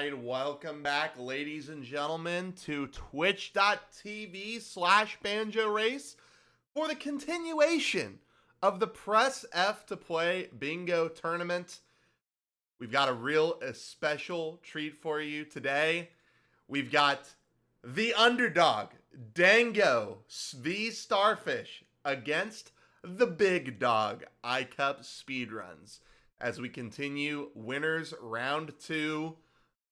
right, welcome back, ladies and gentlemen, to twitch.tv/Banjo Race for the continuation of the Press F to Play Bingo Tournament. We've got a special treat for you today. We've got the underdog, Dango v Starfish, against the big dog, icupspeedruns, as we continue winners round 2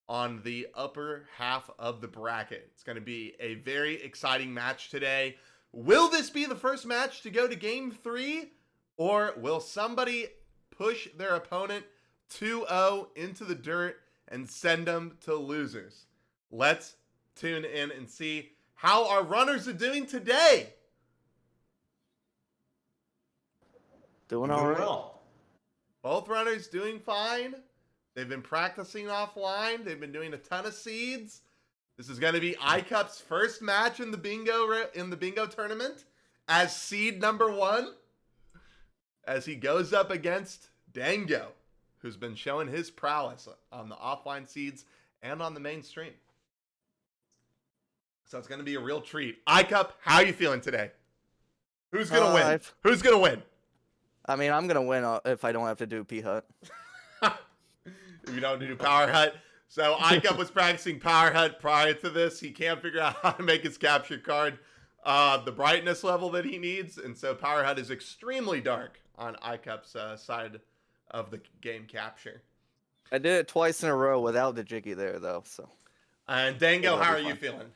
on the upper half of the bracket. It's going to be a very exciting match today. Will this be the first match to go to game 3, or will somebody push their opponent 2-0 into the dirt and send them to losers? Let's tune in and see how our runners are doing today. Doing all right. Well. Both runners doing fine. They've been practicing offline. They've been doing a ton of seeds. This is going to be iCup's first match in the bingo tournament as seed number 1, as he goes up against Dango, who's been showing his prowess on the offline seeds and on the main stream. So it's going to be a real treat. iCup, how are you feeling today? Who's going to win? Who's going to win? I mean, I'm going to win if I don't have to do P-Hut. If you don't do Power Hut. So iCup was practicing Power Hut prior to this. He can't figure out how to make his capture card the brightness level that he needs. And so Power Hut is extremely dark on iCup's side of the game capture. I did it twice in a row without the jiggy there, though. So. And Dango, how are you feeling?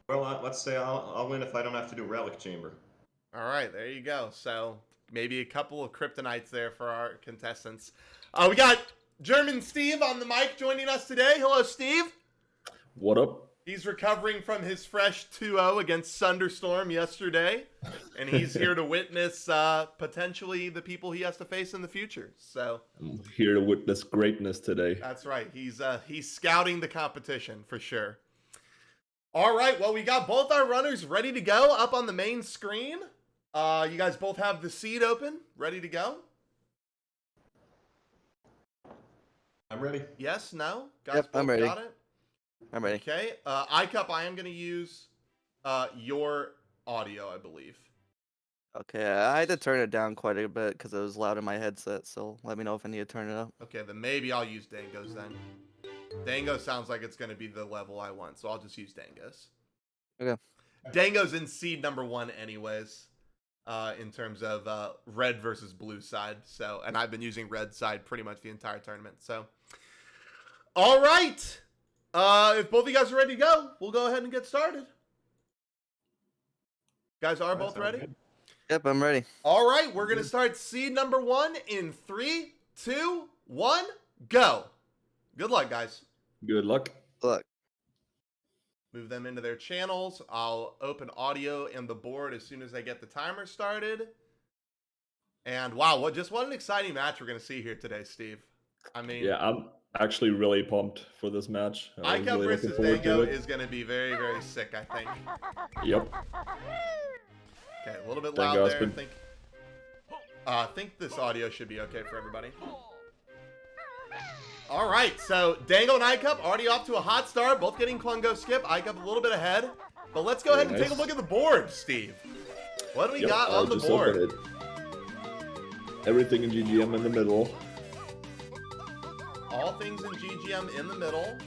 Well, let's say I'll win if I don't have to do Relic Chamber. All right, there you go. So maybe a couple of kryptonites there for our contestants. We got German Steve on the mic joining us today. Hello, Steve. What up? He's recovering from his fresh 2-0 against Thunderstorm yesterday, and he's here to witness potentially the people he has to face in the future. So I'm here to witness greatness today. That's right. He's scouting the competition for sure. All right, well, we got both our runners ready to go up on the main screen. You guys both have the seed open, ready to go? I'm ready. Yes, no? Guys, Yep, I'm ready. Got it? I'm ready. Okay. iCup, I am going to use your audio, I believe. Okay, I had to turn it down quite a bit because it was loud in my headset, so let me know if I need to turn it up. Okay, then maybe I'll use Dango's then. Dango sounds like it's going to be the level I want, so I'll just use Dango's. Okay. Dango's in seed number 1 anyways, in terms of red versus blue side. So, and I've been using red side pretty much the entire tournament. So, all right. If both of you guys are ready to go, we'll go ahead and get started. You guys are both ready? Good. Yep, I'm ready. All right, we're going to start seed number 1 in 3, 2, 1, go. Good luck, guys. Good luck. Look. Move them into their channels. I'll open audio and the board as soon as I get the timer started. And wow, what an exciting match we're going to see here today, Steve. I mean, Yeah, I'm actually really pumped for this match. I'm iCup really versus looking forward Dango to it. is going to be very, very sick, I think. Yep. Okay, a little bit Dango loud has there. been- I think this audio should be okay for everybody. All right, so Dango and iCup already off to a hot start, both getting Klungo skip. iCup a little bit ahead. But let's go ahead and take a look at the board, Steve. What do we got I'll on the just board? open it. Everything in GGM in the middle. All things in GGM in the middle.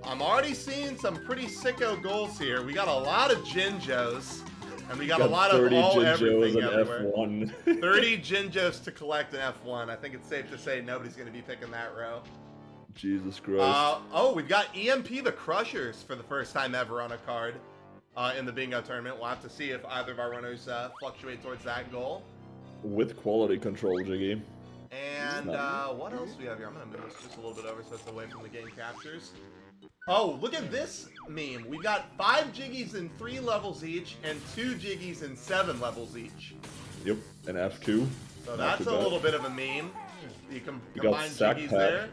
I'm already seeing some pretty sicko goals here. We got a lot of Jinjos. And we got a lot of 30 all Jinjos everything and everywhere. F1. 30 Jinjos to collect an F1. I think it's safe to say nobody's going to be picking that row. Jesus Christ. Oh, we've got EMP the Crushers for the first time ever on a card in the bingo tournament. We'll have to see if either of our runners fluctuate towards that goal. With quality control, Jiggy. And what else do we have here? I'm going to move this just a little bit over so it's away from the game captures. Oh, look at this meme. We've got 5 Jiggies in 3 levels each and 2 Jiggies in 7 levels each. Yep, an F2. So that's a little bit of a meme. You can We got combine Sack Jiggies Pack. there.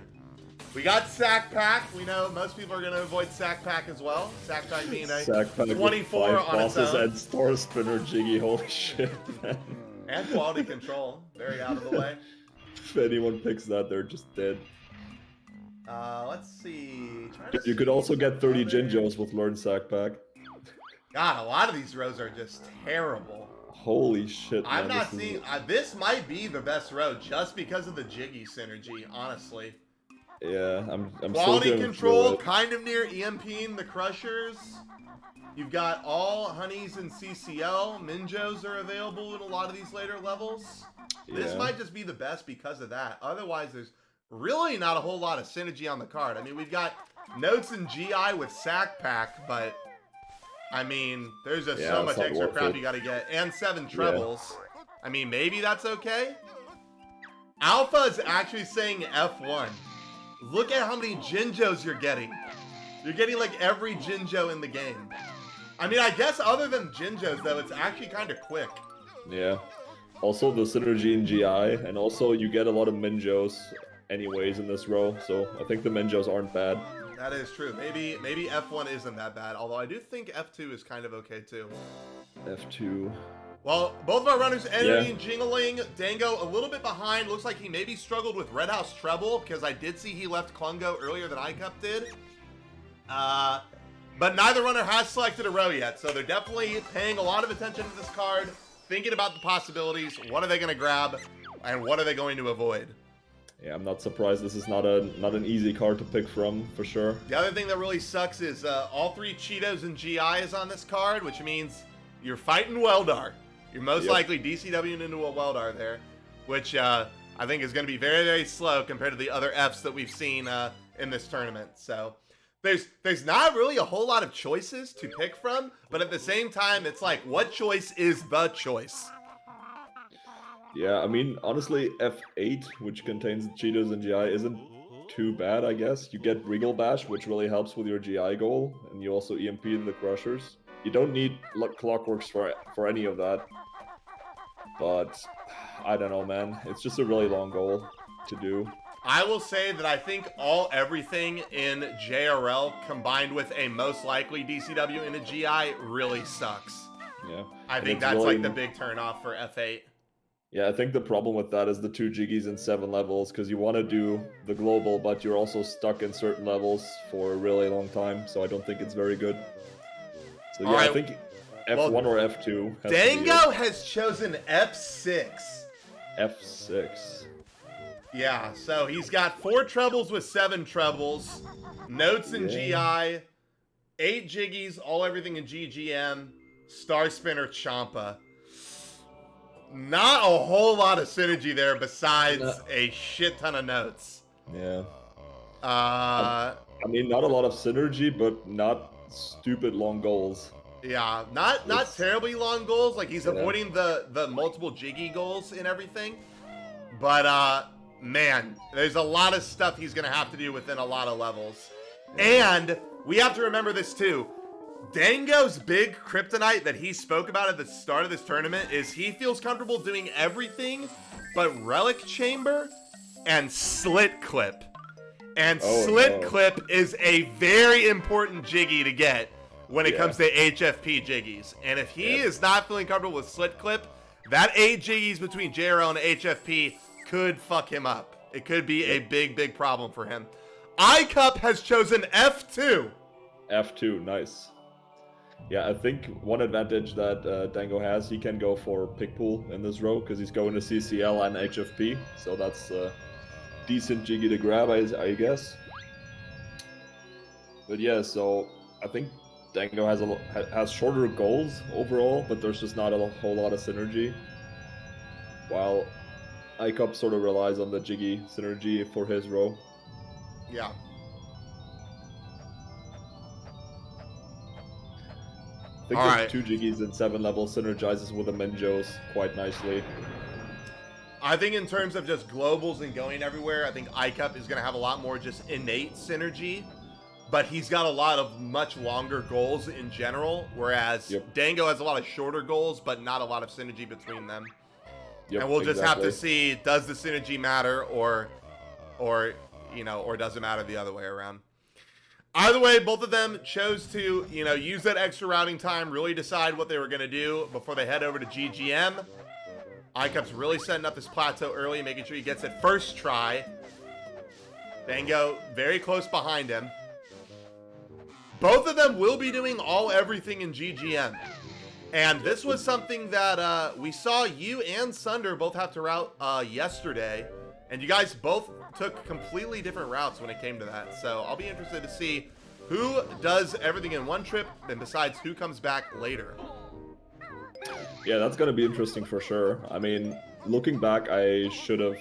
We got Sack Pack. We know most people are going to avoid Sack Pack as well. Sack Pack being a Sack Pack with 24 5 on its bosses own. and Star Spinner Jiggy. Holy shit, man. And quality control. Very out of the way. If anyone picks that, they're just dead. Let's see. Trying to You could see also get 30 other- Jinjos with Learn Sack Pack. God, a lot of these rows are just terrible. Holy shit, man. I'm not this is- seeing. This might be the best row just because of the Jiggy synergy, honestly. Yeah, I'm still Quality going control, through it. kind of near EMPing the Crushers. You've got all Honeys and CCL. Minjos are available in a lot of these later levels. This Yeah. might just be the best because of that. Otherwise, there's really not a whole lot of synergy on the card. I mean, we've got Notes and GI with Sack Pack, but I mean, there's just Yeah, so it's much not extra worth crap it. you got to get. And 7 trebles. I mean, maybe that's okay. Alpha is actually saying F1. Look at how many Jinjos you're getting. You're getting like every Jinjo in the game. I mean, I guess other than Jinjos, though, it's actually kind of quick. Yeah. Also, the synergy in GI, and also you get a lot of Minjos anyways in this row, so I think the Minjos aren't bad. That is true. Maybe F1 isn't that bad, although I do think F2 is kind of okay, too. F2. Well, both of our runners entering Yeah. and jingling. Dango a little bit behind. Looks like he maybe struggled with Red House Treble, because I did see he left Klungo earlier than iCup did. But neither runner has selected a row yet, so they're definitely paying a lot of attention to this card, thinking about the possibilities. What are they going to grab, and what are they going to avoid? Yeah, I'm not surprised this is not an easy card to pick from, for sure. The other thing that really sucks is all 3 Cheetos and GI is on this card, which means you're fighting Weldar. You're most Yep. likely DCWing into a Weldar there, which I think is going to be very, very slow compared to the other Fs that we've seen in this tournament. So there's not really a whole lot of choices to pick from, but at the same time, it's like, what choice is the choice? Yeah, I mean, honestly, F8, which contains Cheetos and GI, isn't too bad, I guess. You get Regal Bash, which really helps with your GI goal, and you also EMP the Crushers. You don't need Clockworks for any of that. But, I don't know, man. It's just a really long goal to do. I will say that I think everything in JRL combined with a most likely DCW into GI really sucks. Yeah. I And think it's that's really- like the big turnoff for F8. Yeah, I think the problem with that is the 2 Jiggies and 7 levels, because you want to do the global, but you're also stuck in certain levels for a really long time, so I don't think it's very good. So yeah, Alright, I think F1 or F2 has to be Dango has chosen F6. it. F6. Yeah, so he's got 4 trebles with 7 trebles, notes in GI, 8 Jiggies, everything in GGM, Star Spinner Champa. Not a whole lot of synergy there besides a shit ton of notes. Yeah. Uh, I mean, not a lot of synergy, but not stupid long goals. yeah, not It's- terribly long goals. Like he's Yeah. avoiding the multiple Jiggy goals and everything. But man, there's a lot of stuff he's gonna have to do within a lot of levels. And we have to remember this too. Dango's big kryptonite that he spoke about at the start of this tournament is he feels comfortable doing everything but Relic Chamber and Slit Clip. And Oh, Slit no. Clip is a very important Jiggy to get when it Yeah. comes to HFP Jiggies. And if he Yep. is not feeling comfortable with Slit Clip, that 8 Jiggies between JRL and HFP could fuck him up. It could be a big, big problem for him. iCup has chosen F2. F2, nice. Yeah, I think one advantage that Dango has, he can go for pick pool in this row because he's going to CCL and HFP, so that's a decent Jiggy to grab, I guess. But yeah, so I think Dango has shorter goals overall, but there's just not a whole lot of synergy. While iCup sort of relies on the Jiggy synergy for his row. Yeah. I think All those right. 2 Jiggies and 7 levels synergizes with the Minjos quite nicely. I think in terms of just globals and going everywhere, I think iCup is going to have a lot more just innate synergy. But he's got a lot of much longer goals in general, whereas Yep. Dango has a lot of shorter goals, but not a lot of synergy between them. Yep, And we'll just have to exactly. see, does the synergy matter or does it matter the other way around? Either way, both of them chose to, use that extra routing time, really decide what they were going to do before they head over to GGM. iCup's really setting up this plateau early, making sure he gets it first try. Dango very close behind him. Both of them will be doing everything in GGM. And this was something that we saw you and Sunder both have to route yesterday. And you guys both took completely different routes when it came to that. So I'll be interested to see who does everything in one trip, and besides who comes back later. Yeah, that's gonna be interesting for sure. I mean, looking back, I should have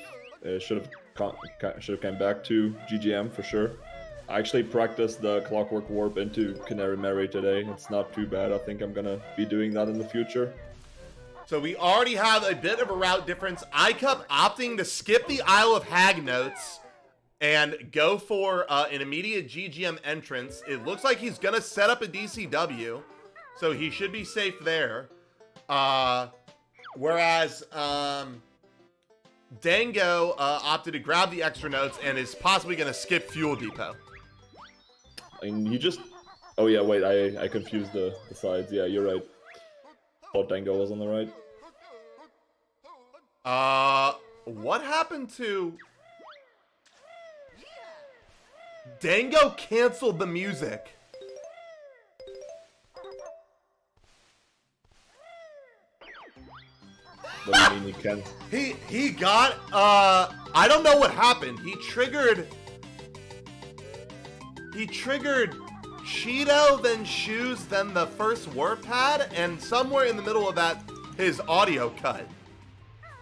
came back to GGM for sure. I actually practiced the Clockwork Warp into Canary Mary today. It's not too bad. I think I'm gonna be doing that in the future. So we already have a bit of a route difference. iCup opting to skip the Isle of Hag notes and go for an immediate GGM entrance. It looks like he's gonna set up a DCW, so he should be safe there. Whereas Dango opted to grab the extra notes and is possibly gonna skip Fuel Depot. I mean, he just... Oh yeah, wait, I confused the sides. Yeah, you're right. Thought Dango was on the right. What happened to... Dango canceled the music. What do you mean he can't? He got, I don't know what happened. He triggered Cheeto, then Shoes, then the first warp pad, and somewhere in the middle of that, his audio cut.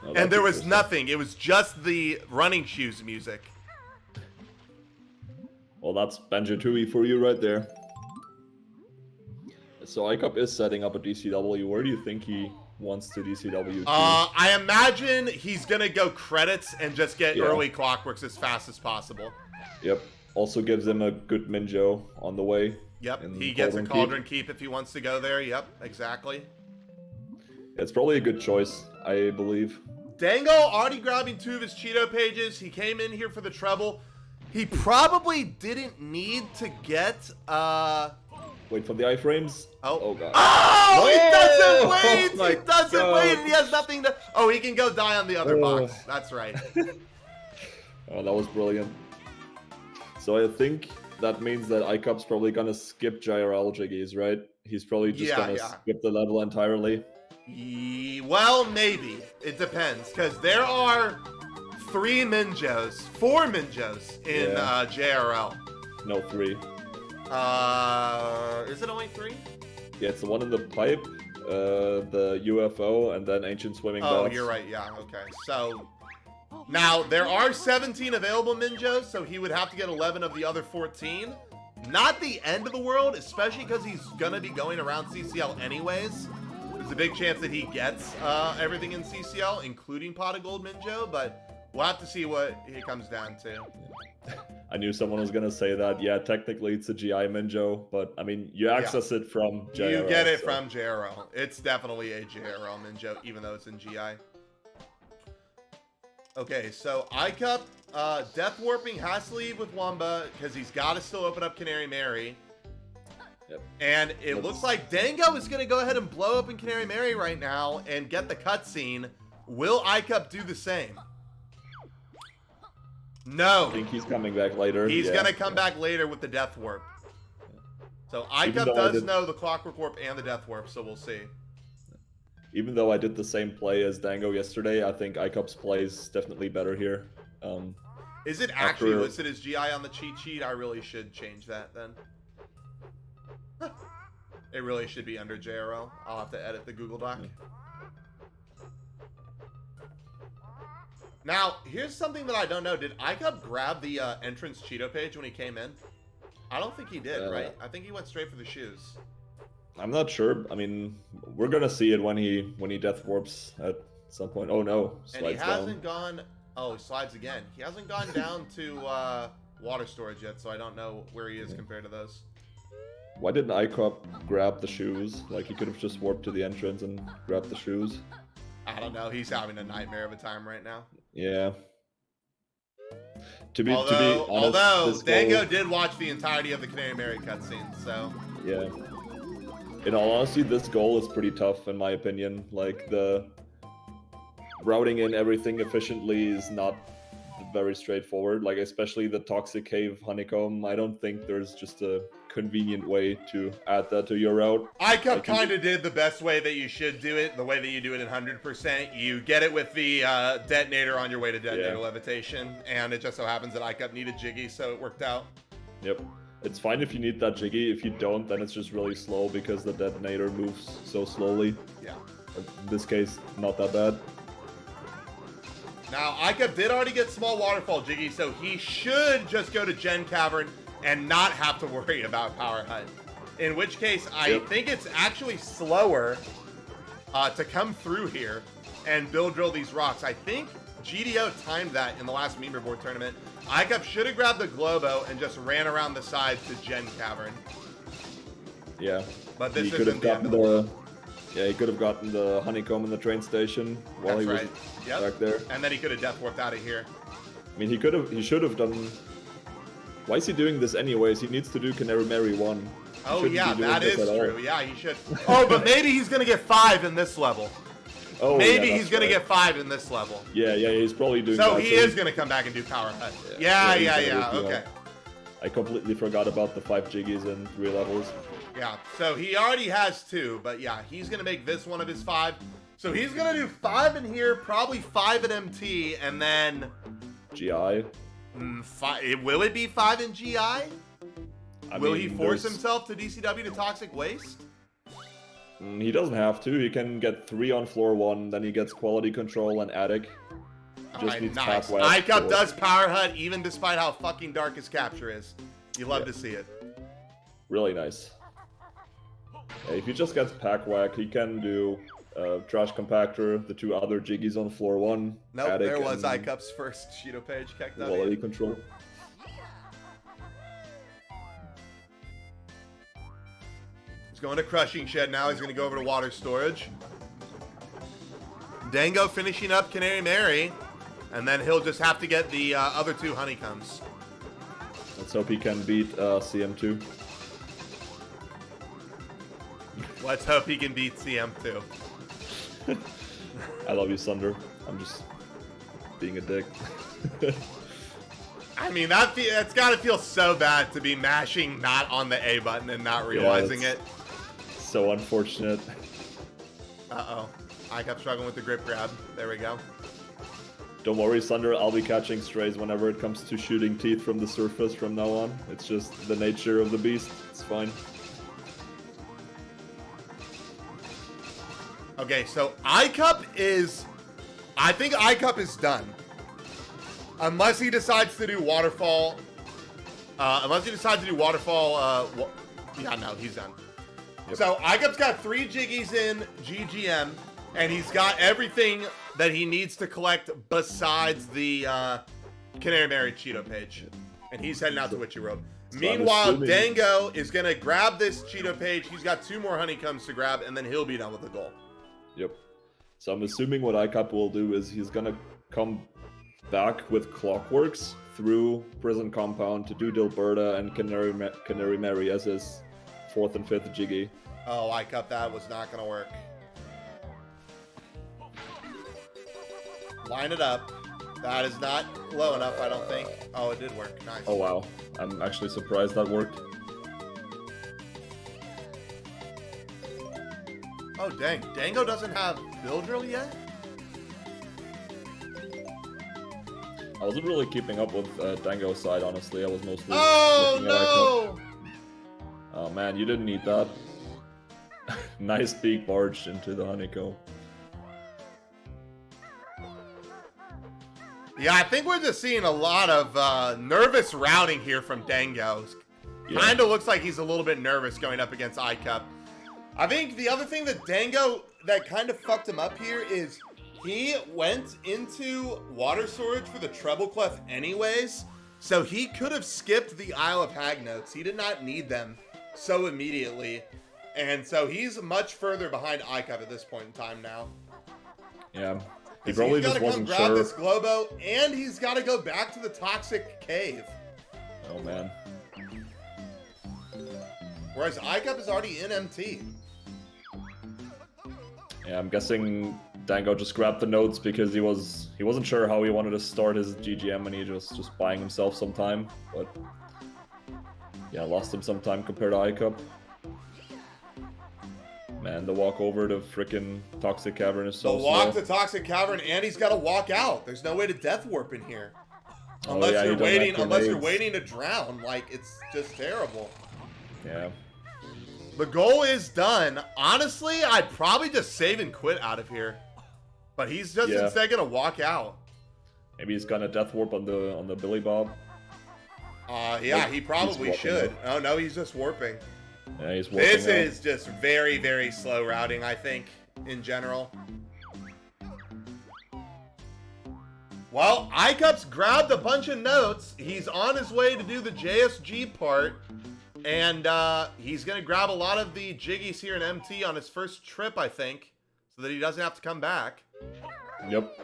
Oh, And there was interesting. nothing. It was just the Running Shoes music. Well, that's Banjo-Tooie for you right there. So iCup is setting up a DCW. Where do you think he wants to DCW to? I imagine he's gonna go credits and just get Yeah. early Clockworks as fast as possible. Yep. Also gives him a good Minjo on the way. Yep, in he gets a Keep. Cauldron Keep if he wants to go there. Yep, exactly. It's probably a good choice, I believe. Dango already grabbing 2 of his Cheeto pages. He came in here for the treble. He probably didn't need to get, Wait for the iframes. Oh God. Oh, he doesn't Oh wait! my He doesn't God. wait, and he has nothing to... Oh, he can go die on the other Oh. box. That's right. Oh, that was brilliant. So I think that means that iCup's probably gonna skip JRL Jiggies, right? He's probably just gonna skip the level entirely. Well, maybe. It depends, because there are 4 Minjos in Yeah. JRL. No, 3. Is it only 3? Yeah, it's the one in the pipe, the UFO, and then Ancient Swimming Oh, Baths. you're right. Yeah, okay. So, now, there are 17 available Minjos, so he would have to get 11 of the other 14. Not the end of the world, especially because he's going to be going around CCL anyways. There's a big chance that he gets everything in CCL, including Pot of Gold Minjo, but we'll have to see what it comes down to. I knew someone was gonna say that. Yeah, technically it's a GI Minjo, but I mean, you access it from JRL. You get it so- from JRL. It's definitely a JRL Minjo, even though it's in GI. Okay, so iCup, Death Warping has to leave with Wumba because he's got to still open up Canary Mary. Yep. And it looks like Dango is going to go ahead and blow open Canary Mary right now and get the cutscene. Will iCup do the same? No. I think he's coming back later. He's yeah. going to come back later with the Death Warp. So Even iCup though I does did- know the Clockwork Warp and the Death Warp, so we'll see. Even though I did the same play as Dango yesterday, I think iCup's play is definitely better here. Is it actually After- listed as GI on the cheat sheet? I really should change that then. It really should be under JRL. I'll have to edit the Google Doc. Now, here's something that I don't know. Did iCup grab the entrance Cheeto page when he came in? I don't think he did, right? I think he went straight for the shoes. I'm not sure. I mean, we're gonna see it when he death warps at some point. Oh no, And he slides hasn't down. gone... Oh, he slides again. He hasn't gone down to water storage yet, so I don't know where he is compared to those. Why didn't iCup grab the shoes? Like he could have just warped to the entrance and grabbed the shoes. I don't know. He's having a nightmare of a time right now. Yeah. To be Although honest, this Dango goal- did watch the entirety of the Canary Mary cutscene, so Yeah. In all honesty, this goal is pretty tough in my opinion. Like the routing in everything efficiently is not very straightforward. Like especially the Toxic Cave Honeycomb. I don't think there's just a convenient way to add that to your route. iCup Like, kind of did the best way that you should do it, the way that you do it in 100%. You get it with the detonator on your way to detonator levitation, and it just so happens that iCup needed Jiggy, so it worked out. Yep. It's fine if you need that Jiggy. If you don't, then it's just really slow because the detonator moves so slowly. Yeah. In this case, not that bad. Now, iCup did already get small waterfall Jiggy, so he should just go to Gen Cavern and not have to worry about Power Hut. In which case, I think it's actually slower to come through here and build drill these rocks. I think GDO timed that in the last Meme Board tournament. iCup should have grabbed the Globo and just ran around the side to Gen Cavern. Yeah. But this he could have isn't the end gotten of the world. he could have gotten the honeycomb in the train station while That's he right. was back there. And then he could have death warped out of here. I mean, he should have done. Why is he doing this anyways? He needs to do Canary Mary 1. He Oh shouldn't yeah, be doing that this is at all. true. Yeah, he should. Oh, but maybe he's gonna get 5 in this level. Oh, Maybe yeah, he's that's gonna right. get 5 in this level. Yeah, he's probably doing So that. he is gonna come back and do Power Hut. Yeah, Yeah, he's gonna do okay. that. I completely forgot about the 5 Jiggies in 3 levels. Yeah, so he already has 2, but yeah, he's gonna make this one of his 5. So he's gonna do 5 in here, probably 5 at MT, and then GI. 5. Will it be 5 in GI? Will he mean, force there's- himself to DCW to Toxic Waste? He doesn't have to. He can get 3 on floor 1, then he gets quality control and attic. Alright, needs nice. Pathway iCup for- does Power Hut even despite how fucking dark his capture is. You love to see it. Really nice. Yeah, if he just gets pack whack, he can do trash compactor, the 2 other Jiggies on floor 1. Nope, attic, there was and iCup's first Cheeto page. Check that quality out. control. He's going to Crushing Shed now. He's going to go over to Water Storage. Dango finishing up Canary Mary. And then he'll just have to get the other 2 honeycombs. Let's hope he can beat CM2. Let's hope he can beat CM2. I love you, Sunder. I'm just being a dick. I mean, that's got to feel so bad to be mashing not on the A button and not realizing it's- it. So unfortunate. Uh-oh. I kept struggling with the grip grab. There we go. Don't worry, Sunder, I'll be catching strays whenever it comes to shooting teeth from the surface from now on. It's just the nature of the beast. It's fine. Okay, so iCup is... I think iCup is done. Unless he decides to do Waterfall. Yeah, no, he's done. Yep. So iCup's got 3 Jiggies in GGM, and he's got everything that he needs to collect besides the Canary Mary Cheeto page. And he's heading out to Witchy Road. So I'm Meanwhile, assuming- Dango is going to grab this Cheeto page. He's got 2 more honeycombs to grab, and then he'll be done with the goal. Yep. So I'm assuming what iCup will do is he's gonna come back with Clockworks through Prison Compound to do Dilberta and Canary Mary as his 4th and 5th Jiggy. Oh, iCup, that was not going to work. Line it up. That is not low enough, I don't think. Oh, it did work. Nice. Oh wow, I'm actually surprised that worked. Oh, dang. Dango doesn't have build drill yet? I wasn't really keeping up with Dango's side, honestly. I was mostly Oh, looking at no! Oh man, you didn't need that. Nice peek barged into the honeycomb. Yeah, I think we're just seeing a lot of nervous routing here from Dango. Yeah. Kind of looks like he's a little bit nervous going up against iCup. I think the other thing that Dango that kind of fucked him up here is he went into water storage for the treble clef anyways, so he could have skipped the Isle of Hag notes. He did not need them so immediately, and so he's much further behind iCup at this point in time now. Yeah. He 'Cause probably he's just gotta wasn't come grab sure. this Globo, and he's got to go back to the Toxic Cave. Oh man. Whereas iCup is already in MT. Yeah, I'm guessing Dango just grabbed the notes because he wasn't sure how he wanted to start his GGM, and he just buying himself some time. But yeah, lost him some time compared to iCup. Man, the walk over to frickin' Toxic Cavern is so The walk slow. to Toxic Cavern, and he's got to walk out. There's no way to death warp in here. Oh, Unless yeah, you're you don't have waiting, unless you're grenades. waiting to drown, like it's just terrible. Yeah. The goal is done. Honestly, I'd probably just save and quit out of here. But he's just Yeah. instead gonna walk out. Maybe he's gonna death warp on the Billy Bob. Yeah, Nope, he he's probably warping should. now. Oh no, he's just warping. Yeah, he's warping This now. is just very, very slow routing, I think, in general. Well, iCup's grabbed a bunch of notes. He's on his way to do the JSG part. And he's going to grab a lot of the jiggies here in MT on his first trip, I think. So that he doesn't have to come back. Yep.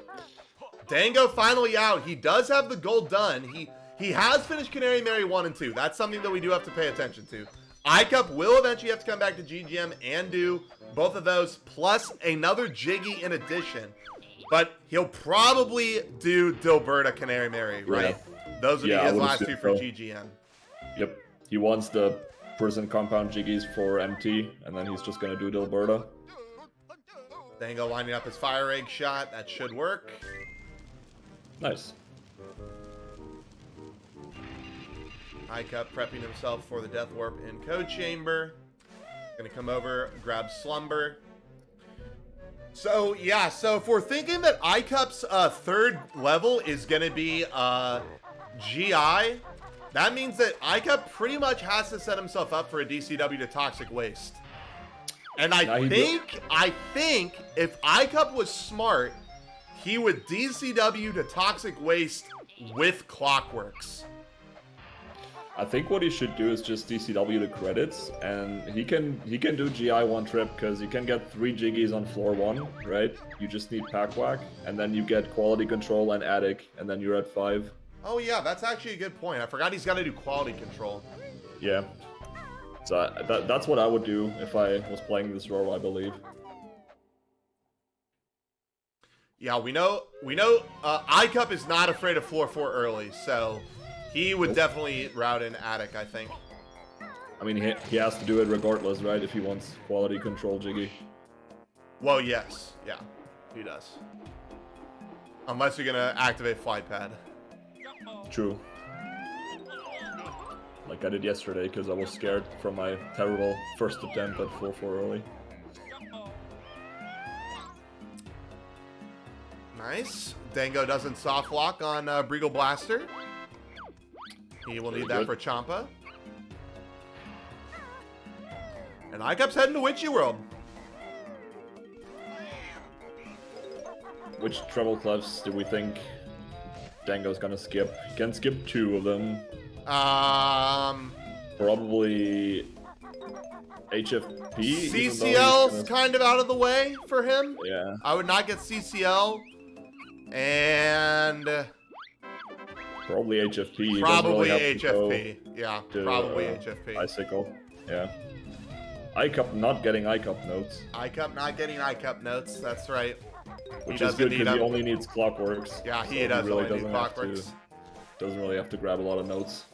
Dango finally out. He does have the gold done. He has finished Canary Mary 1 and 2. That's something that we do have to pay attention to. iCup will eventually have to come back to GGM and do both of those, plus another Jiggy in addition. But he'll probably do Dilberta Canary Mary, right? Those would Yeah, be I his would last assume two for so. GGM. Yep. He wants the prison compound jiggies for MT, and then he's just gonna do Dilberta. Dango lining up his fire egg shot. That should work. Nice. iCup prepping himself for the Death Warp in Code Chamber. Gonna come over, grab Slumber. So, yeah, so if we're thinking that iCup's third level is gonna be GI, that means that iCup pretty much has to set himself up for a DCW to Toxic Waste. And Now he I think if iCup was smart, he would DCW to Toxic Waste with Clockworks. I think what he should do is just DCW the credits, and he can do GI one trip because you can get 3 jiggies on floor 1, right? You just need pack whack, and then you get quality control and attic, and then you're at 5. Oh yeah, that's actually a good point. I forgot he's got to do quality control. Yeah. So that's what I would do if I was playing this role, I believe. Yeah, we know iCup is not afraid of floor 4 early, so he would definitely route in attic, I think. I mean, he has to do it regardless, right? If he wants quality control jiggy. Well, yes. Yeah, he does. Unless you're going to activate flight pad. True. Like I did yesterday, because I was scared from my terrible first attempt at 4-4 early. Nice. Dango doesn't soft lock on Briegel Blaster. He will need that for Champa. And iCup's heading to Witchy World. Which treble clefs do we think Dango's gonna skip? He can skip 2 of them. Probably HFP. even though he's CCL's gonna- kind of out of the way for him. Yeah. I would not get CCL. And Probably HFP. He doesn't probably really have to go HFP. Yeah, to, probably HFP. Icicle. Yeah. iCup not getting iCup notes. iCup not getting iCup notes. That's right. Which is doesn't good need because he them. only needs Clockworks. Yeah, so he does really only need doesn't have Clockworks. doesn't really have to grab a lot of notes.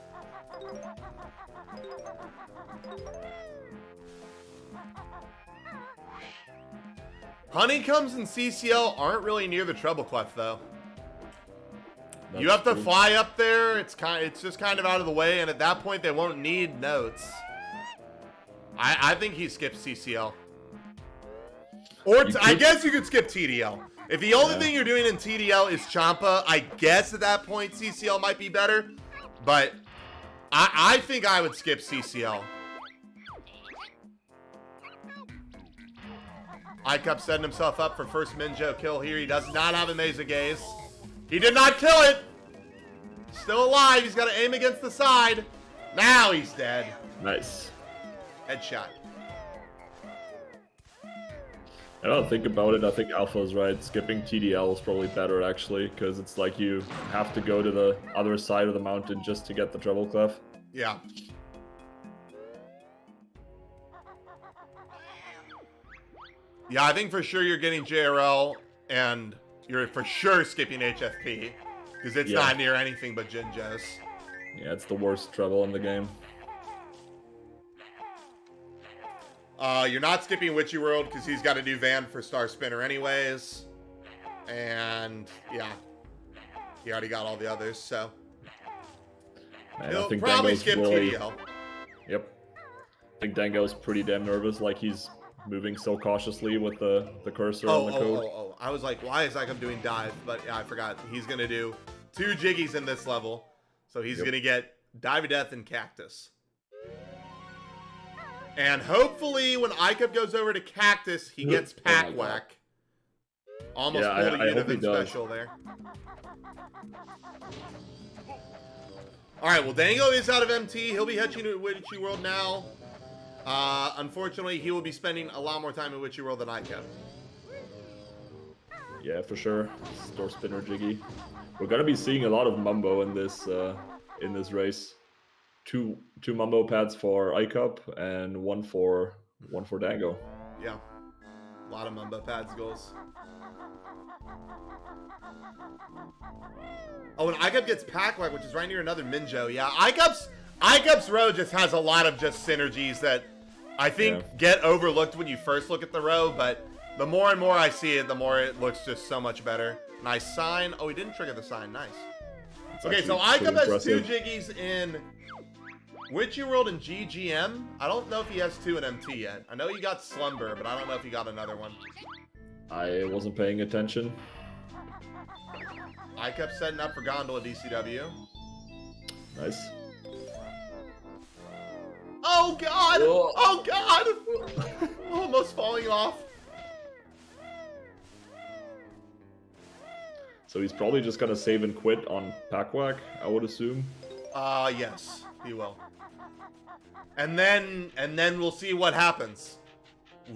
Honeycombs and CCL aren't really near the treble clef though. You That's have to true. fly up there. It's just kind of out of the way, and at that point they won't need notes. I think he skips CCL. Or I guess you could skip TDL. If the only thing you're doing in TDL is Champa, I guess at that point CCL might be better. But I think I would skip CCL. iCup setting himself up for first Minjo kill here. He does not have a Mesa Gaze. He did not kill it. Still alive. He's got to aim against the side. Now he's dead. Nice. Headshot. I don't think about it. I think Alpha's right. Skipping TDL is probably better actually, because it's like you have to go to the other side of the mountain just to get the treble clef. Yeah. Yeah, I think for sure you're getting JRL And you're for sure skipping HFP, because it's Yeah. not near anything but Jinjos. Yeah, it's the worst treble in the game. You're not skipping Witchy World, because he's got a new van for Star Spinner anyways. And, yeah. He already got all the others, so... Man, He'll I think probably Dango's skip really... TDL. Yep. I think Dango's pretty damn nervous, like he's moving so cautiously with the cursor on the code. Oh. I was like, why is Icum doing dive? But yeah, I forgot. He's going to do 2 Jiggies in this level. So he's going to get Dive of Death and Cactus. And hopefully when Icup goes over to Cactus, he gets Oh my Pack God. Whack. Almost Yeah, pulled a I hope he Univin does. special there. Alright, well Dango is out of MT. He'll be hitching to Witchy World now. Unfortunately, he will be spending a lot more time in Witchy World than Icup. Yeah, for sure. Store Spinner Jiggy. We're gonna be seeing a lot of Mumbo in this race. Two Mumbo pads for iCup and one for Dango. Yeah. A lot of Mumbo pads goals. Oh, and Icup gets Pack-Whack, which is right near another Minjo. Yeah, Icup's row just has a lot of just synergies that I think get overlooked when you first look at the row, but the more and more I see it, the more it looks just so much better. Nice sign. Oh, he didn't trigger the sign. Nice. It's Okay, so actually Icup pretty has 2 impressive. Jiggies in Witchy World and GGM. I don't know if he has 2 in MT yet. I know he got Slumber, but I don't know if he got another one. I wasn't paying attention. Icup setting up for Gondola DCW. Nice. Oh god! Whoa. Oh god! Almost falling off. So he's probably just gonna save and quit on Packwhack, I would assume. Yes, he will. And then we'll see what happens.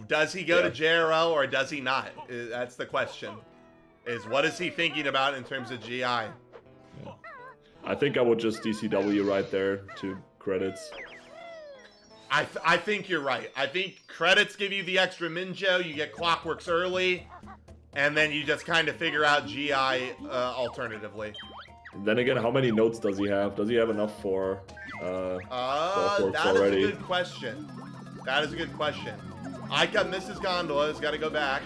Does he go to JRL or does he not? That's the question. Is what is he thinking about in terms of GI? Yeah. I think I would just DCW right there to credits. I think you're right. I think credits give you the extra Minjo, you get Clockworks early, and then you just kind of figure out GI alternatively. Then again, how many notes does he have? Does he have enough for Clockworks That is already? a good question. That is a good question. Icup misses Gondola, has got to go back.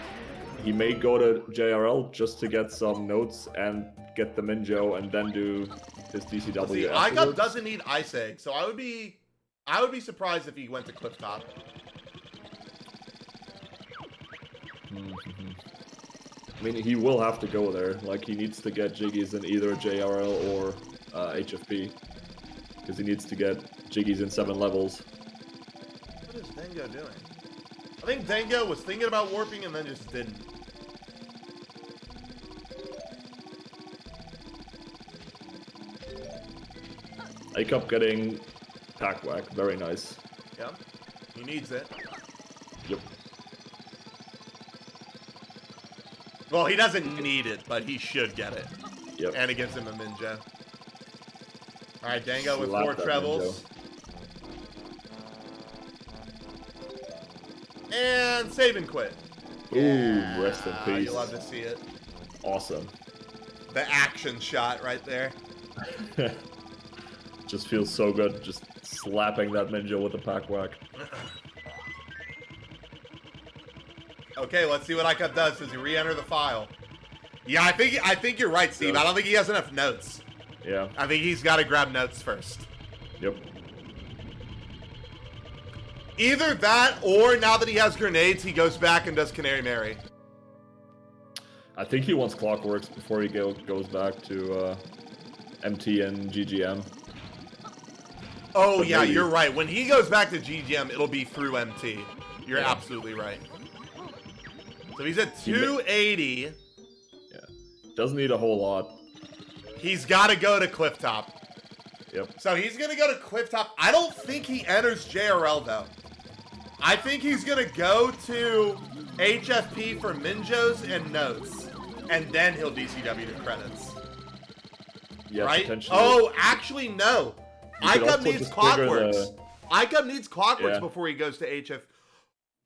He may go to JRL just to get some notes and get the Minjo and then do his DCW. See, Icup afterwards. doesn't need Ice Egg, so I would be surprised if he went to Clifftop. I mean, he will have to go there. Like, he needs to get Jiggies in either JRL or HFP. Because he needs to get Jiggies in 7 levels. What is Dango doing? I think Dango was thinking about warping and then just didn't. Icup getting Packwhack. Very nice. Yeah, he needs it. Yep. Well, he doesn't need it, but he should get it. Yep. And it gives him a Minjo. Alright, Dango with Slap 4 that trebles. And save and quit. Ooh, rest in peace. You love to see it. Awesome. The action shot right there. Just feels so good, just slapping that Minjo with the Packwhack. Okay, let's see what Icup does. Does he re-enter the file? Yeah, I think you're right, Steve. Yeah. I don't think he has enough notes. Yeah. I think he's got to grab notes first. Yep. Either that, or now that he has grenades, he goes back and does Canary Mary. I think he wants Clockworks before he goes back to MT and GGM. Oh, But yeah, maybe- you're right. When he goes back to GGM, it'll be through MT. You're Yeah. absolutely right. So he's at He ma- 280. Yeah. Doesn't need a whole lot. He's got to go to Clifftop. Yep. So he's going to go to Clifftop. I don't think he enters JRL, though. I think he's going to go to HFP for Minjos and notes. And then he'll DCW to credits. Yeah, right? potentially. Oh, actually, no. You could Icup also needs just trigger Clockworks. Icup needs Clockworks Yeah. before he goes to HF.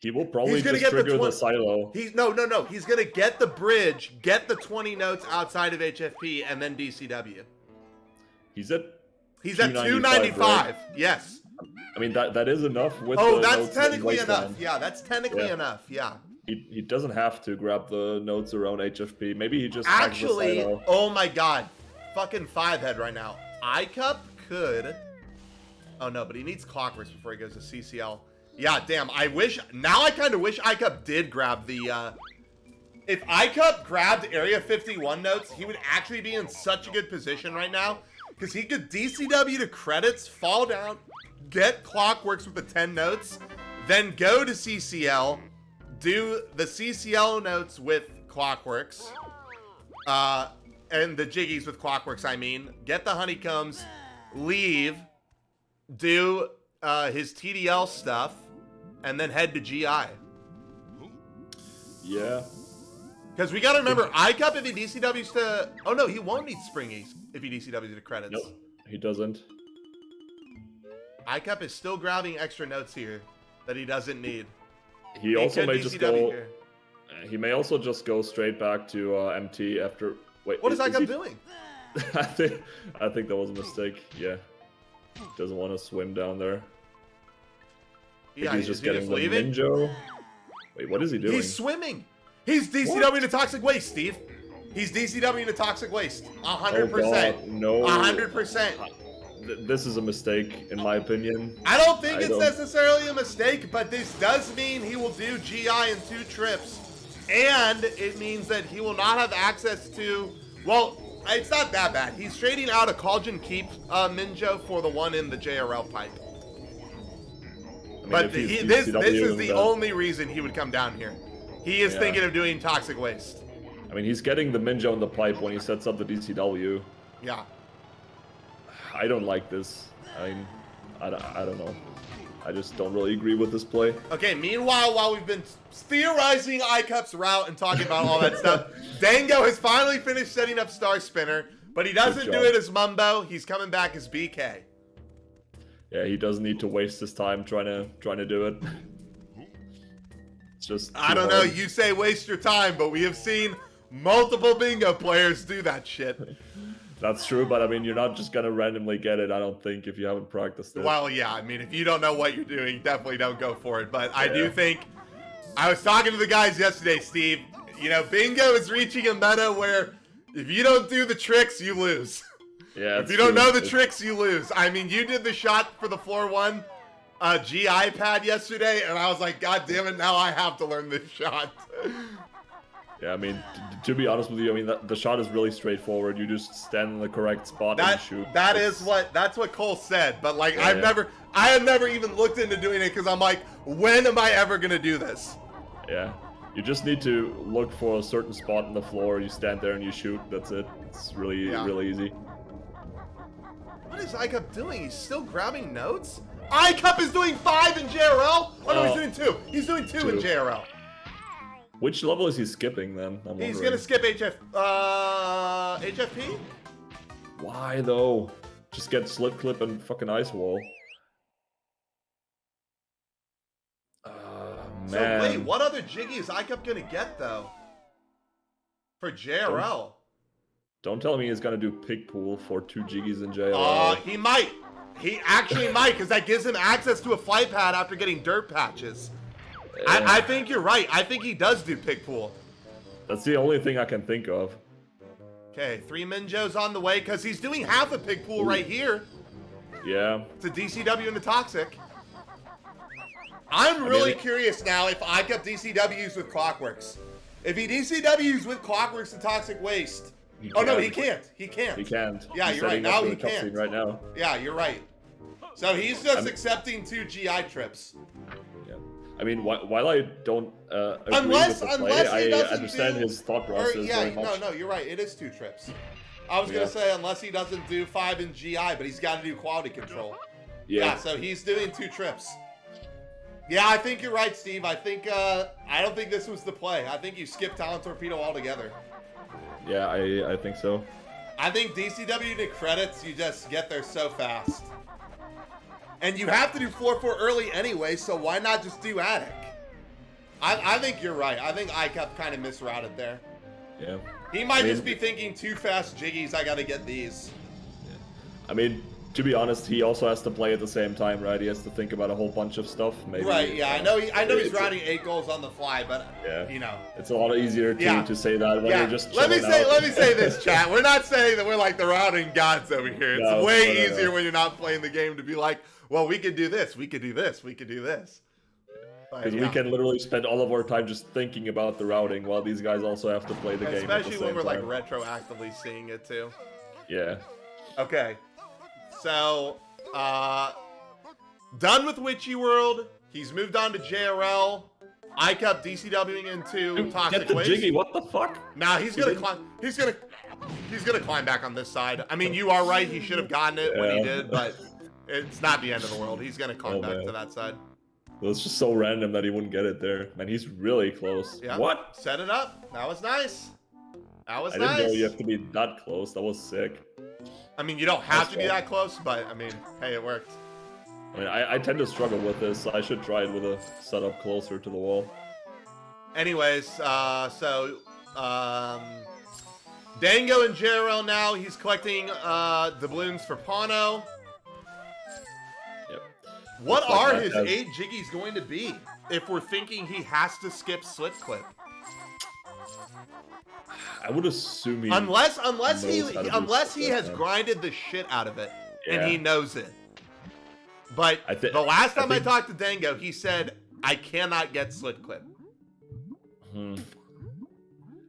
He will probably He's gonna just get the trigger the 20 silo. No. He's gonna get the bridge, get the 20 notes outside of HFP, and then DCW. He's at He's at 295, 295. right? Yes. I mean, that is enough with Oh, the that's notes in technically Wasteland. enough. Yeah, that's technically Yeah. enough. Yeah. He doesn't have to grab the notes around HFP. Maybe he just hacks the Actually, silo. oh my god. Fucking 5-head right now. iCup could. Oh no, but he needs Clockworks before he goes to CCL. Yeah, damn. Now I kind of wish iCup did grab the, if iCup grabbed Area 51 notes, he would actually be in such a good position right now. Because he could DCW to credits, fall down, get Clockworks with the 10 notes, then go to CCL, do the CCL notes with Clockworks, and the Jiggies with Clockworks, I mean, get the Honeycombs, leave, do his TDL stuff, and then head to GI. Yeah. Because we got to remember, iCup, if he DCWs to... Oh, no, he won't need Springies if he DCWs to credits. Nope, he doesn't. iCup is still grabbing extra notes here that he doesn't need. He also could may just DCW go... here. He may also just go straight back to MT after... Wait, What is iCup he... doing? I think that was a mistake. Yeah. Doesn't want to swim down there. Yeah, he's just he getting the leaving? Ninja. Wait, what is he doing? He's swimming. He's DCWing to Toxic Waste, Steve. He's DCWing to Toxic Waste. 100%. Oh god, no. 100%. This is a mistake, in my opinion. I don't think it's necessarily a mistake, but this does mean he will do GI in 2 trips. And it means that he will not have access to... Well, it's not that bad. He's trading out a Cauldron Keep Minjo for the one in the JRL pipe. I mean, But if he's this DCW is ing the that- only reason he would come down here. He is Yeah. thinking of doing Toxic Waste. I mean, he's getting the Minjo in the pipe when he sets up the DCW. Yeah. I don't like this. I mean, I don't know. I just don't really agree with this play. Okay, meanwhile, while we've been theorizing iCup's route and talking about all that stuff, Dango has finally finished setting up Star Spinner, but he doesn't Good do job. it as Mumbo. He's coming back as BK. Yeah, he doesn't need to waste his time trying to do it. It's just I too don't know, hard. you say waste your time, but we have seen multiple bingo players do that shit. That's true, but I mean, you're not just gonna randomly get it, I don't think, if you haven't practiced it. Well, yeah, I mean, if you don't know what you're doing, definitely don't go for it. But I do Yeah. think, I was talking to the guys yesterday, Steve, you know, bingo is reaching a meta where if you don't do the tricks, you lose. Yeah, If you don't know the tricks, you lose. I mean, you did the shot for the floor 1 GI pad yesterday, and I was like, God damn it, now I have to learn this shot. Yeah, I mean, to be honest with you, I mean, the shot is really straightforward. You just stand in the correct spot and shoot. That's what Cole said, but like Yeah, I have never even looked into doing it because I'm like, when am I ever gonna do this? Yeah, you just need to look for a certain spot on the floor. You stand there and you shoot. That's it. It's really really easy. What is iCup doing? He's still grabbing notes? iCup is doing 5 in JRL? Oh no, he's doing 2. He's doing 2 in JRL. Which level is he skipping then? I'm He's wondering. gonna skip HFP? Why though? Just get slip clip and fucking ice wall. Man. So wait, what other Jiggy is iCup gonna get though? For JRL? Don't tell me he's gonna do pick pool for 2 Jiggies in JRL. He might. He actually might, because that gives him access to a flight pad after getting dirt patches. I think you're right. I think he does do pick pool. That's the only thing I can think of. Okay, 3 Minjos on the way, because he's doing half a pick pool right here. Yeah. It's a DCW and a Toxic. I'm really curious now if iCup DCWs with Clockworks. If he DCWs with Clockworks and Toxic Waste. Oh no, he can't. He can't. He can't. Yeah, He's you're right. setting up Now for he the cutscene can't. right now. Yeah, you're right. So he's just accepting 2 GI trips. Yeah. I mean, while I don't agree Unless with the play, he doesn't I understand do, his thought process very much. No, you're right. It is 2 trips. I was gonna say unless he doesn't do 5 in GI, but he's got to do quality control. Yeah, so he's doing 2 trips. Yeah, I think you're right, Steve. I think I don't think this was the play. I think you skipped Talent Torpedo altogether. Yeah, I think so. I think DCW to credits, you just get there so fast. And you have to do 4-4 early anyway, so why not just do Attic? I think you're right. I think iCup kind of misrouted there. Yeah. He might I mean- just be thinking too fast jiggies. I got to get these. I mean, to be honest, he also has to play at the same time, right? He has to think about a whole bunch of stuff. Maybe. Right. Yeah. I know. He's it's a- routing 8 goals on the fly, but Yeah. you know. It's a lot easier to say that when Yeah. you're just Let me chilling say. out. Let me say this, chat. We're not saying that we're like the routing gods over here. It's No, way no. easier when you're not playing the game to be like, well, we could do this. We could do this. We could do this. But, Because yeah. we can literally spend all of our time just thinking about the routing while these guys also have to play the game. at the Especially when same we're like time. retroactively seeing it too. Yeah. Okay. So, done with Witchy World. He's moved on to JRL. iCup DCWing into Dude, Toxic get the Waste. Jiggy, what the fuck? Nah, he's gonna climb. He's gonna climb back on this side. I mean, you are right. He should have gotten it when he Yeah. did, but it's not the end of the world. He's gonna climb Oh, back man. to that side. It was just so random that he wouldn't get it there. Man, he's really close. Yeah. What? Set it up. That was nice. That was I nice. didn't know you have to be that close. That was sick. I mean, you don't have That's to be cool. that close, but I mean, hey, it worked. I mean, I tend to struggle with this. I should try it with a setup closer to the wall. Anyways, Dango and JRL now. He's collecting doubloons for Pano. Yep. What Looks like are that his has- 8 jiggies going to be if we're thinking he has to skip Slip Clip? I would assume he... Unless he knows how to do has Slip Clip. grinded the shit out of it and Yeah. he knows it. But I thi- the last I time I think- talked to Dango, he said, I cannot get Slit Clip.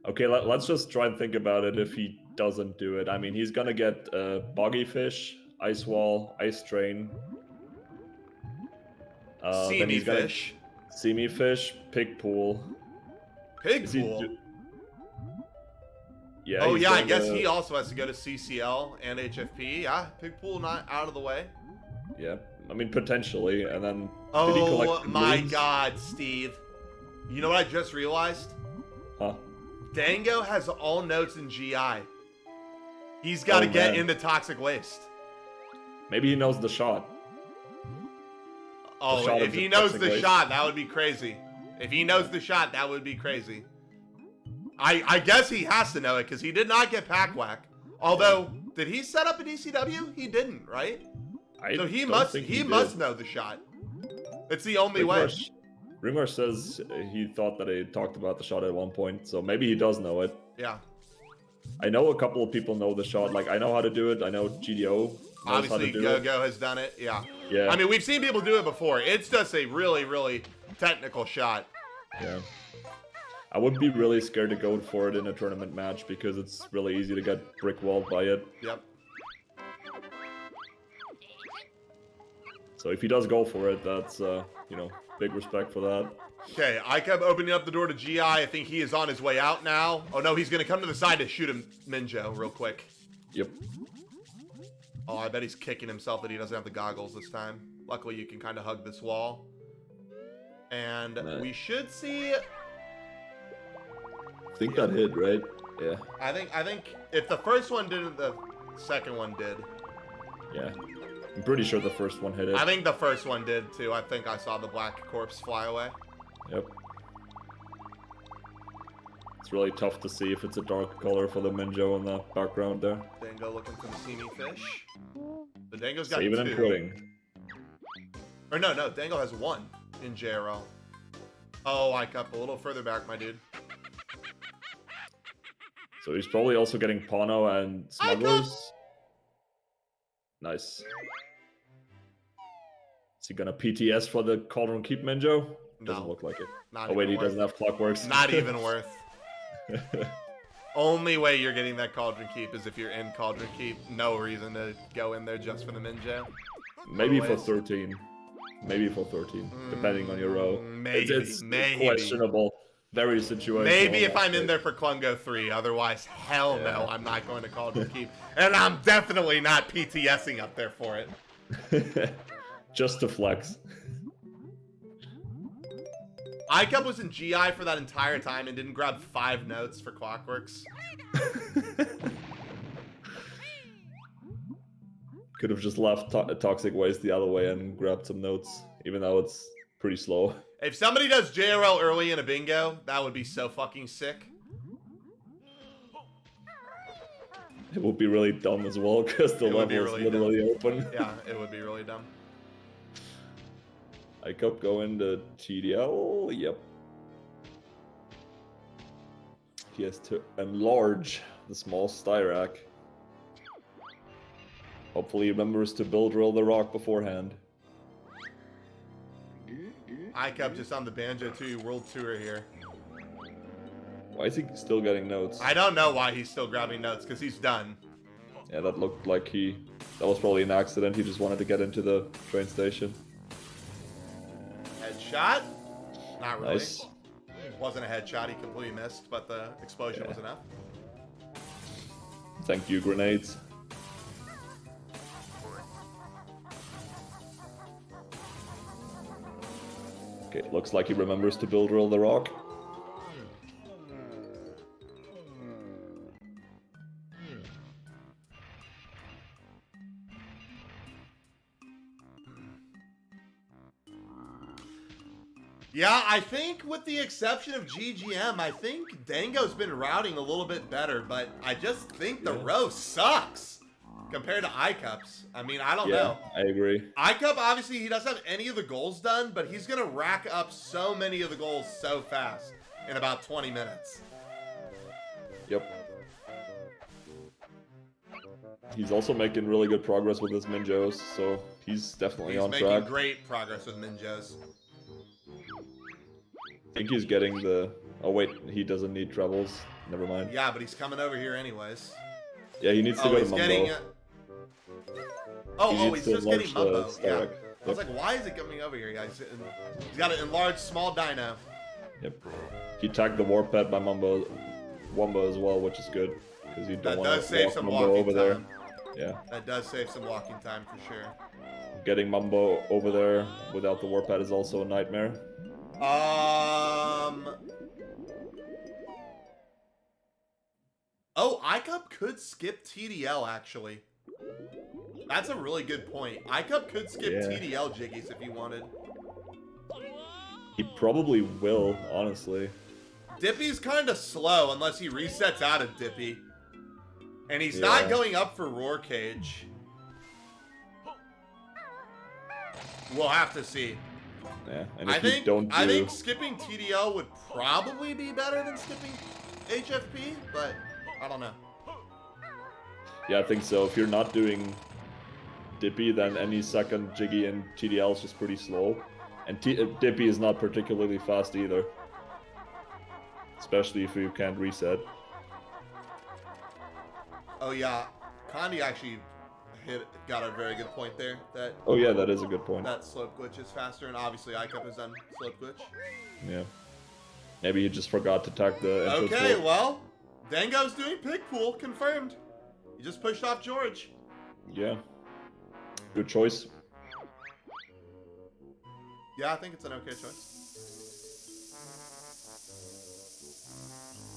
Okay, let's just try and think about it if he doesn't do it. I mean, he's gonna get Boggy Fish, Ice Wall, Ice Train. Then Seamy he's gonna- Fish. Seamy Fish, Pig Pool. Pig Is he Pool. Yeah. Oh he's yeah, I going guess to- he also has to go to CCL and HFP. Yeah, Pig Pool not out of the way. Yeah, I mean potentially, and then. Did he Oh collect my balloons? god, Steve. You know what I just realized? Huh? Dango has all notes in GI. He's got to Oh, get man. into Toxic Waste. Maybe he knows the shot. Oh, shot if of he the knows Toxic the Waste. shot, that would be crazy. If he knows the shot, that would be crazy. I guess he has to know it because he did not get pack whack. Although, did he set up an ECW? He didn't, right? So he don't must think he did. must know the shot. It's the only way. Ringmar says he thought that he talked about the shot at one point, so maybe he does know it. Yeah. I know a couple of people know the shot. Like I know how to do it. I know GDO knows how Obviously, to do it. Go has done it. Yeah. Yeah. I mean, we've seen people do it before. It's just a really, really technical shot. Yeah. I would be really scared to go for it in a tournament match because it's really easy to get brick walled by it. Yep. So if he does go for it, that's big respect for that. Okay, I kept opening up the door to GI. I think he is on his way out now. Oh no, he's gonna come to the side to shoot him Minjo real quick. Yep. Oh, I bet he's kicking himself that he doesn't have the goggles this time. Luckily, you can kind of hug this wall. And Nice. we should see... I think that hit, right? Yeah. I think if the first one didn't, the second one did. Yeah. I'm pretty sure the first one hit it. I think the first one did too. I think I saw the black corpse fly away. Yep. It's really tough to see if it's a dark color for the Minjo in the background there. Dango looking for the seamy fish. The Dango's got Saving 2. and quitting. Or no, Dango has 1 in JRL. Oh, I got a little further back, my dude. So he's probably also getting Pano and Smugglers. Nice. Is he gonna PTS for the Cauldron Keep Minjo? Doesn't No. look like it. Not Oh wait, even he worth. doesn't have Clockworks. Not even worth. Only way you're getting that Cauldron Keep is if you're in Cauldron Keep. No reason to go in there just for the Minjo. Maybe for Otherwise- 13. Maybe for 13, depending on your row. Maybe, It's maybe. questionable. Very situational. Maybe if I'm in there for Klungo 3. Otherwise, hell no, Yeah. I'm not going to Cauldron Keep. And I'm definitely not PTSing up there for it. Just to flex. iCup was in GI for that entire time and didn't grab 5 notes for Clockworks. Could have just left Toxic Waste the other way and grabbed some notes, even though it's pretty slow. If somebody does JRL early in a bingo, that would be so fucking sick. It would be really dumb as well because the It would level be is really literally open. Yeah, it would be really dumb. icup going to TDL. Yep. He has to enlarge the small Styrac. Hopefully he remembers to build drill the rock beforehand. iCup just on the Banjo 2 World Tour here. Why is he still getting notes? I don't know why he's still grabbing notes, because he's done. Yeah, that looked like that was probably an accident. He just wanted to get into the train station. Headshot? Not really. Nice. Wasn't a headshot, he completely missed, but the explosion was enough. Thank you, grenades. Okay, looks like he remembers to build drill the rock. Yeah, I think with the exception of GGM, I think Dango's been routing a little bit better, but I just think the row sucks compared to iCups. I mean, I don't know. I agree. iCup, obviously, he doesn't have any of the goals done, but he's going to rack up so many of the goals so fast in about 20 minutes. Yep. He's also making really good progress with his Minjos, so he's definitely on track. He's making great progress with Minjos. I think he's getting the... Oh wait, he doesn't need trebles. Never mind. Yeah, but he's coming over here anyways. Yeah, he needs to go to Mumbo. Getting, he's to just getting enlarge Mumbo. the Yeah. Styrac. I was like, why is it coming over here, guys? He's got an enlarged small dino. Yep. He tagged the warp pad by Wumbo as well, which is good. Because you don't That does want to save walk some Mumbo walking over there. time. Yeah. That does save some walking time for sure. Getting Mumbo over there without the warp pad is also a nightmare. Oh, iCup could skip TDL, actually. That's a really good point. iCup could skip TDL Jiggies if he wanted. He probably will, honestly. Dippy's kind of slow unless he resets out of Dippy. And he's not going up for Roar Cage. We'll have to see. Yeah, and if you don't do... I think skipping TDL would probably be better than skipping HFP, but I don't know. Yeah, I think so. If you're not doing Dippy, then any second Jiggy in TDL is just pretty slow. And Dippy is not particularly fast either. Especially if you can't reset. Oh yeah, Condi actually got a very good point there. That Oh yeah, that is a good point. that slope glitch is faster, and obviously iCup has done slope glitch. Yeah. Maybe he just forgot to tag the entrance Okay, wall. well, Dango's doing pick pool, confirmed. He just pushed off George. Yeah. Good choice. Yeah, I think it's an okay choice.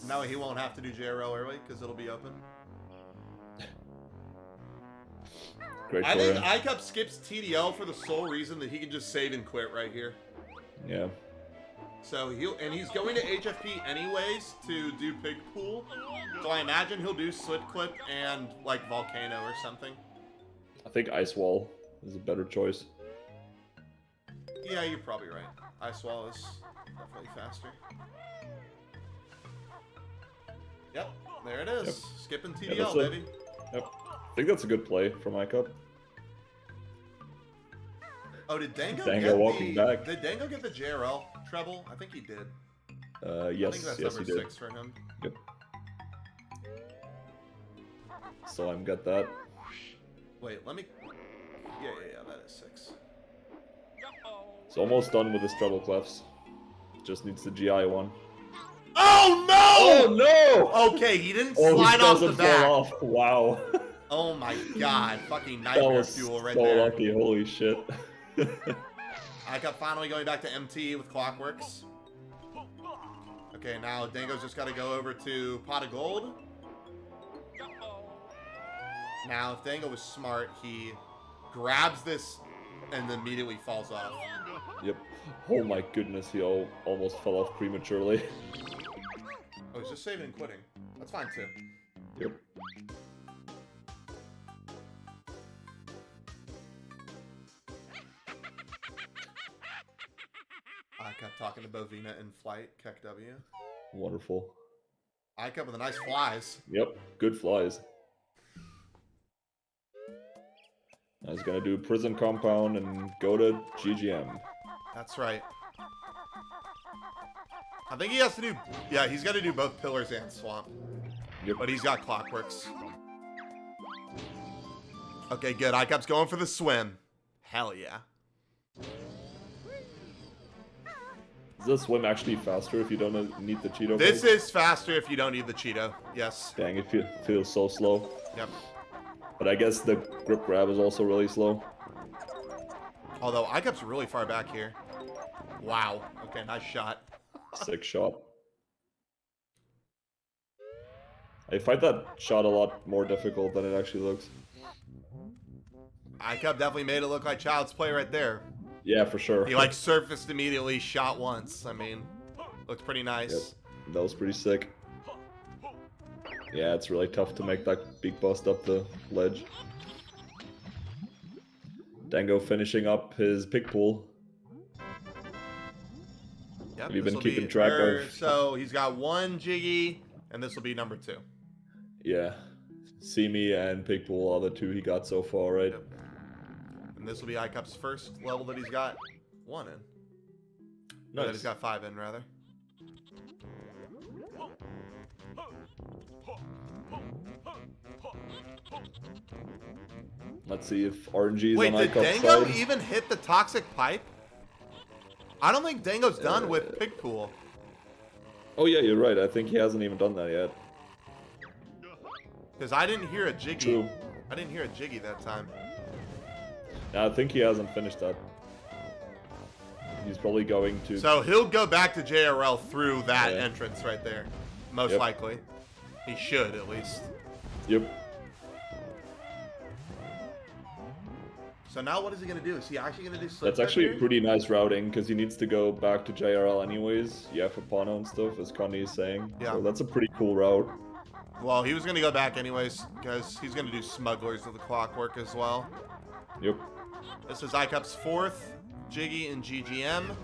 No, he won't have to do JRL early because it'll be open. Great I for think him. iCup skips TDL for the sole reason that he can just save and quit right here. Yeah. So he's going to HFP anyways to do pig pool. So I imagine he'll do slit clip and like volcano or something. I think Ice Wall is a better choice. Yeah, you're probably right. Ice Wall is definitely faster. Yep, there it is. Yep. Skipping Yeah, TDL, that's it. baby. Yep. I think that's a good play from iCup. Oh, did Dango, Dango walking back. Did Dango get the JRL treble? I think he did. Yes, I think that's yes number he did. 6 for him. Yep. So I'm got that. Wait, let me... Yeah, that is 6. It's almost done with his treble clefs. Just needs the GI one. Oh, no! Oh no! Okay, he didn't Oh, slide he off the doesn't back. fall off. Wow. Oh my god, fucking That nightmare was fuel right so there. lucky. Holy shit. iCup finally going back to MT with Clockworks. Okay, now Dango's just got to go over to Pot of Gold. Now, if Dango was smart, he grabs this and immediately falls off. Yep. Oh my goodness, he almost fell off prematurely. Oh, he's just saving and quitting. That's fine too. Yep. I kept talking to Bovina in flight, Keck W. Wonderful. I kept with the nice flies. Yep, good flies. I was gonna do prison compound and go to GGM. That's right. I think he has to do, yeah, he's got to do both pillars and swamp. Yep. But he's got clockworks. Okay, good. ICUP's going for the swim. Hell yeah. Is the swim actually faster if you don't need the Cheeto? This base? is faster if you don't need the Cheeto. Yes. Dang, it feels so slow. Yep. But I guess the grip grab is also really slow. Although ICUP's really far back here. Wow. Okay, nice shot. Sick shot. I find that shot a lot more difficult than it actually looks. ICUP definitely made it look like child's play right there. Yeah, for sure. He like surfaced immediately, shot once. I mean, looked pretty nice. Yep. That was pretty sick. Yeah, it's really tough to make that big bust up the ledge. Dango finishing up his pick pool. Yep, Have you been this'll keeping be- track of? So he's got one Jiggy, and this will be number 2. Yeah. Simi and pick pool are the 2 he got so far, right? Yep. And this will be ICUP's first level that he's got 1 in. No, that he's got 5 in, rather. Let's see if RNG is Wait, on did ICUP's Dango side. even hit the toxic pipe? I don't think Dango's done with Pig Pool. Oh yeah, you're right. I think he hasn't even done that yet. Because I didn't hear a Jiggy. True. I didn't hear a Jiggy that time. No, I think he hasn't finished that. He's probably going to... So he'll go back to JRL through that Yeah. entrance right there. Most Yep. likely. He should, at least. Yep. So now what is he going to do? Is he actually going to do slip That's actually here? pretty nice routing, because he needs to go back to JRL anyways. Yeah, for Pano and stuff, as Connie is saying. Yeah. So that's a pretty cool route. Well, he was going to go back anyways, because he's going to do Smugglers with the Clockwork as well. Yep. This is ICUP's 4th Jiggy in GGM.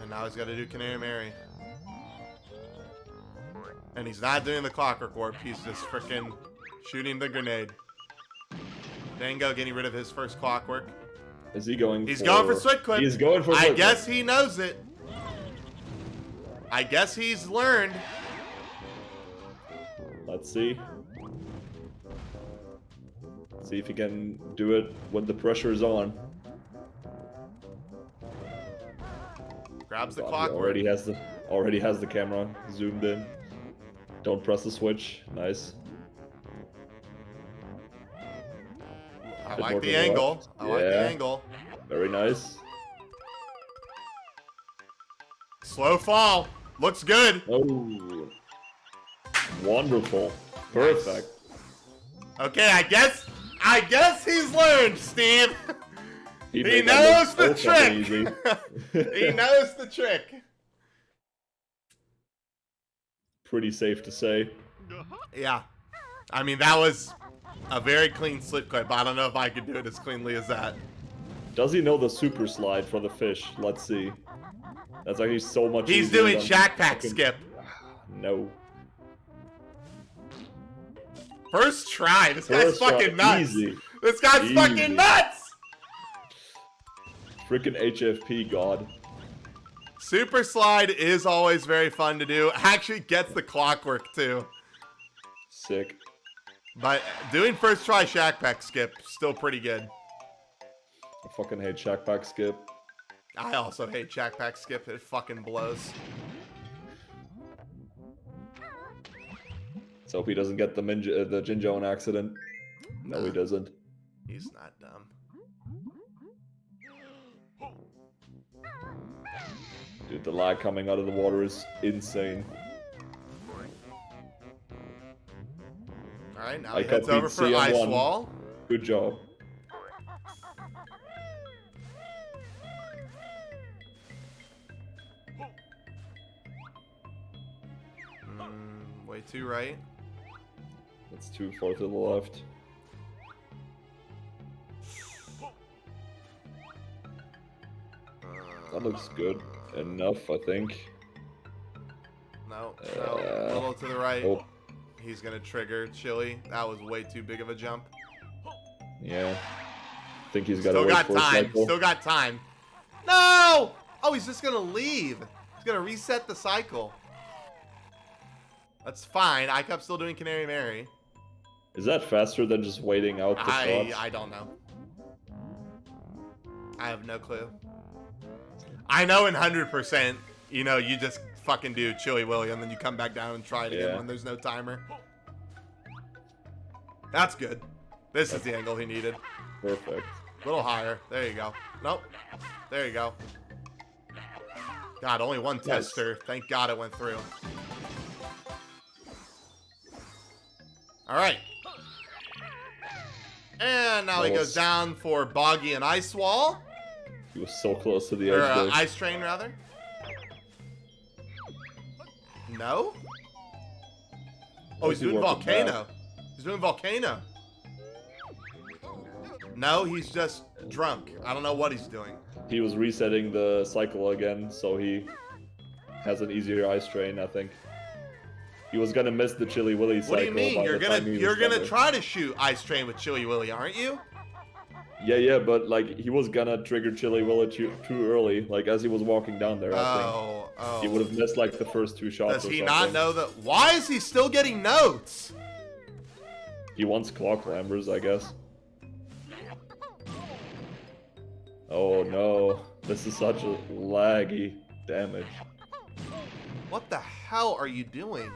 And now he's got to do Canary Mary. And he's not doing the Clockwork Warp, he's just freaking shooting the grenade. Dango getting rid of his first Clockwork. Is he going He's for... going for Swift Clip. He's going for I Swift guess Clip. he knows it. I guess he's learned. Let's see. See if he can do it when the pressure is on. Grabs the God, he Clockwork. already has the camera zoomed in. Don't press the switch. Nice. I Bit like more the to the angle. left. I like the Yeah. angle. Very nice. Slow fall. Looks good. Oh. Wonderful. Perfect. Okay, I guess he's learned, Steve. He made that knows look the so fucking trick. easy. He knows the trick. Pretty safe to say. Yeah. I mean, that was a very clean slip clip. I don't know if I could do it as cleanly as that. Does he know the super slide for the fish? Let's see. That's actually so much He's easier doing than Shack Pack fucking- skip. No. First try. This guy's First shot, fucking nuts. Easy. This guy's Easy. fucking nuts. Freaking HFP god. Super slide is always very fun to do. Actually gets the Clockwork too. Sick. But doing first try Shack Pack skip, still pretty good. I fucking hate Shack Pack skip. I also hate Shack Pack skip. It fucking blows. Let's hope he doesn't get the Jinjo in accident. No, he Nah. doesn't. He's not dumb. Dude, the lag coming out of the water is insane. Alright, now I he heads copied over for CM1. Ice Wall. Good job. Way too right. That's too far to the left. That looks good enough, I think. No, a little to the right. Oh, He's gonna trigger Chili. That was way too big of a jump. yeah. I think he's got to Still wait got for a time. cycle. Still got time. No! Oh, he's just gonna leave. He's gonna reset the cycle. That's fine. Icup's still doing Canary Mary. Is that faster than just waiting out the shots? I don't know. I have no clue. I know in 100%, you know, you just fucking do Chili Willy and then you come back down and try it again Yeah. when there's no timer. That's good. This is the angle he needed. Perfect. A little higher. There you go. Nope. There you go. God, only one Nice. tester. Thank God it went through. All right. And now he That goes was- down for Boggy and Ice Wall. He was so close to the Or edge there. Ice Train, rather. No? Oh, he's Might be doing working Volcano. He's doing Volcano. No, he's just drunk. I don't know what he's doing. He was resetting the cycle again, so he has an easier ice train, I think. He was gonna miss the Chili Willy cycle. What do you mean? by You're the gonna time he was you're gonna done. try to shoot Ice Train with Chili Willy, aren't you? Yeah, but like he was gonna trigger Chili Willy too early, like as he was walking down there. I think he would have missed like the first two shots. Does or he something. not know that? Why is he still getting notes? He wants claw climbers, I guess. Oh no, this is such a laggy damage. What the hell are you doing?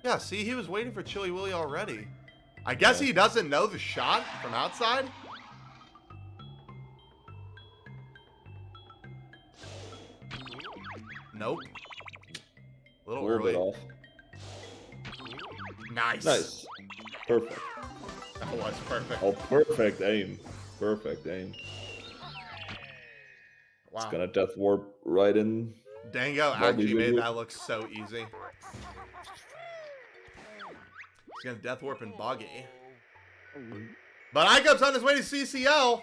Yeah, see, he was waiting for Chili Willy already. I guess he doesn't know the shot from outside. Nope. A A little little early. bit off. Nice. Nice. Perfect. That was perfect. Oh, perfect aim. Perfect aim. Wow. It's gonna death warp right in. Dango Boggy actually made Wiggly. that look so easy. He's gonna death warp and Boggy. But Icup's on his way to CCL.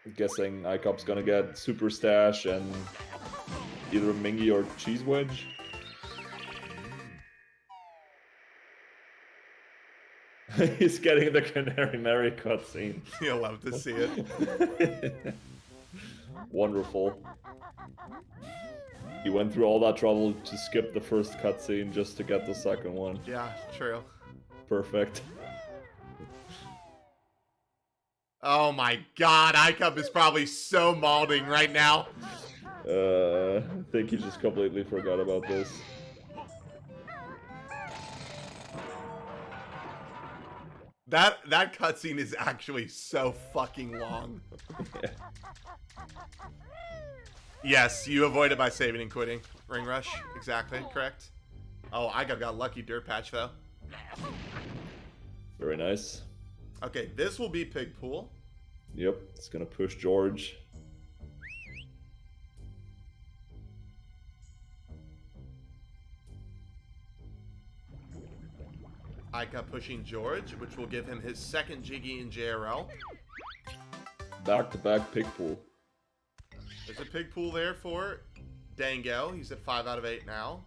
I'm guessing Icup's gonna get Super Stash and either Mingy or Cheese Wedge. He's getting the Canary Mary cutscene. You'll love to see it. Wonderful. He went through all that trouble to skip the first cutscene just to get the second one. Yeah, true. Perfect. Oh my god, Icup is probably so malding right now. I think he just completely forgot about this. That cutscene is actually so fucking long. Yeah. Yes, you avoid it by saving and quitting. Ring rush, exactly, correct. Oh, Icup got lucky dirt patch though. Very nice. Okay, this will be pig pool. Yep, it's gonna push George. Icup pushing George, which will give him his second Jiggy in JRL. Back-to-back pick pool. There's a pig pool there for Dango. He's at 5 out of 8 now.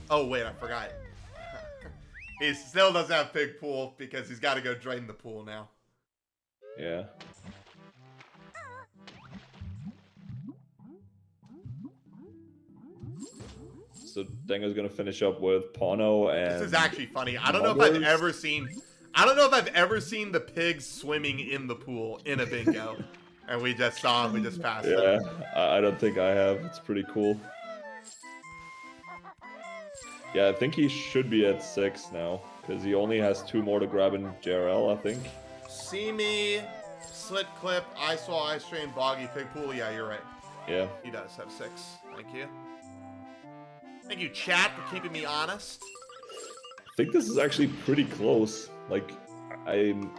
Oh, wait, I forgot. He still doesn't have pig pool because he's got to go drain the pool now. Yeah. So Dango's gonna finish up with Pono and... This is actually funny. I don't know if I've Muggers. ever seen... I don't know if I've ever seen the pigs swimming in the pool in a bingo. And we just saw him. We just passed him. Yeah, I don't think I have. It's pretty cool. Yeah, I think he should be at 6 now, because he only has 2 more to grab in JRL, I think. See Me, Slit Clip, Ice Wall, Ice Train, Boggy, Pig Pool. Yeah, you're right. Yeah. He does have 6. Thank you. Thank you, chat, for keeping me honest. I think this is actually pretty close. Like, I'm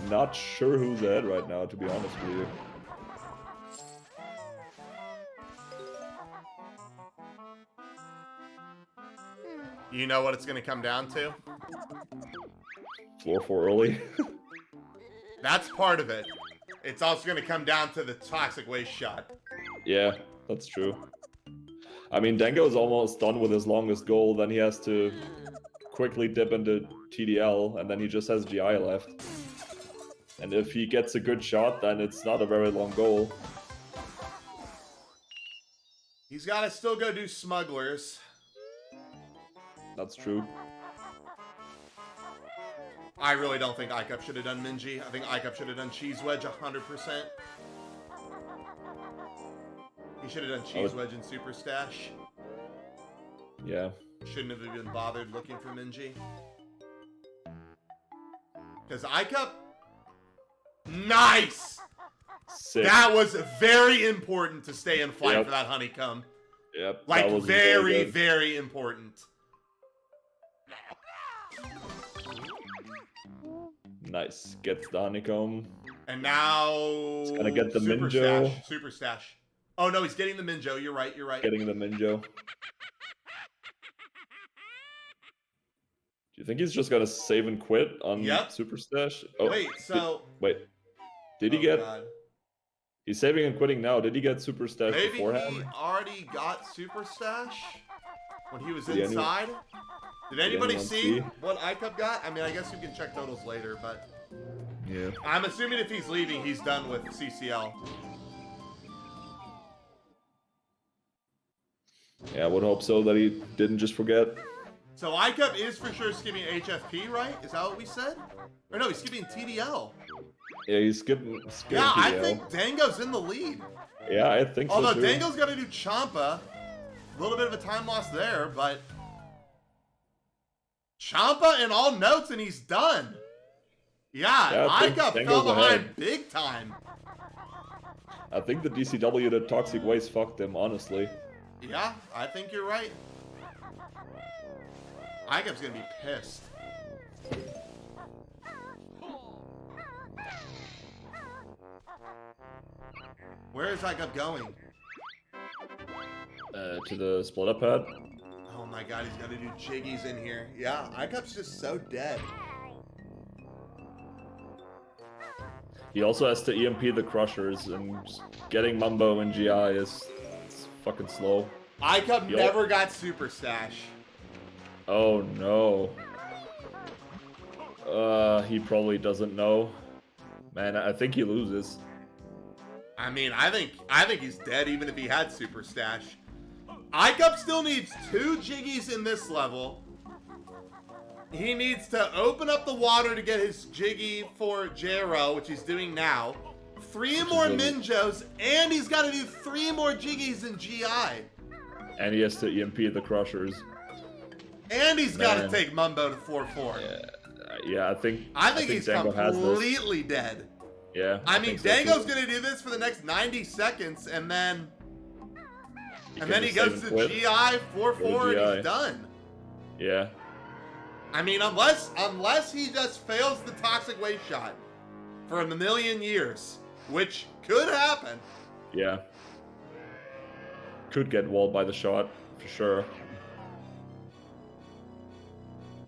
not sure who's ahead right now, to be honest with you. You know what it's going to come down to? Floor 4 early. That's part of it. It's also going to come down to the toxic waste shot. Yeah, that's true. I mean, Dango is almost done with his longest goal, then he has to quickly dip into TDL, and then he just has GI left. And if he gets a good shot, then it's not a very long goal. He's got to still go do smugglers. That's true. I really don't think iCup should have done Minji. I think iCup should have done Cheese Wedge 100%. He should have done Cheese Wedge and Super Stash. Yeah. Shouldn't have even bothered looking for Minji. Because iCup... Nice! Sick. That was very important to stay in flight Yep. for that honeycomb. Yep. Like, that was very, good. very important. Nice. Gets the honeycomb. And now... He's gonna get the Super Minjo. Stash. Super Stash. Oh, no, he's getting the Minjo. You're right, you're right. Getting the Minjo. Do you think he's just gonna save and quit on Yep. Super Stash? Oh, Wait, so... wait. Did he Oh, get... God. He's saving and quitting now. Did he get Super Stash Maybe beforehand? he already got Super Stash when he was Did anyone- inside. Did anybody anyone see see? what iCup got? I mean, I guess you can check totals later, but Yeah. I'm assuming if he's leaving, he's done with CCL. Yeah, I would hope so that he didn't just forget. So iCup is for sure skipping HFP, right? Is that what we said? Or no, he's skipping TDL. Yeah, he's skipping Yeah, I TDL. think Dango's in the lead. Yeah, I think so Although too. Dango's got to do Champa. A little bit of a time loss there, but... Champa in all notes and he's done. Yeah, I think iCup Dango's fell behind ahead. big time. I think the DCW, the Toxic Waste, fucked him, honestly. Yeah, I think you're right. iCup's gonna be pissed. Where is iCup going? To the split up pad. Oh my god, he's gotta do jiggies in here. Yeah, iCup's just so dead. He also has to EMP the Crushers, and just getting Mumbo and GI is it's fucking slow. iCup Yup. never got Super Stash. Oh no. He probably doesn't know. Man, I think he loses. I mean, I think he's dead even if he had Super Stash. iCup still needs 2 jiggies in this level. He needs to open up the water to get his jiggy for JRO, which he's doing now. 3 more Minjos, and he's got to do 3 more jiggies in GI. And he has to EMP the Crushers. And he's got to Man. take Mumbo to 4-4. Yeah, I think He's Dango has this. completely dead. Yeah. I mean, think so, too. Dango's gonna do this for the next 90 seconds, and then can he just goes save to and quit. GI 4-4 and GI. he's done. Yeah. I mean, unless he just fails the toxic waste shot for a million years, which could happen. Yeah. Could get walled by the shot, for sure.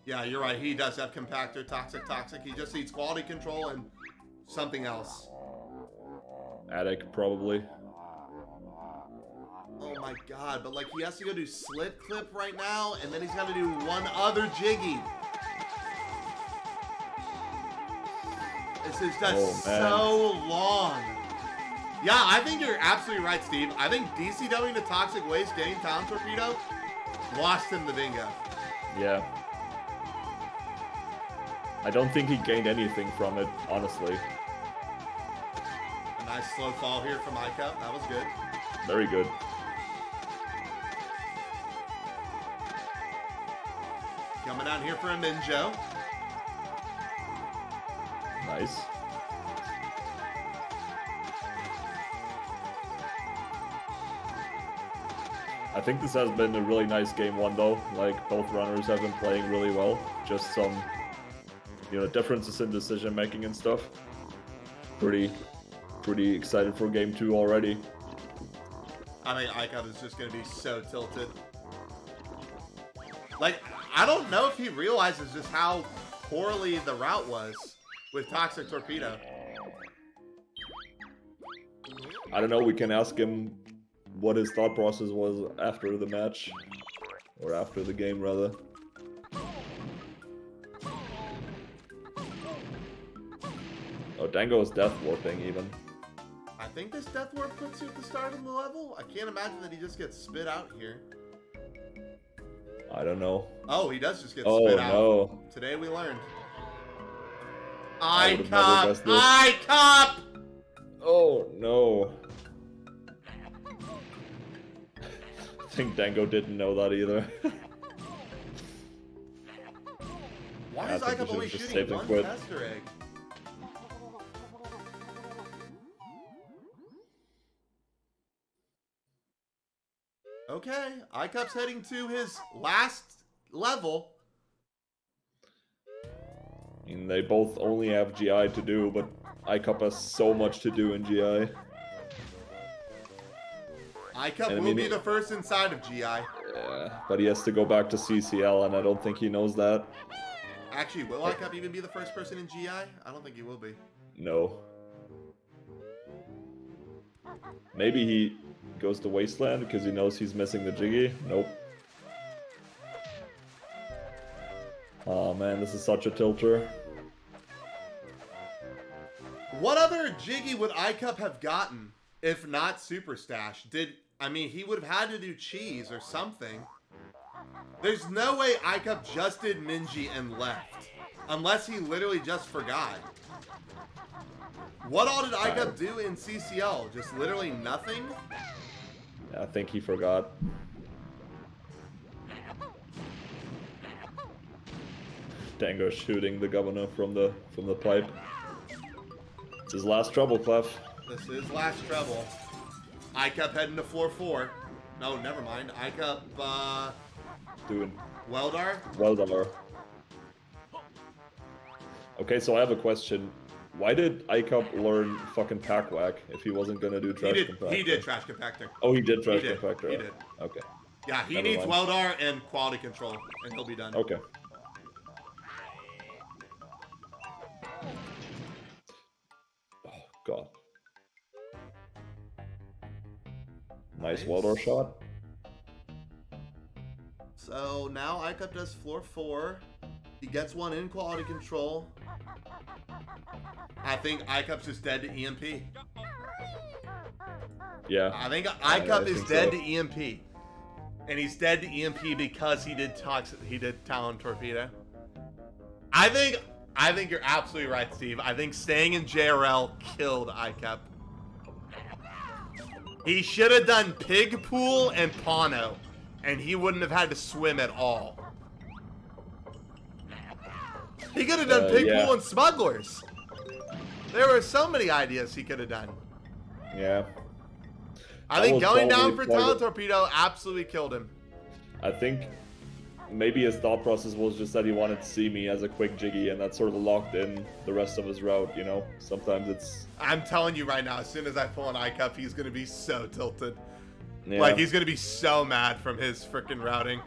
Yeah, you're right. He does have compactor, toxic. He just needs quality control and something else. Attic, probably. Oh my god, but like he has to go do slit clip right now, and then he's got to do one other jiggy. This is just Oh, man. so long. Yeah, I think you're absolutely right, Steve. I think DCW to Toxic Waste getting Town Torpedo lost him the bingo. Yeah. I don't think he gained anything from it, honestly. A nice slow fall here from iCup. That was good. Very good. Coming out here for a Minjo. Nice. I think this has been a really nice game one though. Like both runners have been playing really well. Just some, differences in decision making and stuff. Pretty excited for game 2 already. I think iCup is just gonna be so tilted. Like, I don't know if he realizes just how poorly the route was with Toxic Torpedo. I don't know, we can ask him what his thought process was after the match. Or after the game, rather. Oh, Dango is death warping, even. I think this Death Warp puts you at the start of the level. I can't imagine that he just gets spit out here. I don't know. Oh, he does just get Oh, spit out. no. Today we learned. I would've never guessed this. iCup! Oh, no. I think Dango didn't know that either. Why I is think we iCup only should've just shooting saved and one quit. tester egg? Okay, iCup's heading to his last level. I mean, they both only have GI to do, but iCup has so much to do in GI. iCup And I will mean, be the first inside of GI. Yeah, but he has to go back to CCL, and I don't think he knows that. Actually, will iCup even be the first person in GI? I don't think he will be. No. Maybe he goes to Wasteland because he knows he's missing the Jiggy. Nope. Oh man, this is such a tilter. What other Jiggy would iCup have gotten if not Super Stash? He would have had to do cheese or something. There's no way iCup just did Minji and left. Unless he literally just forgot. What all did iCup do in CCL? Just literally nothing? I think he forgot. Dango shooting the governor from the pipe. It's his last trouble, Clef. This is last treble. iCup heading to floor 4. No, never mind. iCup, Doing Weldar? Weldar. Okay, so I have a question. Why did iCup learn fucking pack whack if he wasn't gonna do trash compactor? He did trash compactor. Oh, he did trash He did, compactor. he did. Okay. Yeah, he Never needs mind. Weldar and quality control, and he'll be done. Okay. Oh god. Nice Weldar shot. So now iCup does floor 4. He gets one in quality control. I think iCup's just dead to EMP. Yeah. I think I iCup is think dead so. to EMP. And he's dead to EMP because he did Talon Torpedo. I think you're absolutely right, Steve. I think staying in JRL killed iCup. He should have done Pig Pool and Pano, and he wouldn't have had to swim at all. He could have done Pig yeah. Pool and Smugglers. There were so many ideas he could have done. Yeah. I That think was going down probably for part Talon of- Torpedo absolutely killed him. I think maybe his thought process was just that he wanted to see me as a quick Jiggy, and that sort of locked in the rest of his route, you know? Sometimes it's... I'm telling you right now, as soon as I pull an iCup, he's going to be so tilted. Yeah. Like, he's going to be so mad from his freaking routing.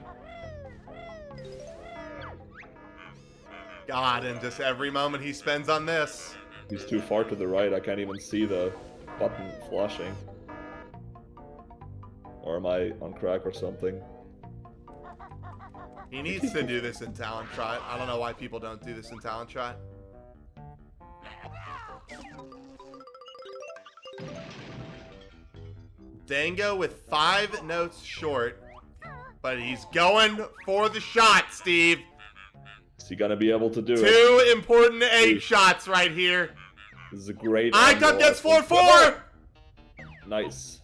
God, and just every moment he spends on this. He's too far to the right, I can't even see the button flashing. Or am I on crack or something? He needs to do this in Talent Trot. I don't know why people don't do this in Talent Trot. Dango with 5 notes short, but he's going for the shot, Steve. Is he gonna be able to do it? 2 important 8 shots right here. This is a great iCup angle, gets I think. 4-4. Nice.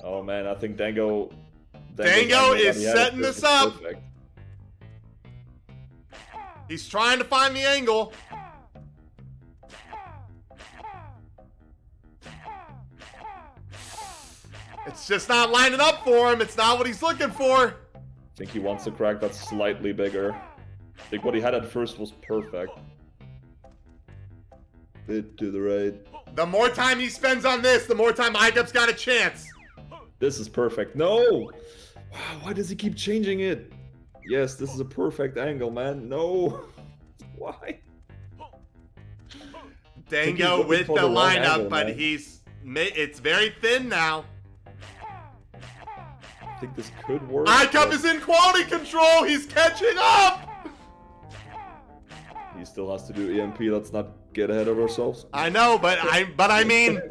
Oh man, I think Dango Dango is he had setting is this up. perfect. He's trying to find the angle. It's just not lining up for him. It's not what he's looking for. I think he wants a crack that's slightly bigger. I think what he had at first was perfect. Bit to the right. The more time he spends on this, the more time ICUP's got a chance. This is perfect. No! Wow, why does he keep changing it? Yes, this is a perfect angle, man. No! Why? Dango looking with for the the wrong lineup, angle, but man. it's very thin now. I think this could work. ICUP but is in quality control. He's catching up. He still has to do EMP. Let's not get ahead of ourselves. I know, but I mean,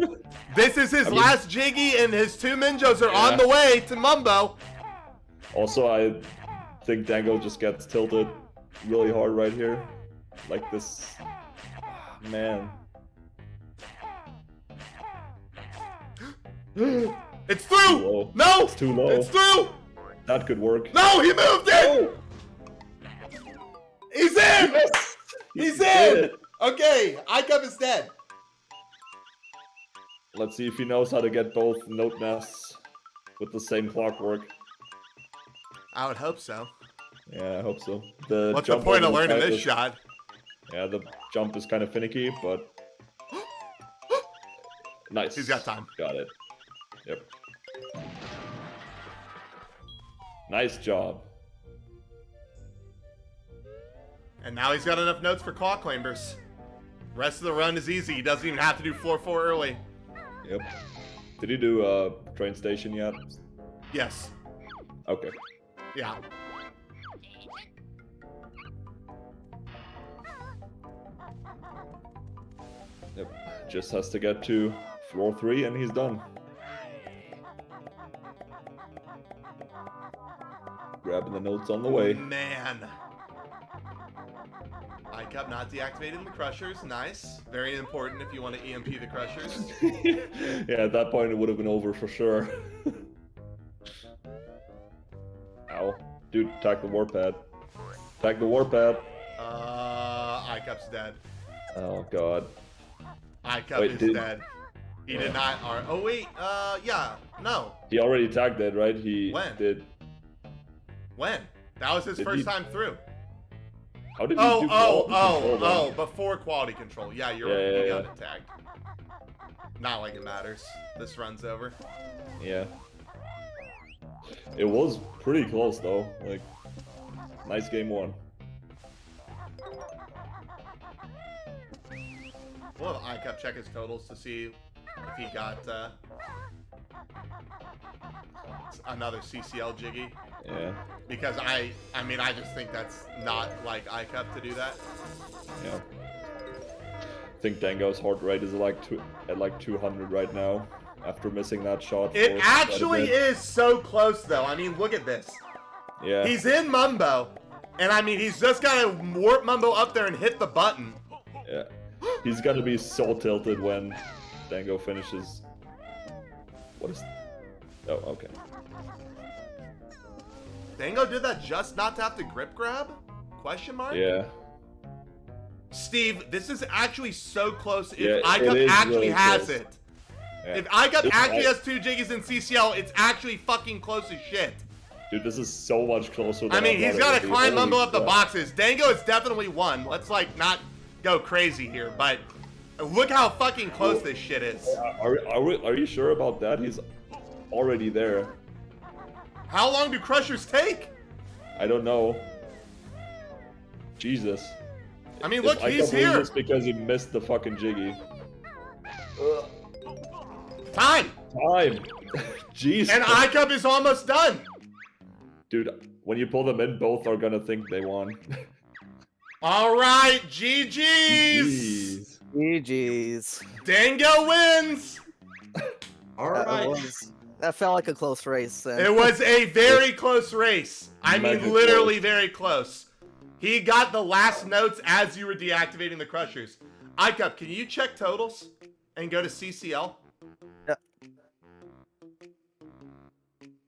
this is his last Jiggy, and his 2 Minjos are on the way to Mumbo. Also, I think Dango just gets tilted really hard right here. Like this. Man. It's through. Low. No, It's too low. It's through. That could work. No, he moved it. He's in. Yes! He's did in. it. Okay, ICUP is dead. Let's see if he knows how to get both note nests with the same clockwork. I would hope so. Yeah, I hope so. What's the jump point of over the learning side this is- shot? Yeah, the jump is kind of finicky, but nice. He's got time. Got it. Yep. Nice job. And now he's got enough notes for claw clambers. Rest of the run is easy. He doesn't even have to do floor 4 early. Yep. Did he do train station yet? Yes. Okay. Yeah. Yep. Just has to get to floor 3 and he's done. Grabbing the notes on the way. Man. ICUP not deactivating the crushers. Nice. Very important if you want to EMP the crushers. Yeah, at that point it would have been over for sure. Ow. Dude, attack the warpad. Attack the warpad. ICUP's dead. Oh god. ICUP Wait, is dead. He did not. Oh wait. Yeah. No. He already tagged it, right? He When? did. When? That was his Did first he- time through. How did he do quality control then? before quality control. Yeah, you're Yeah, right. yeah, You yeah. got it tagged. Not like it matters. This run's over. Yeah. It was pretty close though. Like, nice game 1. We'll have ICUP check his totals to see if he got another CCL Jiggy. Yeah. Because I mean, I just think that's not like ICUP to do that. Yeah. I think Dango's heart rate is at like 200 right now after missing that shot. It for quite a actually bit. is so close, though. I mean, look at this. Yeah. He's in Mumbo, and I mean, he's just got to warp Mumbo up there and hit the button. Yeah. He's gonna be so tilted when Dango finishes. What is? Oh, okay. Dango did that just not to have to grip grab? Question mark? Yeah. Steve, this is actually so close if Yeah, it ICUP is actually really has close. it. Yeah. If ICUP This- actually has 2 Jiggies in CCL, it's actually fucking close as shit. Dude, this is so much closer than I mean, he's got to climb Holy Mumbo up the crap. boxes. Dango is definitely one. Let's, like, not go crazy here, but look how fucking close this shit is. Are you sure about that? He's already there. How long do crushers take? I don't know. Jesus. I mean, If look, I he's can't believe here. it's because he missed the fucking Jiggy. Time. Time. Jeez. And ICUP is almost done. Dude, when you pull them in, both are gonna think they won. All right, GG's. Jeez. GG's. Dango wins. Alright. That felt like a close race. Then. It was a very close race. I mean, Magic literally close. very close. He got the last notes as you were deactivating the crushers. ICUP, can you check totals and go to CCL?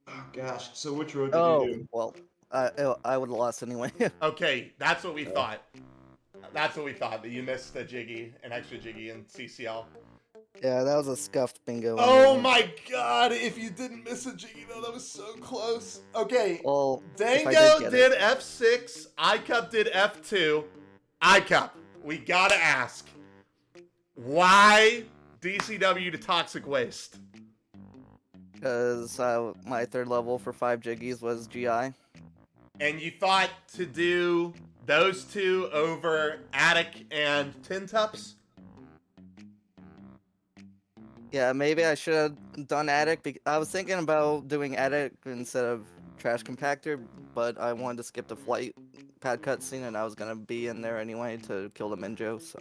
Oh gosh, so which road did Oh, you do? well, I would have lost anyway. Okay, that's what we thought. That's what we thought, that you missed a Jiggy, an extra Jiggy in CCL. Yeah, that was a scuffed bingo. Oh anyway. my god, if you didn't miss a Jiggy though, that was so close. Okay, Well, if I did Dango get did it. F6, iCup did F2. iCup, we gotta ask, why DCW to Toxic Waste? Because my third level for 5 Jiggies was GI. And you thought to do those two over Attic and Tintups? Yeah, maybe I should have done Attic. I was thinking about doing Attic instead of Trash Compactor, but I wanted to skip the flight pad cutscene, and I was gonna be in there anyway to kill the Minjo, so.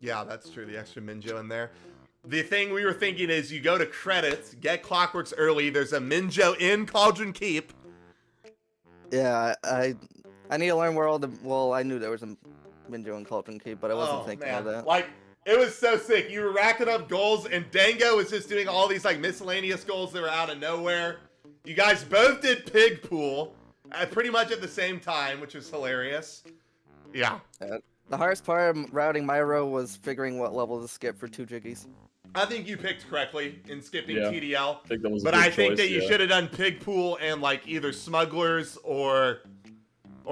Yeah, that's true. The extra Minjo in there. The thing we were thinking is you go to credits, get Clockworks early. There's a Minjo in Cauldron Keep. Yeah, I need to learn where all the. Well, I knew there was a Minjo in Cauldron Keep, but I wasn't thinking of that. Like, it was so sick. You were racking up goals, and Dango was just doing all these like miscellaneous goals that were out of nowhere. You guys both did Pig Pool pretty much at the same time, which was hilarious. Yeah. The hardest part of routing my row was figuring what level to skip for 2 Jiggies. I think you picked correctly in skipping Yeah, TDL. I think that was a But good I think choice, that you yeah. should have done Pig Pool and like either Smugglers or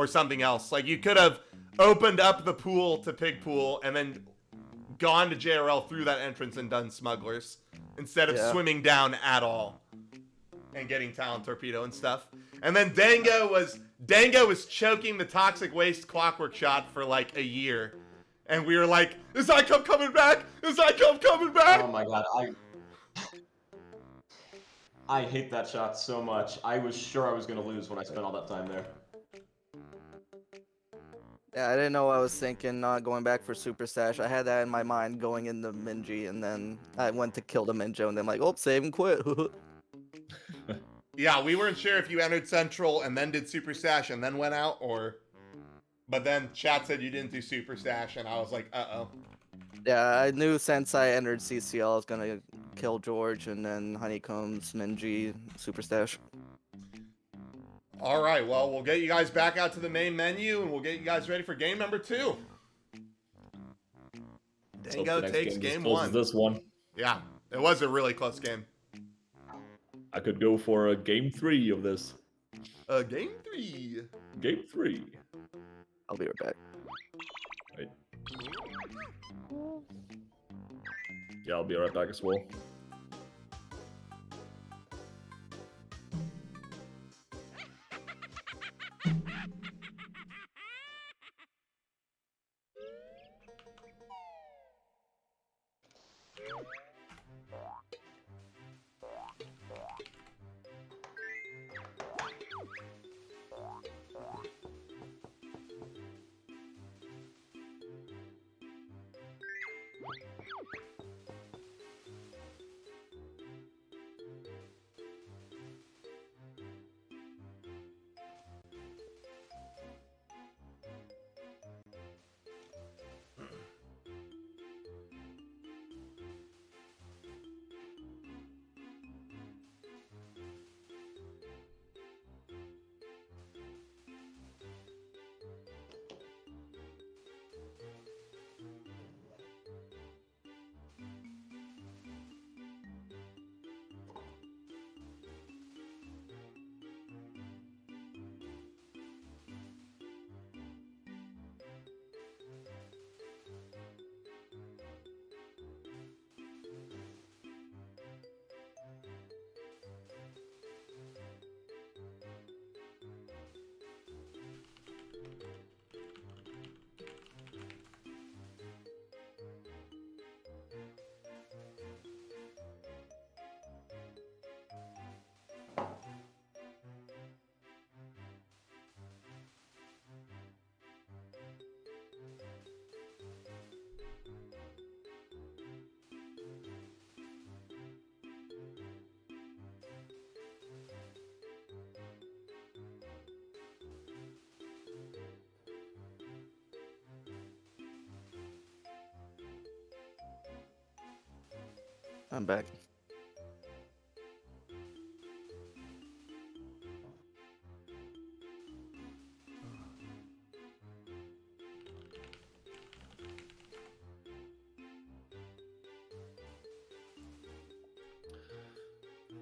something else. Like you could have opened up the pool to Pig Pool and then gone to JRL through that entrance and done Smugglers instead of Yeah. swimming down at all and getting Talent Torpedo and stuff. And then Dango was choking the Toxic Waste Clockwork shot for like a year. And we were like, is iCup coming back? Is iCup coming back? Oh my god, I hate that shot so much. I was sure I was gonna lose when I spent all that time there. Yeah, I didn't know what I was thinking, not going back for Super Stash. I had that in my mind going into Minji, and then I went to kill the Minjo, and then like, oh, save and quit. Yeah, we weren't sure if you entered Central and then did Super Stash and then went out, or... But then chat said you didn't do Super Stash, and I was like, uh-oh. Yeah, I knew since I entered CCL, I was gonna kill George, and then Honeycombs, Minji, Super Stash. All right, well, we'll get you guys back out to the main menu, and we'll get you guys ready for game number 2. So Dango the next takes game game closes 1. This one. Yeah, it was a really close game. I could go for a game 3 of this. Game 3. Game 3. I'll be right back. Right. Yeah, I'll be right back as well. I'm back.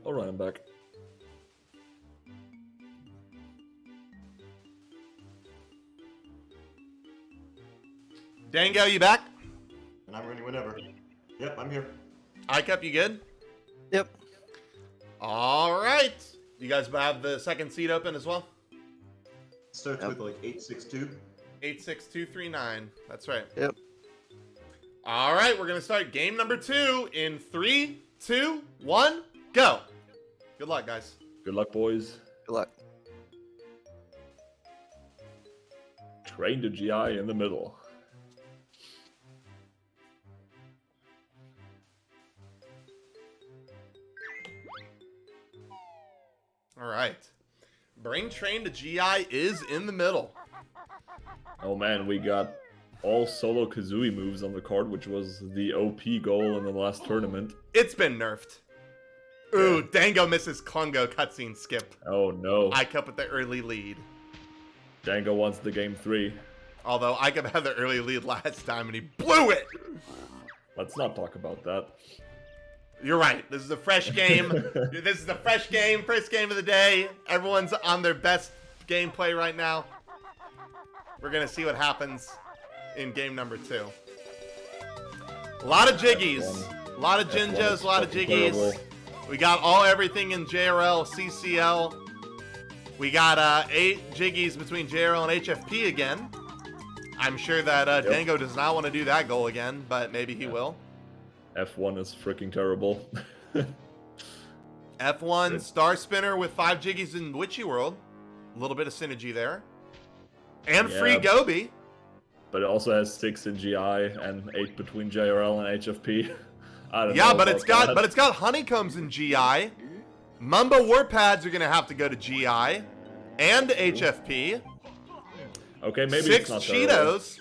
Alright, I'm back. Dango, you back? And I'm ready whenever. Yep, I'm here. Icup, you good? Yep. All right. You guys have the second seat open as well? Starts Yep. with like 862. 86239. That's right. Yep. All right, we're going to start game number 2 in 3, 2, 1, go. Good luck, guys. Good luck, boys. Good luck. Train to GI in the middle. All right. Brain Train to GI is in the middle. Oh man, we got all solo Kazooie moves on the card, which was the OP goal in the last tournament. It's been nerfed. Ooh, Dango misses Klungo cutscene skip. Oh no. Icup with the early lead. Dango wants the game 3. Although Icup had the early lead last time and he blew it. Let's not talk about that. You're right. This is a fresh game. This is a fresh game. First game of the day. Everyone's on their best gameplay right now. We're going to see what happens in game number 2. A lot of jiggies. A lot of Jinjos. A lot of jiggies. We got everything in JRL, CCL. We got 8 jiggies between JRL and HFP again. I'm sure that Dango does not want to do that goal again, but maybe he will. F1 is freaking terrible. F1 Star Spinner with 5 jiggies in Witchy World. A little bit of synergy there. And free Gobi. But it also has 6 in GI and 8 between JRL and HFP. I don't know. Yeah, but about it's got honeycombs in GI. Mumbo Warpads are gonna have to go to GI and HFP. Okay, maybe 6 it's not terrible. Cheetos.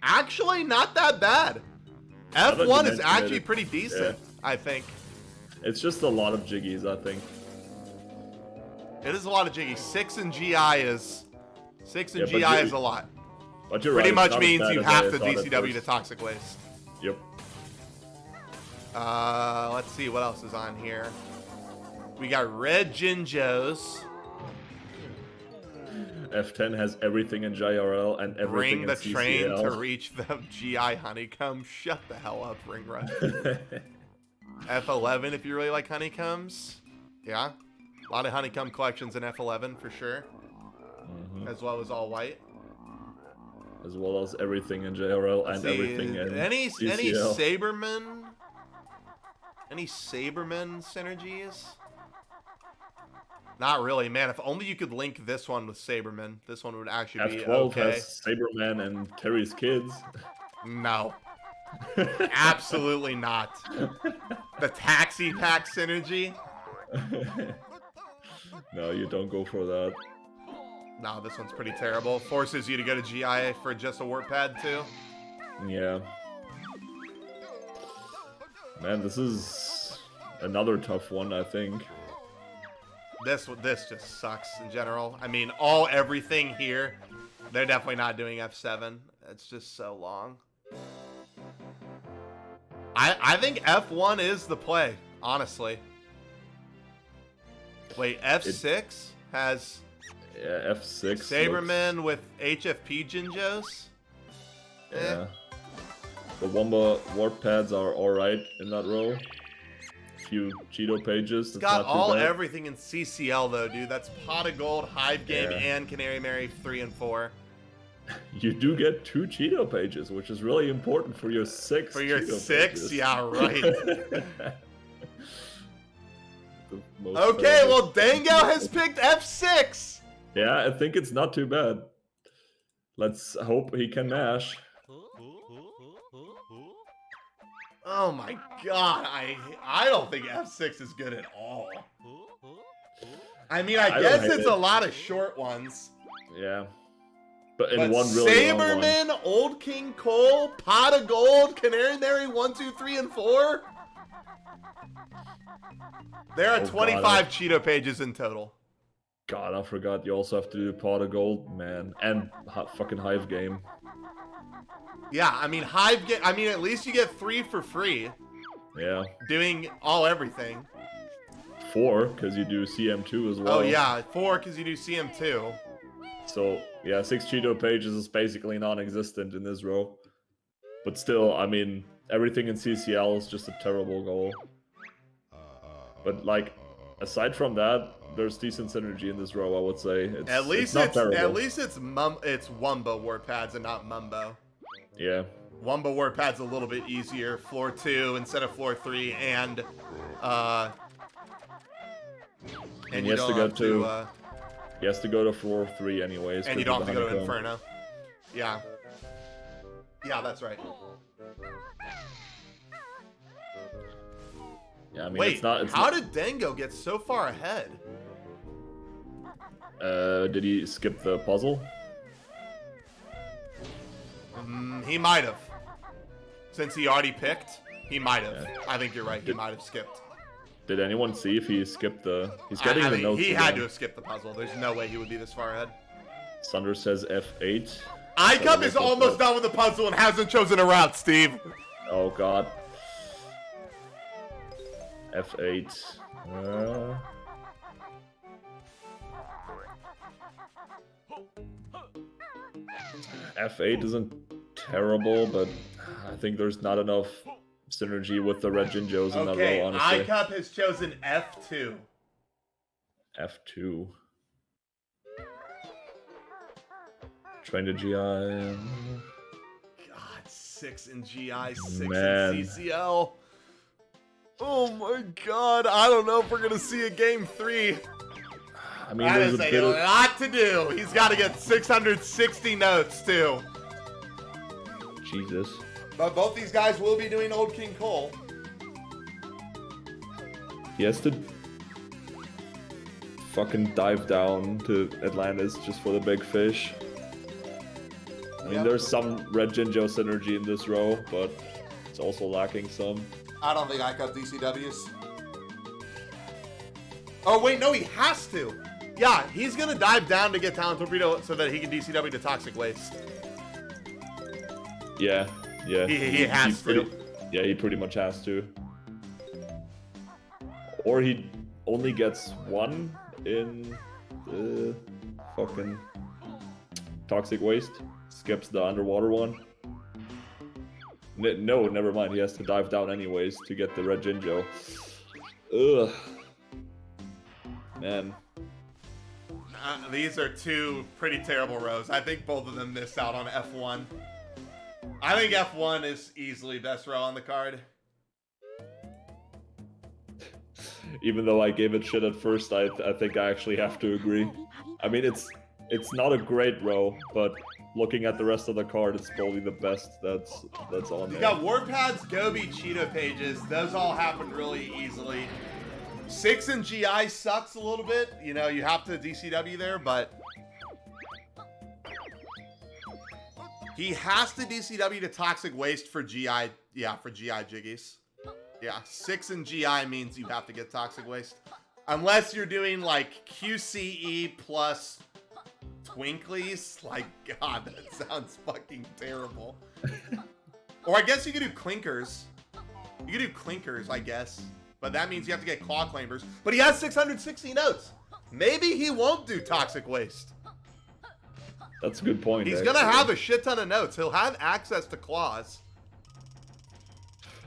Actually, not that bad. Now that you F1 is mention actually it, pretty decent, I think. It's just a lot of jiggies, I think. It is a lot of jiggies. 6 in GI is Yeah, but GI is a lot. But you're Pretty right, much it's not as means bad you as I have to thought at DCW to first. Toxic Waste. Yep. Let's see what else is on here. We got red Jinjos. F10 has everything in JRL and everything Bring the in CCL. train to reach the GI honeycomb. Shut the hell up, Ring Run. F11 if you really like honeycombs. Yeah. A lot of honeycomb collections in F11 for sure. As well as all white. As well as everything in JRL and everything in any CCL. Saberman? Any Saberman synergies? Not really, man. If only you could link this one with Saberman. This one would actually be F12 okay. has Saberman and Terry's kids. No. Absolutely not. The Taxi Pack synergy? No, you don't go for that. No, this one's pretty terrible. Forces you to go to GI for just a warp pad too. Yeah. Man, this is another tough one, I think. This just sucks in general. I mean, everything here, they're definitely not doing F7. It's just so long. I think F1 is the play, honestly. Wait, F6 has Yeah, F6. Saberman with HFP Jinjos? Yeah. The Wumba warp pads are alright in that row. Few Cheeto pages. It's That's got not too bad. everything in CCL though, dude. That's Pot of Gold, Hive Game, Yeah. and Canary Mary 3 and 4. You do get 2 Cheeto pages, which is really important for your 6. For your Cheeto 6? pages. Yeah, right. The most Okay, terrible. well, Dango has picked F6. Yeah, I think it's not too bad. Let's hope he can mash. Oh my god, I don't think F6 is good at all. I mean, I don't guess hate it's it. a lot of short ones. Yeah. But in But one really long one. Saberman, Old King Cole, Pot of Gold, Canary Mary 1, 2, 3, and 4. There are Oh, 25 God. Cheeto pages in total. God, I forgot you also have to do Pot of Gold, man. And fucking Hive Game. Yeah, I mean, Hive get. I mean, at least you get 3 for free, Yeah. doing everything. 4, because you do CM2 as well. Oh yeah, 4 because you do CM2. So, yeah, 6 Cheeto pages is basically non-existent in this row. But still, I mean, everything in CCL is just a terrible goal. But, like, aside from that, there's decent synergy in this row, I would say. It's not terrible. At least it's Wumbo warp pads and not Mumbo. Yeah. Wumbo warp pads a little bit easier. Floor 2 instead of floor 3, and he has to go to he has to go to floor 3 anyways. And you don't have to go to Inferno. Yeah. Yeah, that's right. Yeah, I mean, wait, it's how did Dango get so far ahead? Did he skip the puzzle? He might have. Since he already picked, he might have. Yeah. I think you're right. He might have skipped. Did anyone see if he skipped the... He's getting the notes he again. had to have skipped the puzzle. There's no way he would be this far ahead. Sunder says F8. iCup is almost done with the puzzle and hasn't chosen a route, Steve. Oh, God. F8. F8 isn't terrible, but I think there's not enough synergy with the red Jinjos in that row, honestly. iCup has chosen F2. F2. Train to GI. God, 6 in GI, 6 Man. in CCL. Oh my God, I don't know if we're gonna see a game 3. I mean, That there's is a a bit of... lot to do. He's got to get 660 notes too. Jesus. But both these guys will be doing Old King Cole. He has to fucking dive down to Atlantis just for the big fish. I mean, Yep. there's some red Jinjo synergy in this row, but it's also lacking some. I don't think I cut DCWs. Oh wait, no, he has to. Yeah, he's gonna dive down to get Talent Torpedo so that he can DCW to Toxic Waste. Yeah, yeah. He has to. Yeah, he pretty much has to. Or he only gets 1 in the fucking Toxic Waste. Skips the underwater one. No, never mind. He has to dive down anyways to get the red Jinjo. Ugh. Man. These are two pretty terrible rows. I think both of them missed out on F1. I think F1 is easily best row on the card. Even though I gave it shit at first, I think I actually have to agree. I mean, it's not a great row, but looking at the rest of the card, it's probably the best that's on You there. got Warpads, Gobi, Cheeto pages. Those all happen really easily. 6 in GI sucks a little bit. You know, you have to DCW there, but he has to DCW to Toxic Waste for GI. Yeah, for GI Jiggies. Yeah, 6 in GI means you have to get Toxic Waste. Unless you're doing like QCE plus Twinklies. Like, God, that sounds fucking terrible. Or I guess you could do Clinkers. You could do Clinkers, I guess. But that means you have to get Claw Clambers. But he has 660 notes. Maybe he won't do Toxic Waste. That's a good point. He's going to have a shit ton of notes. He'll have access to Claws.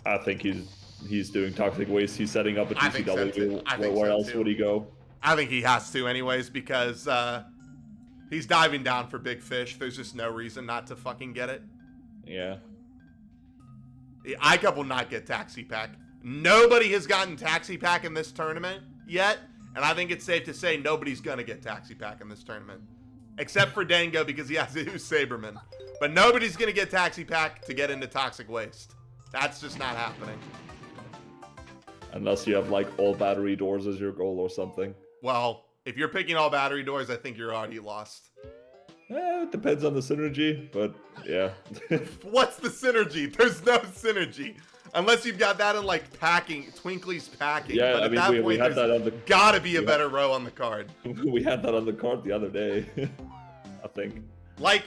I think he's doing Toxic Waste. He's setting up a I think so, TCW. too. I think Where so, else too. would he go? I think he has to anyways because he's diving down for big fish. There's just no reason not to fucking get it. Yeah. The iCup will not get Taxi Pack. Nobody has gotten Taxi Pack in this tournament yet, and I think it's safe to say nobody's going to get Taxi Pack in this tournament. Except for Dango because he has to do Saberman. But nobody's going to get Taxi Pack to get into Toxic Waste. That's just not happening. Unless you have like all battery doors as your goal or something. Well, if you're picking all battery doors, I think you're already lost. It depends on the synergy, but yeah. What's the synergy? There's no synergy. Unless you've got that in like packing, Twinkly's packing. Yeah, but I at mean, that we point, had that on the... gotta be a better row on the card. We had that on the card the other day, I think. Like,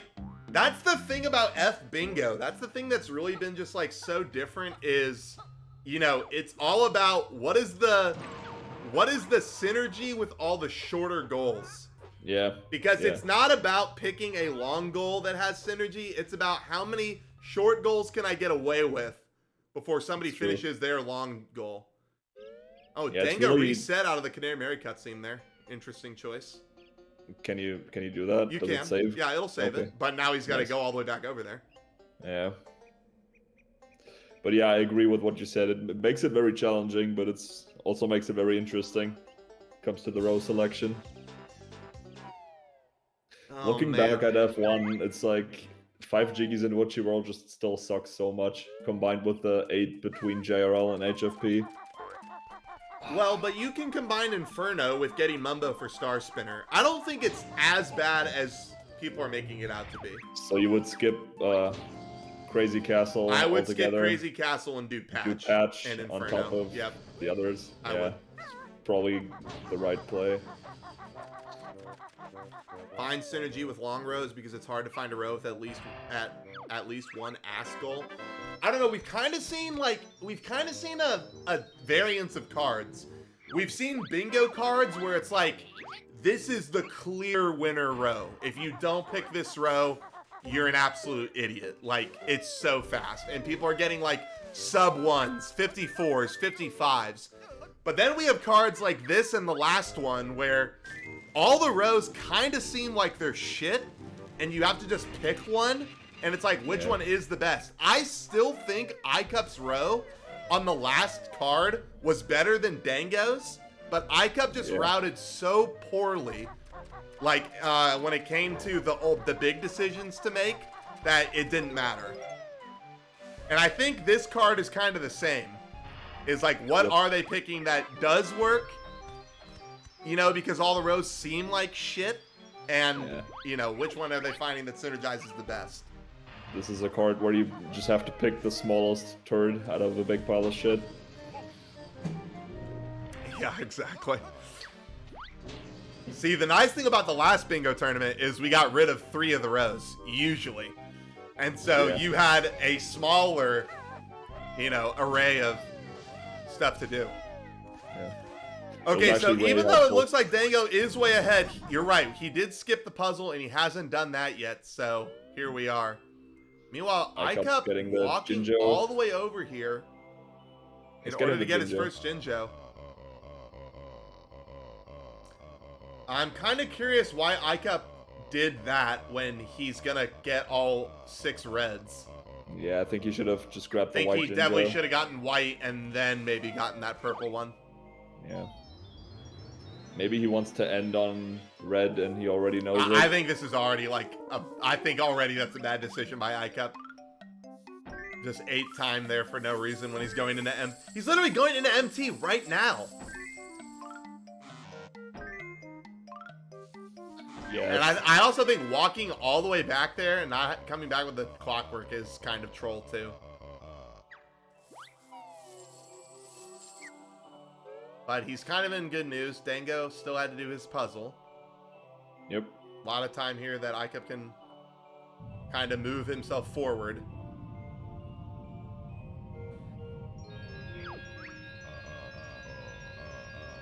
that's the thing about F Bingo. That's the thing that's really been just like so different is, you know, it's all about what is the what is the synergy with all the shorter goals? Yeah. Because it's not about picking a long goal that has synergy. It's about how many short goals can I get away with before somebody That's true. finishes their long goal. Oh, Yeah, it's Dango really- reset out of the Canary Mary cutscene there. Interesting choice. Can you do that? You Does can. it save? Yeah, it'll save Okay. it. But now he's got to Nice. go all the way back over there. Yeah. But yeah, I agree with what you said. It makes it very challenging, but it's also makes it very interesting. Comes to the row selection. Oh, Looking man. back at F1, it's like 5 Jiggies in Wuchi World just still sucks so much, combined with the 8 between JRL and HFP. Well, but you can combine Inferno with getting Mumbo for Star Spinner. I don't think it's as bad as people are making it out to be. So you would skip Crazy Castle I would skip altogether, Crazy Castle and do Patch, and Inferno. on top of Yep. the others. I Yeah, would. probably the right play. Find synergy with long rows because it's hard to find a row with at least one ass goal. I don't know. We've kind of seen a variance of cards. We've seen bingo cards where it's like, this is the clear winner row. If you don't pick this row, you're an absolute idiot. Like, it's so fast, and people are getting like sub ones, 54s, 55s. But then we have cards like this and the last one where all the rows kind of seem like they're shit, and you have to just pick one, and it's like, which one is the best? I still think iCup's row on the last card was better than Dango's, but iCup just routed so poorly, like when it came to the big decisions to make, that it didn't matter. And I think this card is kind of the same. Is like, what are they picking that does work? You know, because all the rows seem like shit, and you know, which one are they finding that synergizes the best? This is a card where you just have to pick the smallest turd out of a big pile of shit. Yeah, exactly. See, the nice thing about the last bingo tournament is we got rid of 3 of the rows, usually. And so you had a smaller, you know, array of stuff to do. Yeah. Okay, so actually really even though it helpful. looks like Dango is way ahead, you're right. He did skip the puzzle, and he hasn't done that yet, so here we are. Meanwhile, iCup's iCup getting the walking Jinjo. all the way over here in He's order getting to the get his Jinjo. first Jinjo. I'm kind of curious why iCup did that when he's gonna get all 6 reds. Yeah, I think he should have just grabbed I the think white he Jinjo. definitely should have gotten white and then maybe gotten that purple one. Yeah. Maybe he wants to end on red and he already knows it. I think this is already like, I think already that's a bad decision by iCup. Just 8 time there for no reason when he's going into he's literally going into MT right now. Yeah. And I also think walking all the way back there and not coming back with the clockwork is kind of troll too. But he's kind of in good news. Dango still had to do his puzzle. Yep. A lot of time here that iCup can kind of move himself forward.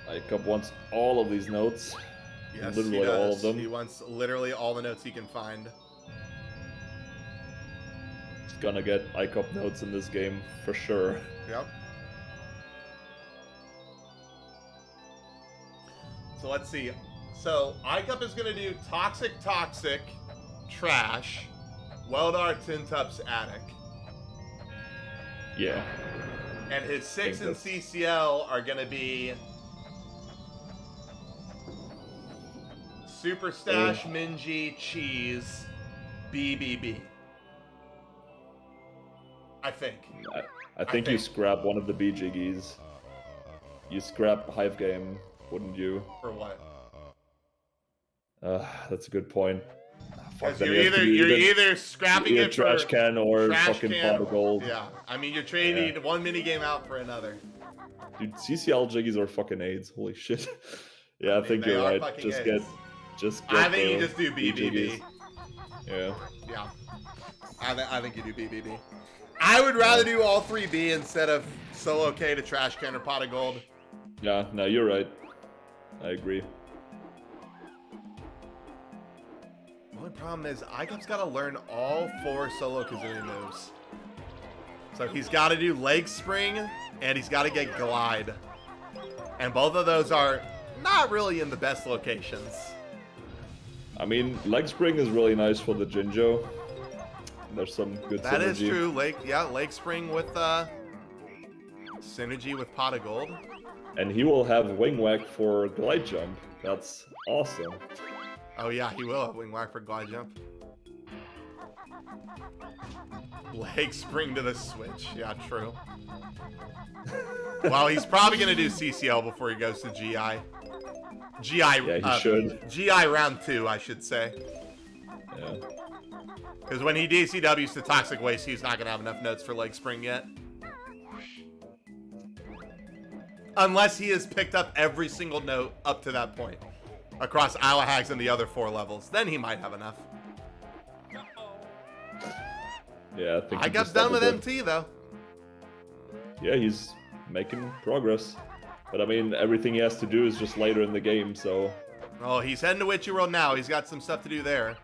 iCup wants all of these notes. Yes, Literally he does. all of them. He wants literally all the notes he can find. He's gonna get iCup notes in this game for sure. Yep. So let's see. So iCup is gonna do Toxic, Trash, Weldar, Tintup's Attic. Yeah. And his 6 in that's- CCL are gonna be Super Stash, Minji, Cheese, BBB. I think. I think you think- scrap one of the B Jiggies. You scrap Hive Game, wouldn't you? For what? That's a good point. Because then you're you have to either do you're either scrapping either it trash for can or trash fucking can. pot of gold. Yeah, I mean you're trading one mini game out for another. Dude, CCL Jiggies are fucking AIDS. Holy shit. Yeah, I mean, think they you're are right. fucking Just AIDS. get. I think you the just do B BBB. Jiggies. Yeah. Yeah, I think you do BBB. I would rather do all 3B instead of solo K to trash can or pot of gold. Yeah, no, you're right. I agree. The only problem is Icup's got to learn all 4 solo Kazooie moves. So he's got to do leg spring, and he's got to get glide. And both of those are not really in the best locations. I mean, leg spring is really nice for the Jinjo. There's some good That synergy. is true. Leg spring with synergy with Pot of Gold. And he will have wing whack for glide jump. That's awesome. Oh yeah, he will have wing whack for glide jump. Leg spring to the switch. Yeah, true. Well, he's probably gonna do CCL before he goes to GI. GI. Yeah, he should. GI round 2, I should say. Yeah. Because when he DCWs to Toxic Waste, he's not gonna have enough notes for leg spring yet. Unless he has picked up every single note up to that point across Alahags and the other 4 levels, then he might have enough. Yeah, I think I he got just done with doubled it. MT though. Yeah, he's making progress. But I mean, everything he has to do is just later in the game, so... Oh, he's heading to Witchy World now. He's got some stuff to do there.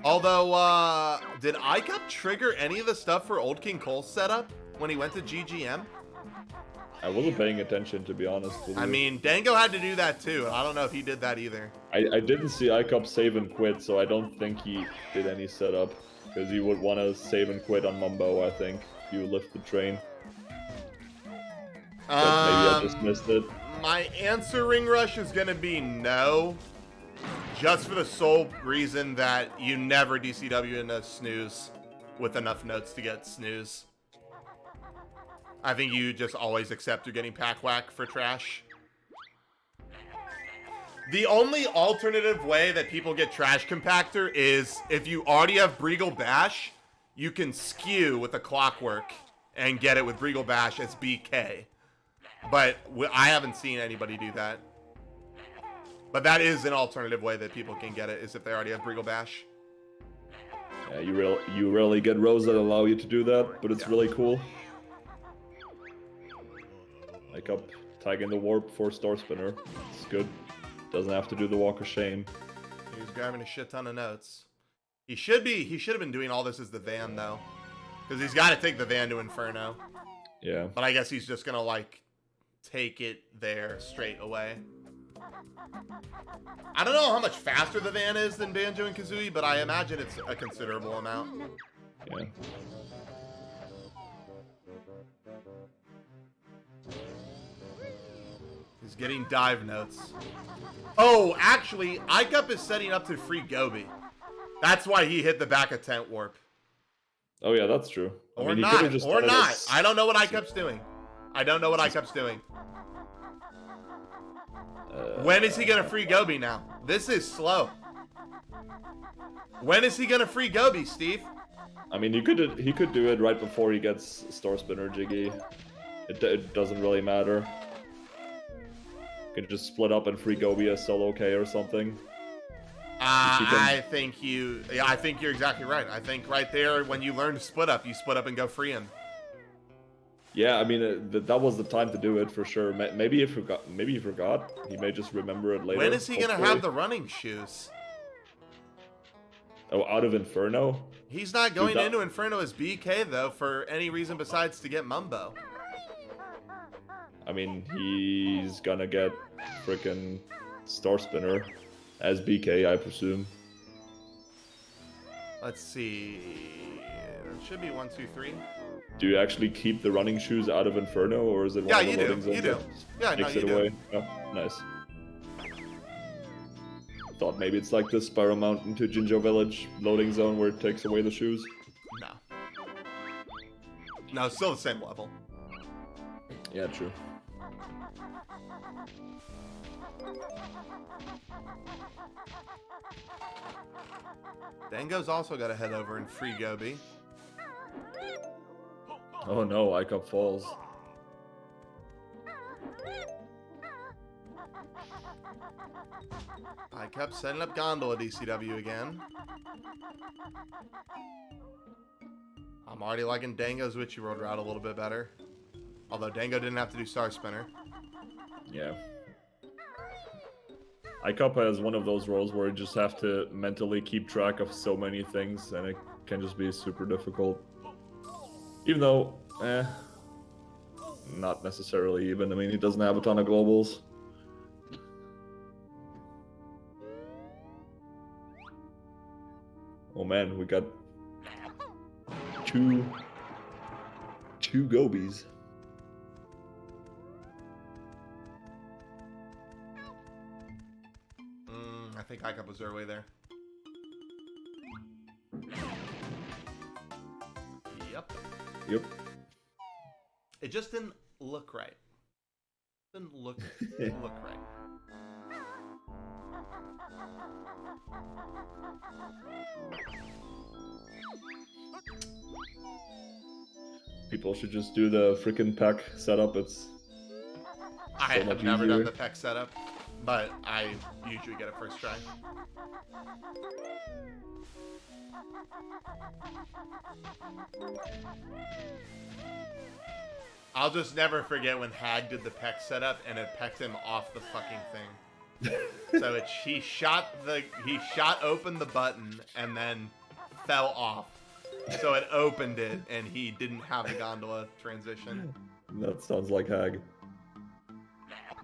Although, did iCup trigger any of the stuff for Old King Cole's setup when he went to GGM? I wasn't paying attention, to be honest with you. I mean, Dango had to do that too. I don't know if he did that either. I didn't see iCup save and quit, so I don't think he did any setup. Because he would want to save and quit on Mumbo, I think, if you lift the train. But maybe I just missed it. My answer, Ring Rush, is going to be no. Just for the sole reason that you never DCW into snooze with enough notes to get snooze. I think you just always accept you're getting pack whack for trash. The only alternative way that people get trash compactor is if you already have Breagle Bash, you can skew with a clockwork and get it with Breagle Bash as BK. But I haven't seen anybody do that. But that is an alternative way that people can get it, is if they already have Breagle Bash. Yeah, you rarely get rows that allow you to do that, but it's really cool. Like up tagging the warp for Star Spinner. It's good. Doesn't have to do the Walk of Shame. He was grabbing a shit ton of notes. He should have been doing all this as the van though. Because he's got to take the van to Inferno. Yeah. But I guess he's just gonna like take it there straight away. I don't know how much faster the van is than Banjo and Kazooie, but I imagine it's a considerable amount. Yeah. He's getting dive notes. Oh, actually, iCup is setting up to free Gobi. That's why he hit the back of Tent Warp. Oh yeah, that's true. I Or mean, he not, could've just or done it not. as- I don't know what iCup's doing. I don't know what iCup's doing. When is he gonna free Gobi now? This is slow. When is he gonna free Gobi, Steve? I mean, he could do it right before he gets Star Spinner Jiggy. It doesn't really matter. Could just split up and free Gobi as solo K or something. I think you're exactly right. I think right there, when you learn to split up, you split up and go free him. Yeah, I mean that was the time to do it for sure. Maybe he forgot. Maybe he forgot. He may just remember it later. When is he gonna hopefully. have the running shoes? Oh, out of Inferno? He's not going that- into Inferno as BK though for any reason besides to get Mumbo. I mean, he's gonna get frickin' Star Spinner as BK, I presume. Let's see. It should be 1, 2, 3. Do you actually keep the running shoes out of Inferno, or is it one Yeah, of the you do. loading zones You do. that Yeah, no, takes you it do. away? Oh, nice. Thought maybe it's like the Spiral Mountain to Jinjo Village loading zone where it takes away the shoes. No. No, it's still the same level. Yeah, true. Dango's also got to head over and free Gobi. Oh no, iCup falls. I kept setting up Gondola DCW again. I'm already liking Dango's Witchy World route a little bit better. Although Dango didn't have to do Star Spinner. Yeah. iCup has one of those roles where you just have to mentally keep track of so many things, and it can just be super difficult. Even though, not necessarily even. I mean, he doesn't have a ton of globals. Oh man, we got two gobies. I think iCup was their way there. Yep. Yep. It just didn't look right. Didn't look right. People should just do the freaking pack setup. It's I so much have never done easier. the PEC setup, but I usually get it first try. I'll just never forget when Hag did the PEC setup and it pecked him off the fucking thing. So he shot open the button and then fell off. So it opened it and he didn't have the gondola transition. That sounds like Hag.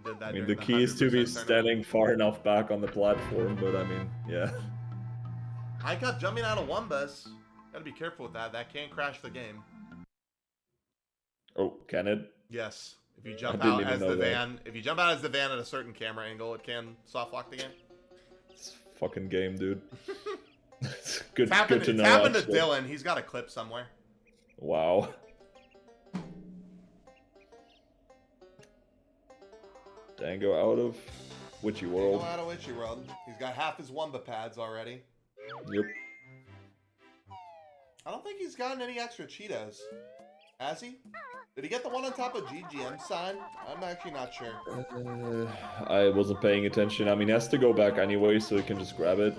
Did that I mean, during the key is to be 100% tournament. standing far enough back on the platform, but I mean, yeah. I kept jumping out of one bus. Gotta be careful with that. That can crash the game. Oh, can it? Yes. If you jump didn't out even as know the that. van, if you jump out as the van at a certain camera angle, it can soft lock the game. It's a fucking game, dude. It's good, It's happened, good to know. it's happened to actually. Dylan. He's got a clip somewhere. Wow. Dango out of Witchy Go World. out of Witchy World. He's got half his Wumba pads already. Yep. I don't think he's gotten any extra Cheetos. Has he? Did he get the one on top of GGM sign? I'm actually not sure. I wasn't paying attention. I mean, he has to go back anyway, so he can just grab it.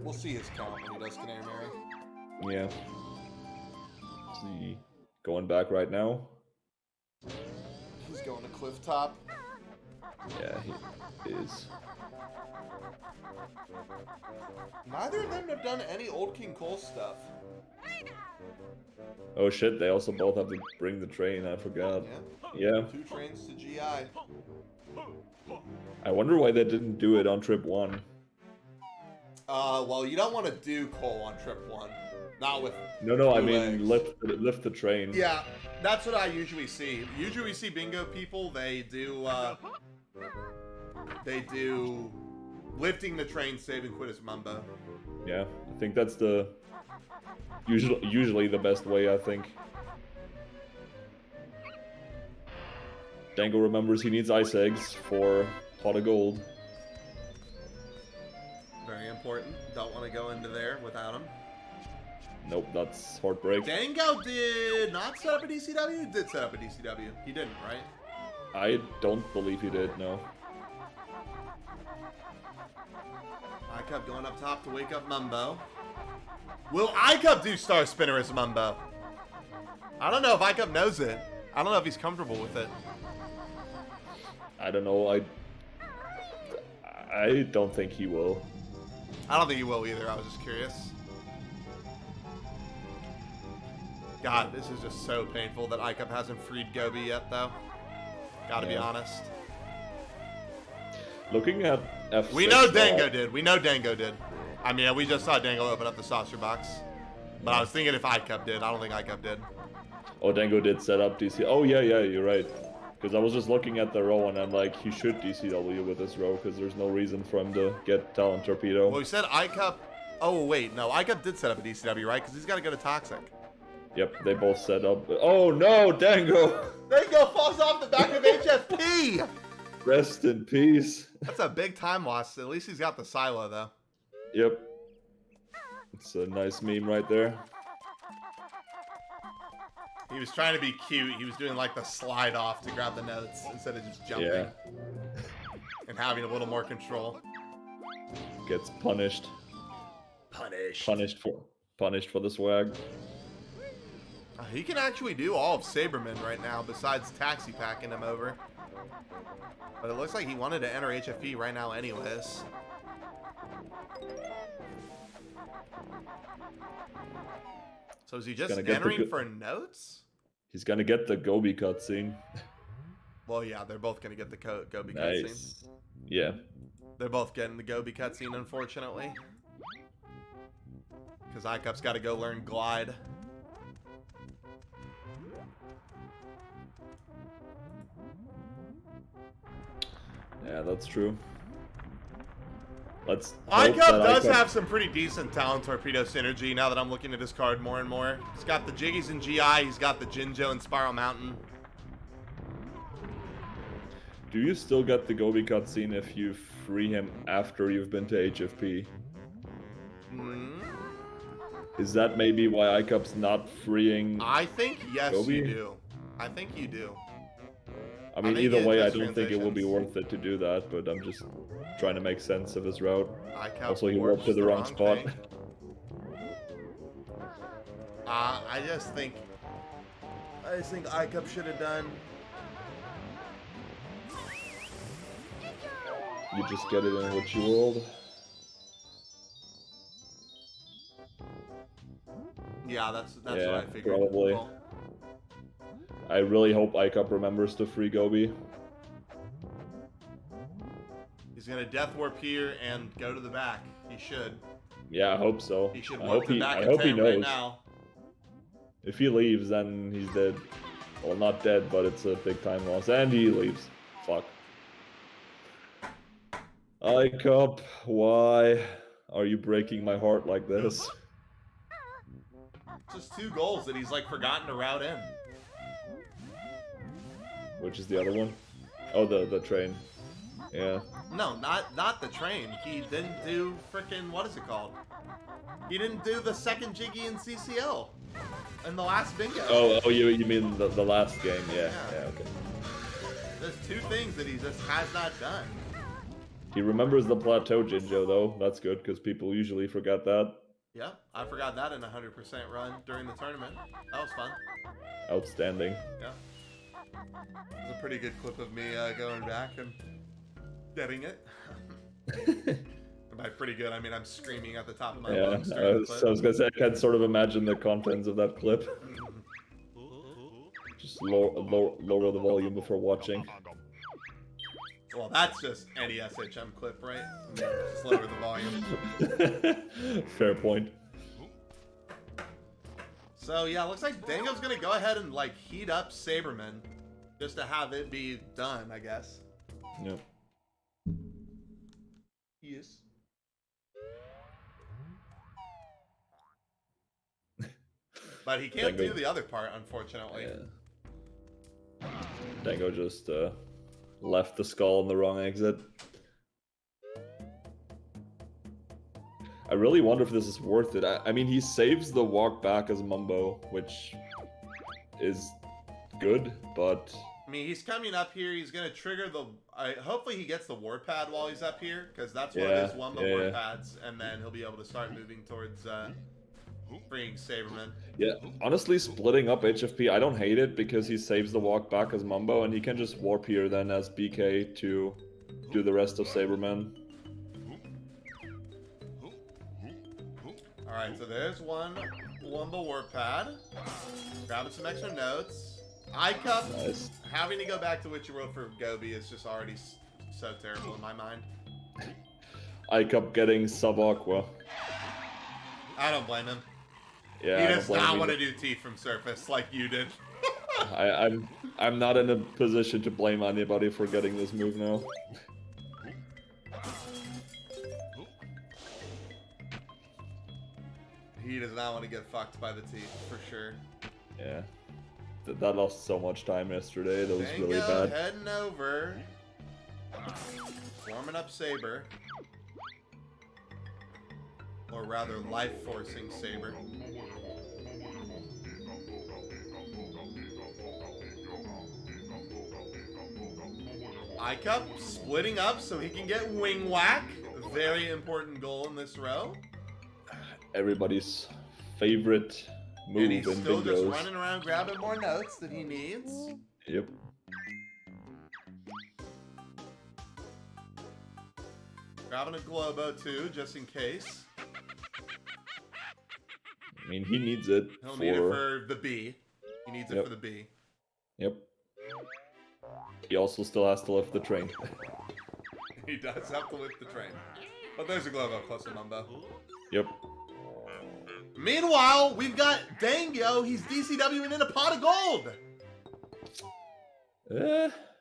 We'll see his count when he does Canary Mary. Yeah. Is he going back right now? He's going to Cliff Top. Yeah, he is. Neither of them have done any Old King Cole stuff. Oh shit, they also both have to bring the train, I forgot. Yeah. Yeah. 2 trains to GI. I wonder why they didn't do it on trip 1. Well, you don't want to do Cole on trip 1. Not with... No, I Two mean legs. lift the train. Yeah, that's what I usually see. Usually we see bingo people, they do lifting the train, save and quit as Mumbo. Yeah, I think that's the usually the best way, I think. Dango remembers he needs ice eggs for pot of gold. Very important. Don't want to go into there without him. Nope, that's heartbreak. Dango did not set up a DCW? He did set up a DCW. He didn't, right? I don't believe he did, no. I kept going up top to wake up Mumbo. Will iCup do Star Spinner as Mumbo? I don't know if iCup knows it. I don't know if he's comfortable with it. I don't know, I don't think he will. I don't think he will either. I was just curious. God, this is just so painful that iCup hasn't freed Gobi yet, though. Gotta be Yeah. honest. Looking at F6... We know Dango did. We know Dango did. I mean, we just saw Dango open up the saucer box. But I was thinking if iCup did. I don't think iCup did. Oh, Dango did set up DC. Oh, yeah, you're right. Because I was just looking at the row and I'm like, he should DCW with this row because there's no reason for him to get Talon Torpedo. Well, we said iCup... Oh, wait. No, iCup did set up a DCW, right? Because he's got to go to Toxic. Yep, they both set up. Oh no, Dango! Dango falls off the back of HFP! Rest in peace. That's a big time loss. At least he's got the silo, though. Yep. It's a nice meme right there. He was trying to be cute. He was doing like the slide off to grab the notes instead of just jumping Yeah. and having a little more control. Gets punished. Punished. Punished for the swag. He can actually do all of Saberman right now besides taxi packing him over. But it looks like he wanted to enter HFP right now anyways. So is he just entering for notes? He's gonna get the Gobi cutscene. Well, yeah, they're both gonna get the Gobi Nice. cutscene. Yeah. They're both getting the Gobi cutscene, unfortunately. Because iCup's got to go learn Glide. Yeah, that's true. Let's iCup does have some pretty decent talent torpedo synergy now that I'm looking at his card more and more. He's got the Jiggies and GI, he's got the Jinjo and Spiral Mountain. Do you still get the Gobi cutscene if you free him after you've been to HFP? Is that maybe why iCup's not freeing I think yes, Gobi? you do. I think you do. I mean, either way, I don't think it will be worth it to do that, but I'm just trying to make sense of his route. Also, he warped to the wrong spot. I just think iCup should have done. You just get it in what you rolled. Yeah, that's what I figured. Probably. Well, I really hope iCup remembers to free Gobi. he's gonna Death Warp here and go to the back. He should. Yeah, I hope so. He should I warp hope the he, back I at hope he 10 right knows. now. If he leaves, then he's dead. Well, not dead, but it's a big time loss. And he leaves. Fuck. iCup, why are you breaking my heart like this? Just 2 goals that he's like forgotten to route in. Which is the other one? Oh, the train. Yeah. No, not the train. He didn't do frickin' what is it called? He didn't do the second Jiggy in CCL in the last bingo. Oh, you mean the last game? Yeah, okay. There's 2 things that he just has not done. He remembers the plateau Jinjo though. That's good because people usually forget that. Yeah, I forgot that in a 100% run during the tournament. That was fun. Outstanding. Yeah. It was a pretty good clip of me going back and getting it. And by pretty good, I mean I'm screaming at the top of my lungs. I was gonna say I can sort of imagine the contents of that clip. Just lower the volume before watching. Well, that's just any SHM clip, right? I mean, just lower the volume. Fair point. So yeah, looks like Dango's gonna go ahead and like heat up Saberman just to have it be done, I guess. Yep. Yes. But he can't do the other part, unfortunately. Yeah. Dango just left the skull in the wrong exit. I really wonder if this is worth it. I mean, he saves the walk back as Mumbo, which is good, but... I mean, he's coming up here. He's going to trigger the... hopefully he gets the warp pad while he's up here, because that's one of his Wumbo warp pads, and then he'll be able to start moving towards freeing Saberman. Yeah, honestly, splitting up HFP, I don't hate it, because he saves the walk back as Mumbo, and he can just warp here then as BK to do the rest of Saberman. Alright, so there's one Wumbo warp pad. Grabbing some extra notes. iCup, Nice. having to go back to Witchy World for Gobi is just already so terrible in my mind. iCup getting sub-aqua. I don't blame him. Yeah, He does not want to do T from surface like you did. I'm not in a position to blame anybody for getting this move now. He does not want to get fucked by the T, for sure. Yeah. That lost so much time yesterday. That was really Dango bad. heading over. Warming up Saber. Or rather, life-forcing Saber. iCup splitting up so he can get Wing Whack. Very important goal in this row. Everybody's favorite move And he's in still just bingos. running around grabbing more notes that he needs. Yep. Grabbing a Globo too, just in case. I mean, he needs it He'll for... need it for the B. He needs it Yep. for the B. Yep. He also still has to lift the train. He does have to lift the train. But there's a Globo close to Mumbo. Yep. Meanwhile, we've got Dango. He's DCWing in a pot of gold.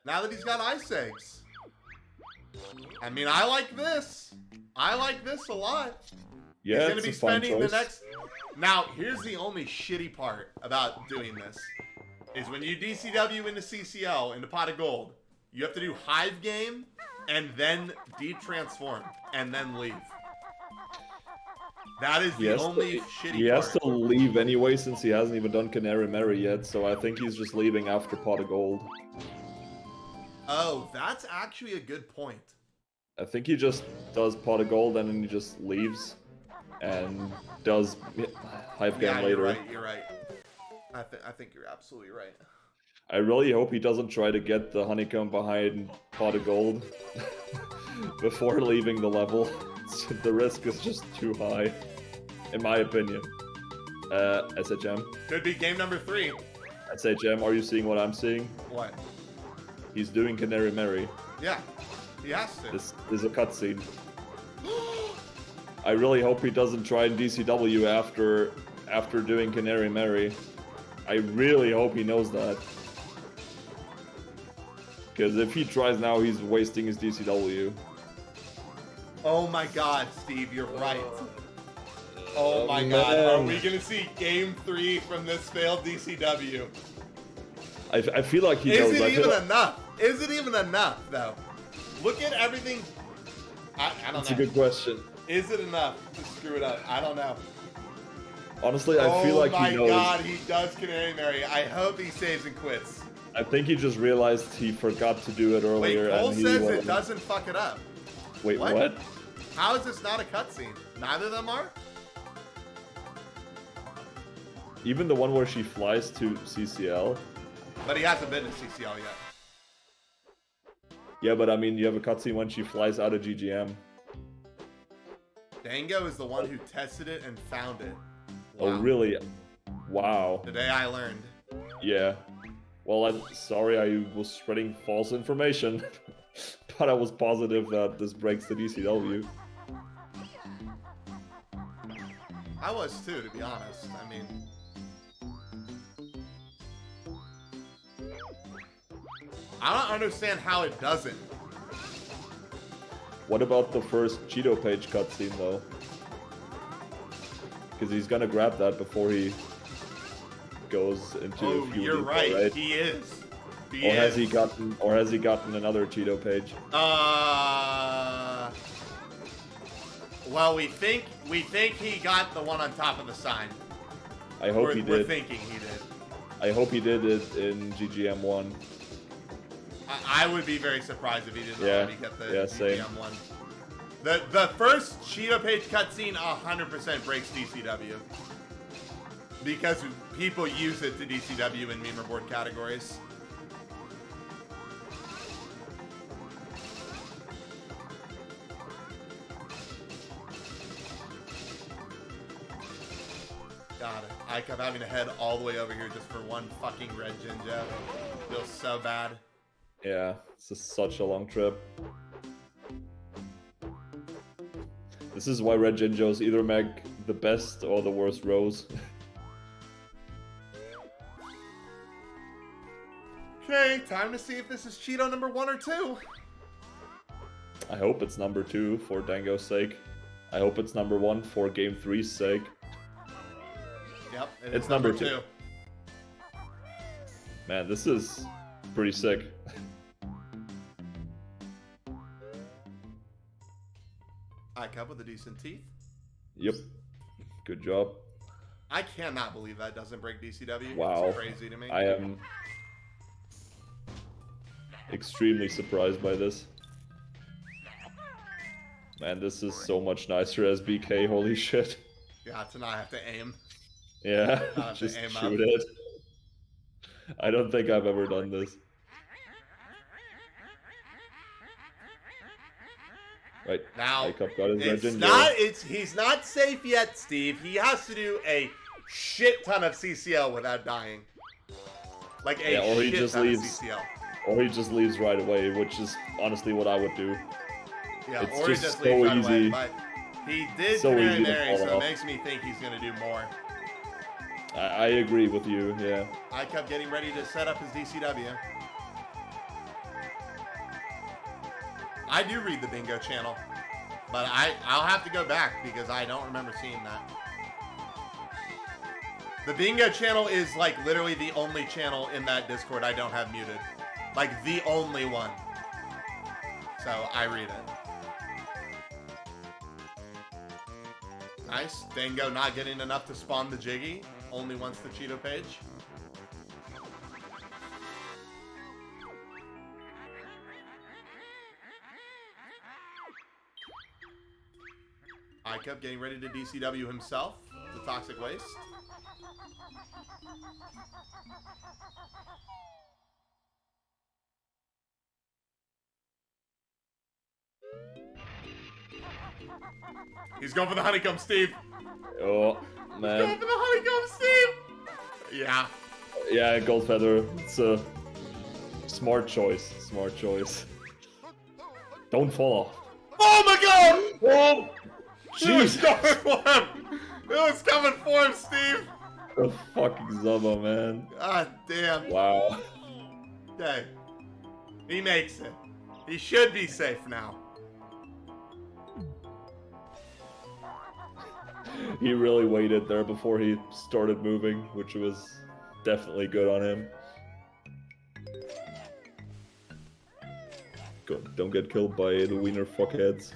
Now that he's got ice eggs. I mean, I like this. I like this a lot. Yeah, He's going it's to be a fun spending the choice. next... Now, here's the only shitty part about doing this. Is when you DCW into CCL, into pot of gold, you have to do Hive Game, and then Deep Transform, and then leave. That is the only shitty He part. has to leave anyway since he hasn't even done Canary Mary yet, so I think he's just leaving after Pot of Gold. Oh, that's actually a good point. I think he just does Pot of Gold and then he just leaves and does Hive Game Yeah, later. you're right. I think you're absolutely right. I really hope he doesn't try to get the honeycomb behind Pot of Gold before leaving the level. The risk is just too high, in my opinion. SHM. Could be game number 3. SHM, are you seeing what I'm seeing? What? He's doing Canary Mary. Yeah, he has to. This is a cutscene. I really hope he doesn't try and DCW after doing Canary Mary. I really hope he knows that. Because if he tries now, he's wasting his DCW. Oh my god, Steve, you're right. Oh my god, man. are we gonna see game 3 from this failed DCW? I feel like he knows. Is it I feel even like- enough? Is it even enough, though? Look at everything. I don't That's know. a good question. Is it enough to screw it up? I don't know. Honestly, I feel like he knows. Oh my god, he does Canary Mary. I hope he saves and quits. I think he just realized he forgot to do it Wait, earlier. Cole and he says it wasn't- doesn't fuck it up. Wait, what? How is this not a cutscene? Neither of them are? Even the one where she flies to CCL? But he hasn't been to CCL yet. Yeah, but I mean, you have a cutscene when she flies out of GGM. Dango is the one who tested it and found it. Oh, Wow. really? Wow. Today I learned. Yeah. Well, I'm sorry I was spreading false information, but I was positive that this breaks the DCW. I was too, to be honest. I mean... I don't understand how it doesn't. What about the first Cheeto page cutscene, though? Because he's gonna grab that before he goes into Oh, a feud. you're with her, right. He is. He Or has is. he gotten? Or has he gotten another Cheeto page? Well, we think he got the one on top of the sign. I hope he We're did. thinking he did. I hope he did it in GGM 1. I would be very surprised if he didn't Yeah. already get the Yeah, same. DCM one. The first Cheeto page cutscene 100% breaks DCW. Because people use it to DCW in meme board categories. God, I kept having to head all the way over here just for one fucking red Jinjo. Feels so bad. Yeah, it's just such a long trip. This is why Red Jinjos either make the best or the worst rows. Okay, time to see if this is Cheeto number 1 or 2. I hope it's number 2 for Dango's sake. I hope it's number 1 for Game 3's sake. Yep, It's number 2. Man, this is pretty sick. I cup with a decent teeth. Yep. Good job. I cannot believe that doesn't break DCW. Wow. It's crazy to me. I am extremely surprised by this. Man, this is so much nicer as BK, holy shit. Yeah, to not have to aim. Yeah, I'll have to just aim shoot up. it. I don't think I've ever done this. Right, Now, iCup got his it's legend. not. He's not safe yet, Steve. He has to do a shit ton of CCL without dying. Like a Yeah, or he shit just ton leaves. of CCL. Or he just leaves right away, which is honestly what I would do. Yeah, It's or he just just so leaves right away. easy. But he did So Canary easy to Mary, fall so it off. makes me think he's gonna do more. I agree with you, yeah. iCup getting ready to set up his DCW. I do read the bingo channel, but I'll have to go back because I don't remember seeing that. The bingo channel is like literally the only channel in that Discord I don't have muted. Like the only one. So I read it. Nice. Dango not getting enough to spawn the Jiggy. Only wants the Cheeto page. iCup getting ready to DCW himself. The Toxic Waste. He's going for the honeycomb, Steve. Oh, Going man. for the honeycomb, Steve. Yeah. Yeah, Gold Feather. It's a smart choice. Smart choice. Don't fall off. Oh my God! Oh! It was Jeez! coming for him. It was coming for him, Steve. The fucking Zubba, man. God damn. Wow. Okay. He makes it. He should be safe now. He really waited there before he started moving, which was definitely good on him. Don't get killed by the wiener fuckheads.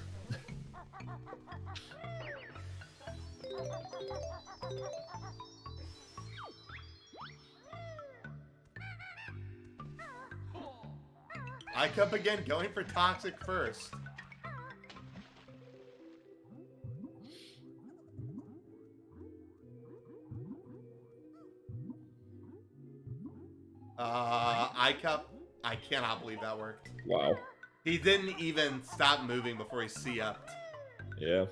iCup again going for Toxic first. iCup, I cannot believe that worked. Wow. He didn't even stop moving before he C-upped. Yeah.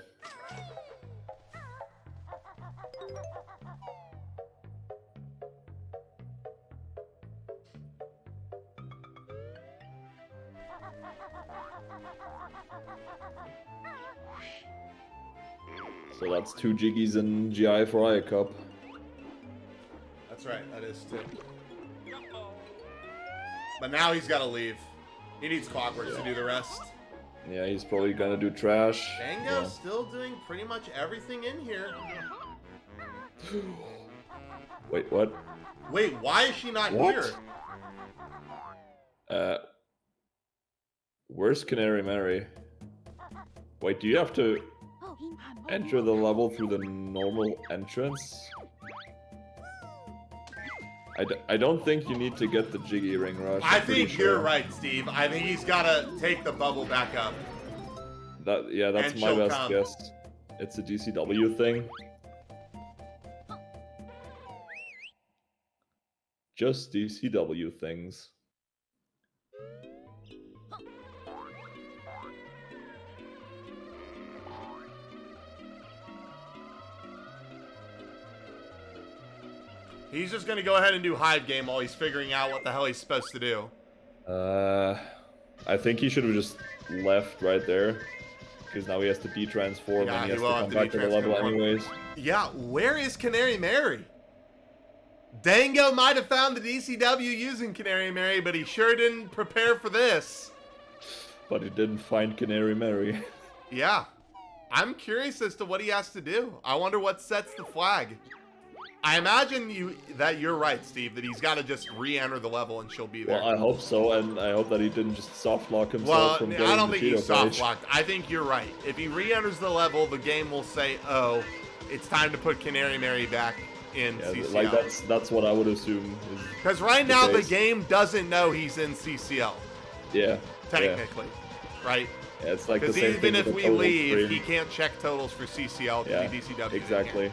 So that's 2 Jiggies and GI for iCup. That's right, that is too. But now he's got to leave. He needs Clockworks to do the rest. Yeah, he's probably gonna do trash. Dango's still doing pretty much everything in here. Yeah. Wait, what? Wait, why is she not What? here? Where's Canary Mary? Wait, do you have to enter the level through the normal entrance? I don't think you need to get the Jiggy Ring Rush. I I'm pretty think you're sure. right, Steve. I think he's got to take the bubble back up. Yeah, that's And my she'll best come. guess. It's a DCW thing. Just DCW things. He's just going to go ahead and do Hive Game while he's figuring out what the hell he's supposed to do. I think he should have just left right there. Because now he has to de-transform Yeah, and he he has to will come have to back to the level de-transform. anyways. Yeah, where is Canary Mary? Dango might have found the DCW using Canary Mary, but he sure didn't prepare for this. But he didn't find Canary Mary. Yeah. I'm curious as to what he has to do. I wonder what sets the flag. I imagine that you're right, Steve, that he's got to just re-enter the level and she'll be there. Well, I hope so, and I hope that he didn't just soft lock himself Well, from I getting don't the think he's Cheeto soft page. locked. I think you're right. If he re-enters the level, the game will say, "Oh, it's time to put Canary Mary back in Yeah, CCL." like that's what I would assume. Because right the now the case. game doesn't know he's in CCL, Yeah. technically, right? Yeah, it's like the Because same even thing if with the we total leave, screen. he can't check totals for CCL because Yeah, he DCW. exactly.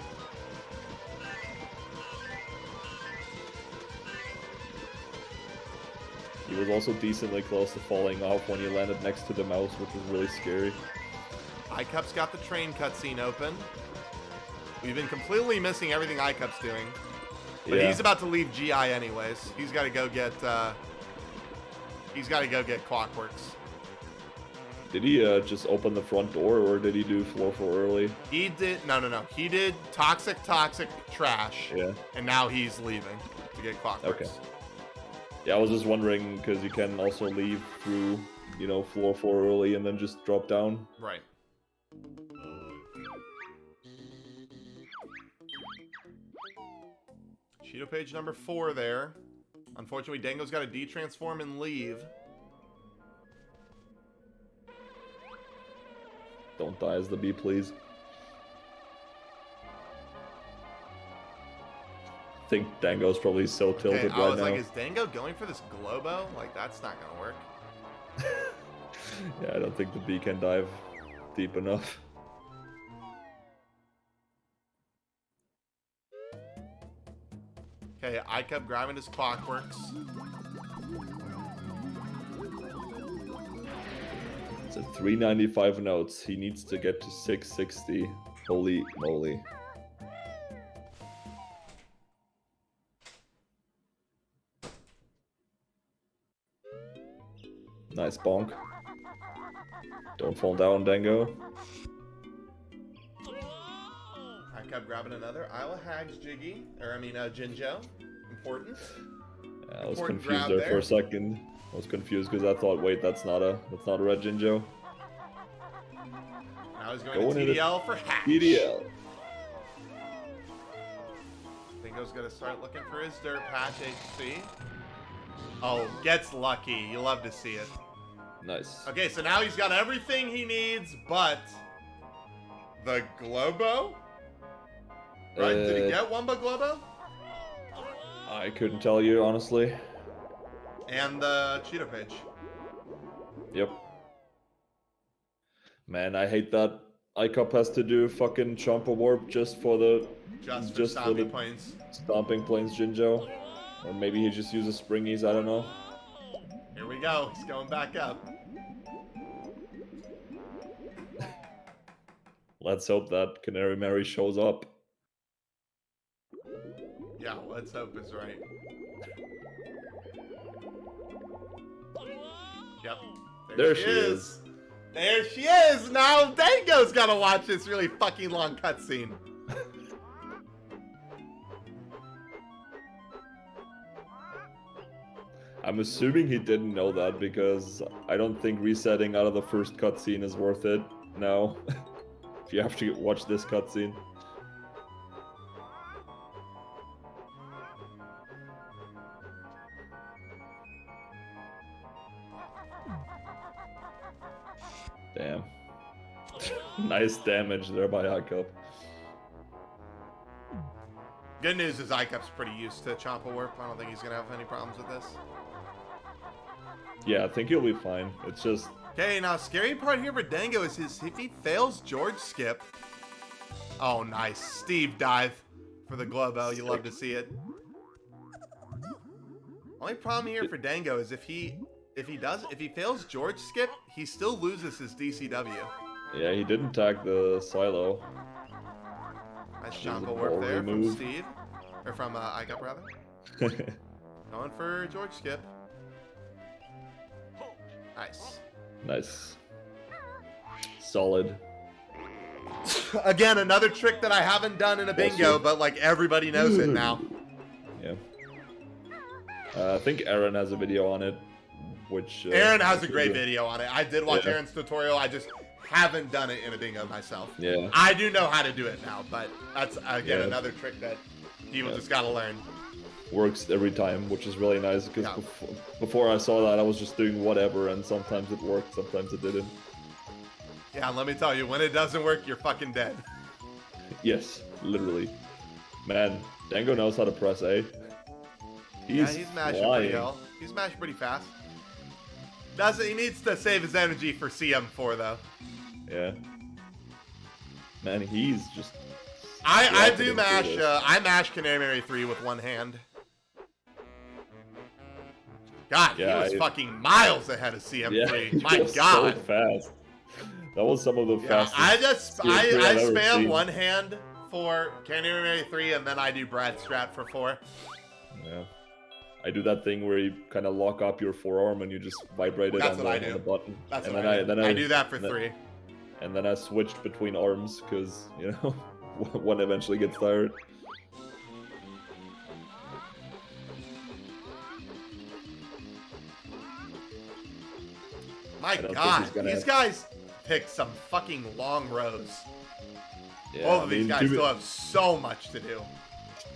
He was also decently close to falling off when he landed next to the mouse, which was really scary. iCup's got the train cutscene open. We've been completely missing everything iCup's doing. But Yeah. he's about to leave GI anyways. He's got to go get Clockworks. Did he just open the front door, or did he do floor 4 early? He did no. He did toxic trash. Yeah. And now he's leaving to get Clockworks. Okay. Yeah, I was just wondering because you can also leave through, you know, floor 4 early and then just drop down. Right. Cheeto page number 4 there. Unfortunately, Dango's got to de-transform and leave. Don't die as the bee, please. I think Dango's probably so tilted Okay, I right was now. like, is Dango going for this Globo? Like, that's not gonna work. Yeah, I don't think the bee can dive deep enough. Okay, I kept grabbing his Clockworks. It's at 395 notes. He needs to get to 660. Holy moly. Nice bonk. Don't fall down, Dango. I kept grabbing another Isla Hags Jiggy, or I mean Jinjo. Important. Yeah, I was Important confused grab there there. for a second. I was confused because I thought, wait, that's not a red Jinjo. Now he's going Going to into TDL for Hatch. EDL. Dingo's gonna start looking for his dirt patch HC. Oh, gets lucky. You love to see it. Nice. Okay, so now he's got everything he needs, but the Globo? Right? Did he get Wumba Globo? I couldn't tell you, honestly. And the Cheeto page. Yep. Man, I hate that iCup has to do fucking Chomper Warp just for the Just for Just for Zombie the- Points. Stomping Plains Jinjo. Or maybe he just uses Springies, I don't know. Here we go. He's going back up. Let's hope that Canary Mary shows up. Yeah, let's hope is right. Yep. There she is. There she is. Now Dango's gotta watch this really fucking long cutscene. I'm assuming he didn't know that because I don't think resetting out of the first cutscene is worth it now. If you have to watch this cutscene. Damn. Nice damage there by iCup. Good news is iCup's pretty used to Chompa Warp. I don't think he's gonna have any problems with this. Yeah, I think he'll be fine. It's just Okay, now scary part here for Dango is if he fails George Skip. Oh, nice. Steve dive for the Globo. You love to see it. Only problem here for Dango is if he fails George Skip, he still loses his DCW. yeah, he didn't tag the silo. Nice There's a Chompa Warp ball there from remove. Steve. Or from iCup, rather. Going for George Skip. Nice. Nice. Solid. Again, another trick that I haven't done in a Bless bingo, you. but like everybody knows it now. Yeah. I think Aaron has a video on it, which... Aaron has a which great is video on it. I did watch Yeah. Aaron's tutorial. I just haven't done it in a bingo myself. Yeah. I do know how to do it now, but that's, again, Yeah. another trick that people Yeah. just gotta learn. Works every time, which is really nice, because Yeah. before I saw that, I was just doing whatever, and sometimes it worked, sometimes it didn't. Yeah, let me tell you, when it doesn't work, you're fucking dead. Yes, literally. Man, Dango knows how to press A. Yeah, he's mashing flying. pretty well. He's mashing pretty fast. He needs to save his energy for CM4 though. Yeah. Man, he's just... I do rocketing mash. through this. I mash Canary Mary 3 with one hand. God, Yeah, he was fucking miles ahead of CM3. he My was God. so fast. That was some of the Yeah, fastest. I CM3 I've ever spam seen. one hand for Candy Mary 3, and then I do Brad Strat for 4. Yeah. I do that thing where you kind of lock up your forearm and you just vibrate it That's on what I the do. button. That's and what then I do that for and then- 3. And then I switched between arms because, you know, one eventually gets tired. My I don't think God, he's gonna- these guys pick some fucking long rows. Yeah, Both I of these mean, guys still have so much to do.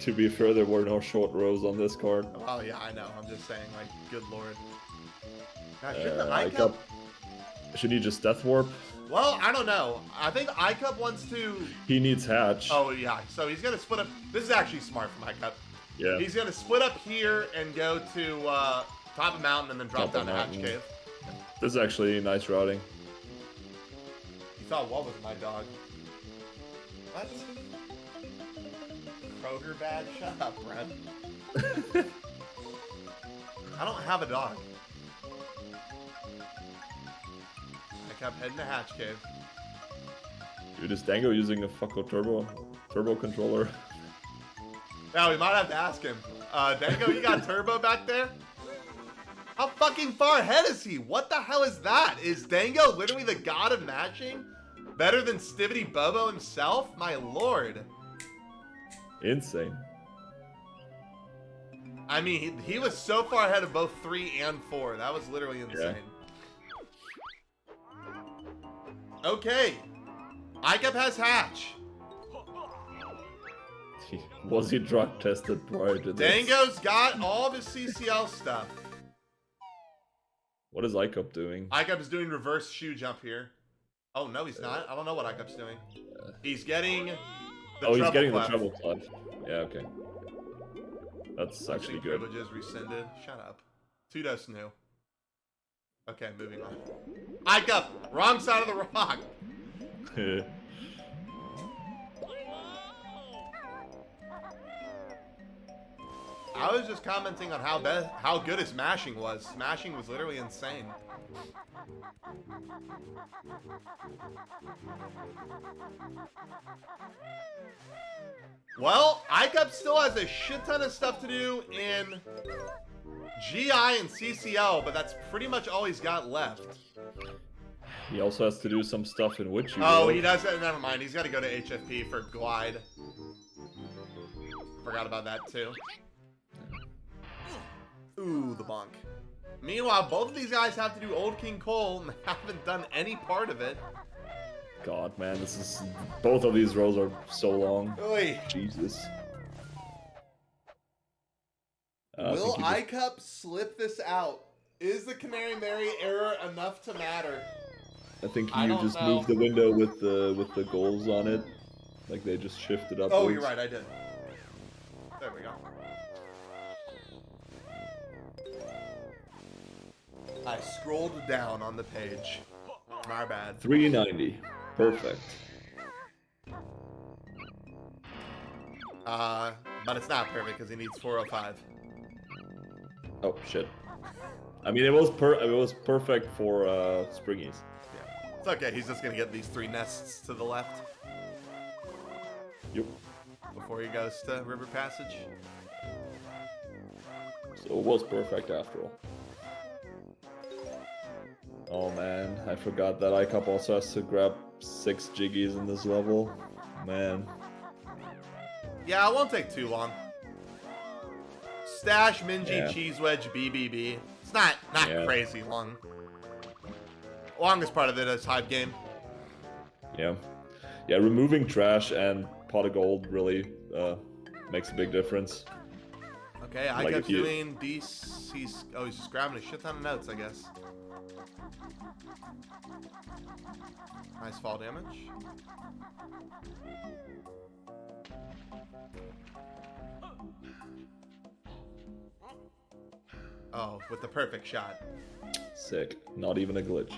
to be fair, there were no short rows on this card. Oh yeah, I know. I'm just saying, like, good lord. Now, shouldn't the iCup, iCup? should he just Death Warp? Well, I don't know. I think iCup wants to. He needs Hatch. Oh yeah, so he's gonna split up. This is actually smart from iCup. Yeah. He's gonna split up here and go to top of mountain and then drop Top down of to Hatch mountain. Cave. This is actually nice routing. You thought what was my dog? What? Kroger bag? Shut up, Brad. I don't have a dog. I kept heading to Hatch Cave. Dude, is Dango using a fucko turbo controller? Now we might have to ask him. Dango, you got turbo back there? How fucking far ahead is he? What the hell is that? Is Dango literally the god of mashing? Better than Stivity Bobo himself? My lord. Insane. I mean, he was so far ahead of both 3 and 4. That was literally insane. Okay. iCup has Hatch. Was he drug tested prior to this? Dango's got all of his CCL stuff. What is iCup doing? iCup is doing reverse shoe jump here. Oh, no, he's not. I don't know what iCup's doing. He's getting the He's getting clef. the treble clef. Yeah, okay. That's actually good. Privileges rescinded. Shut up. Tudos new. Okay, moving on. iCup, wrong side of the rock. I was just commenting on how good his smashing was. Smashing was literally insane. Well, iCup still has a shit ton of stuff to do in GI and CCL, but that's pretty much all he's got left. He also has to do some stuff in which you Oh, he does. Never mind. He's got to go to HFP for Glide. Forgot about that too. Ooh, the bonk. Meanwhile, both of these guys have to do Old King Cole and haven't done any part of it. God, man, this is... Both of these rows are so long. Oy. Jesus. Will I think iCup slip this out? Is the Canary Mary error enough to matter? I think I you don't just know. moved the window with the goals on it. Like they just shifted upwards. Oh, you're right, I did. There we go. I scrolled down on the page. My bad. 390. Perfect. But it's not perfect because he needs 405. Oh shit. I mean, it was perfect for Springies. Yeah. It's okay, he's just gonna get these 3 nests to the left Yep. before he goes to River Passage. So it was perfect after all. Oh man, I forgot that iCup also has to grab 6 Jiggies in this level. Man. Yeah, it won't take too long. Stash, Minji, Yeah. Cheese Wedge, BBB. It's not Yeah. crazy long. Longest part of it is Hive Game. Yeah. Yeah, removing trash and pot of gold really makes a big difference. Okay, I Like kept if you- doing these. He's just grabbing a shit ton of notes, I guess. Nice fall damage. Oh, with the perfect shot. Sick. Not even a glitch.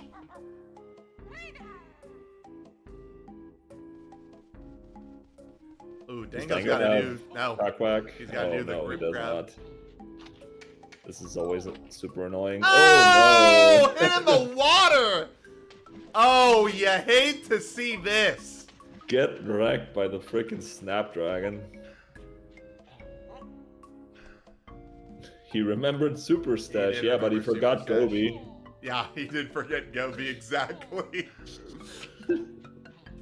Ooh, Does Dango's Dango gotta have do. No. Quack quack. He's gotta Oh, do the no, grip he does grab. not. This is always super annoying. Oh, Oh hit in the water! Oh, you hate to see this. no! Get wrecked by the freaking Snapdragon. He remembered Super Stash, did yeah, but he remember Super forgot Stash. Gobi. Yeah, he did forget Gobi, exactly.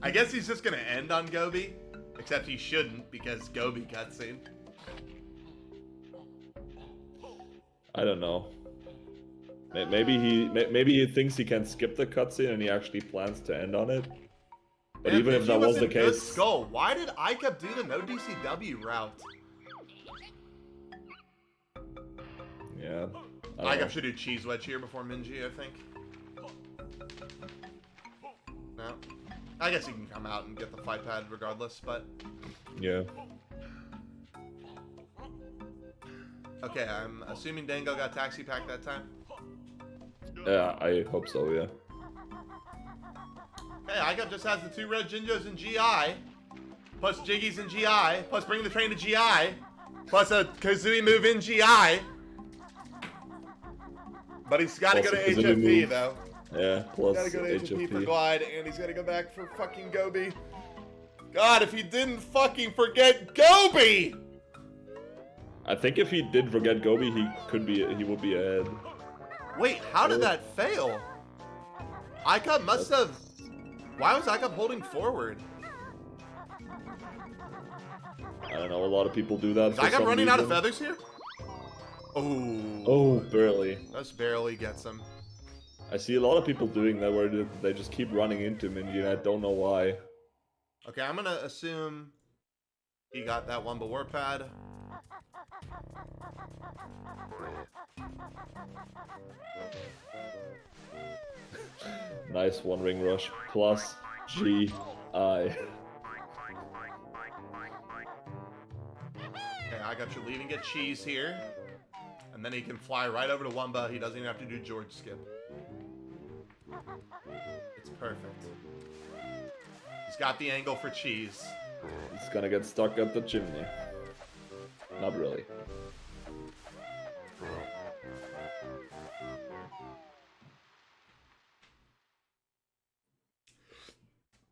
I guess he's just gonna end on Gobi, except he shouldn't because Gobi cutscene. I don't know. Maybe he thinks he can skip the cutscene and he actually plans to end on it. But Man, even if Pidgey that was the in Good case, Skull. Why did iCup do the no DCW route? yeah. I don't know. iCup should do Cheese Wedge here before Minji, I think. No. I guess he can come out and get the fight pad regardless, but... Yeah. Okay, I'm assuming Dango got Taxi Pack that time. Yeah, I hope so, yeah. Hey, iCup just has the 2 red Jinjos in GI, plus Jiggies in GI, plus bring the train to GI, plus a Kazooie move in GI. But he's got to go Plus to a Kazooie HFP, move. though. Yeah, plus Gotta go to HFP for HFP. Glide, and he's gotta go back for fucking Gobi. God, if he didn't fucking forget Gobi! I think if he did forget Gobi, he would be ahead. Wait, how did that fail? iCup must have... Why was iCup holding forward? I don't know, a lot of people do that. Is for iCup some running out of reason. feathers here? Oh. Oh, barely. Just barely gets him. I see a lot of people doing that where they just keep running into Minji and I don't know why. Okay, I'm gonna assume he got that Wumba Warp Pad. Nice one ring rush. Plus GI. Okay, iCup should leave and get Cheese here. And then he can fly right over to Wumba. He doesn't even have to do George Skip. It's perfect. He's got the angle for Cheese. It's gonna get stuck at the chimney. Not really.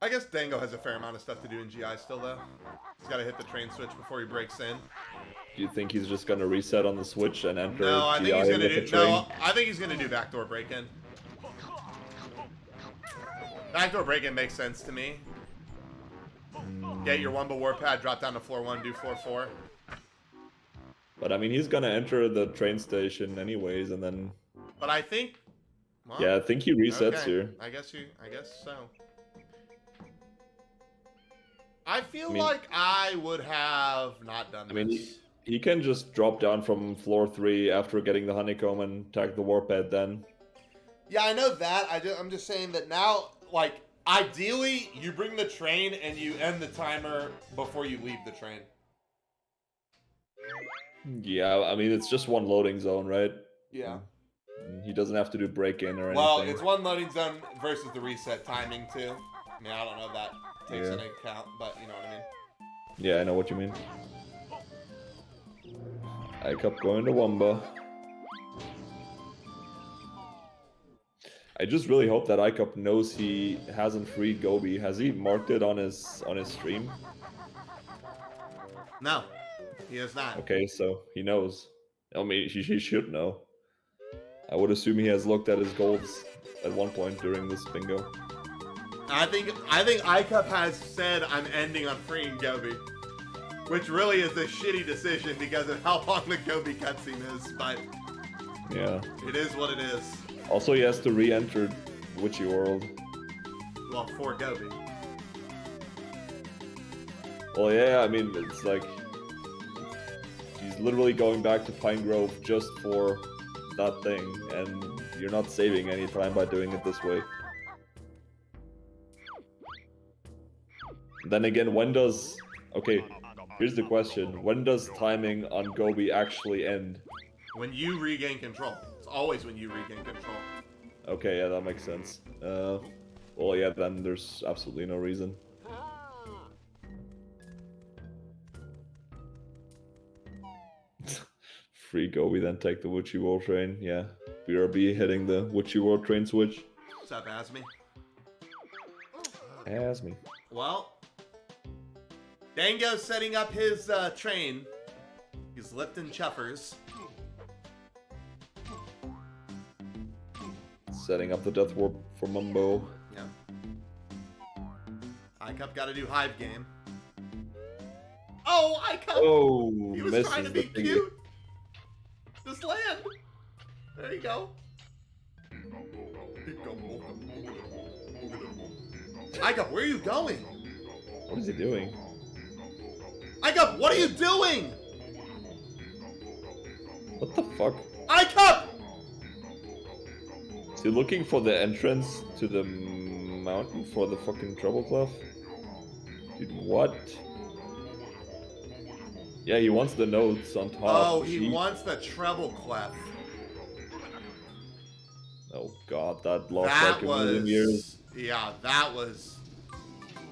I guess Dango has a fair amount of stuff to do in GI still, though. He's got to hit the train switch before he breaks in. Do you think he's just gonna reset on the switch and enter No, I GI think he's gonna with do. the train? No, I think he's gonna do backdoor break-in. Backdoor break-in makes sense to me. Get your Wumba Warp Pad, drop down to floor 1, do floor 4. But I mean, he's gonna enter the train station anyways, and then But I think. Well, yeah, I think he resets okay. here. I guess so. I feel I mean- like I would have not done I mean, this. he can just drop down from floor 3 after getting the honeycomb and tag the warp head then. Yeah, I know that. I'm just saying that now, like, ideally, you bring the train and you end the timer before you leave the train. Yeah, I mean, it's just one loading zone, right? Yeah. He doesn't have to do break-in or Well, anything. it's one loading zone versus the reset timing, too. I mean, I don't know if that takes Yeah. into account, but you know what I mean. Yeah, I know what you mean. I kept going to Wumba. I just really hope that iCup knows he hasn't freed Gobi. Has he marked it on his stream? No, he has not. Okay, so he knows. I mean, he should know. I would assume he has looked at his goals at one point during this bingo. I think iCup has said I'm ending on freeing Gobi, which really is a shitty decision because of how long the Gobi cutscene is. But Yeah. it is what it is. Also, he has to re-enter Witchy World. Well, for Gobi. Well, yeah, I mean, it's like he's literally going back to Pine Grove just for that thing, and you're not saving any time by doing it this way. Then again, when does... Okay, here's the question. When does timing on Gobi actually end? When you regain control. It's always when you regain control. Okay, yeah, that makes sense. Well, yeah, then there's absolutely no reason. Free go, we then take the Wuchi War train. Yeah. BRB hitting the Wuchi War train switch. What's up, Asmi? Ask me. Well, Dango's setting up his train. He's lifting chuffers. Setting up the Death Warp for Mumbo. Yeah. iCup got to do Hive game. Oh, iCup! Oh, He was misses trying to the be thingy. cute. Just land. There you go. iCup, where are you going? What is he doing? iCup, what are you doing? What the fuck? iCup! Is he looking for the entrance to the mountain for the fucking Trouble Clef? Dude, what? Yeah, he wants the notes on top. Oh, he Gee. wants the treble clef. Oh god, that lost That like a million years. was... Yeah, that was...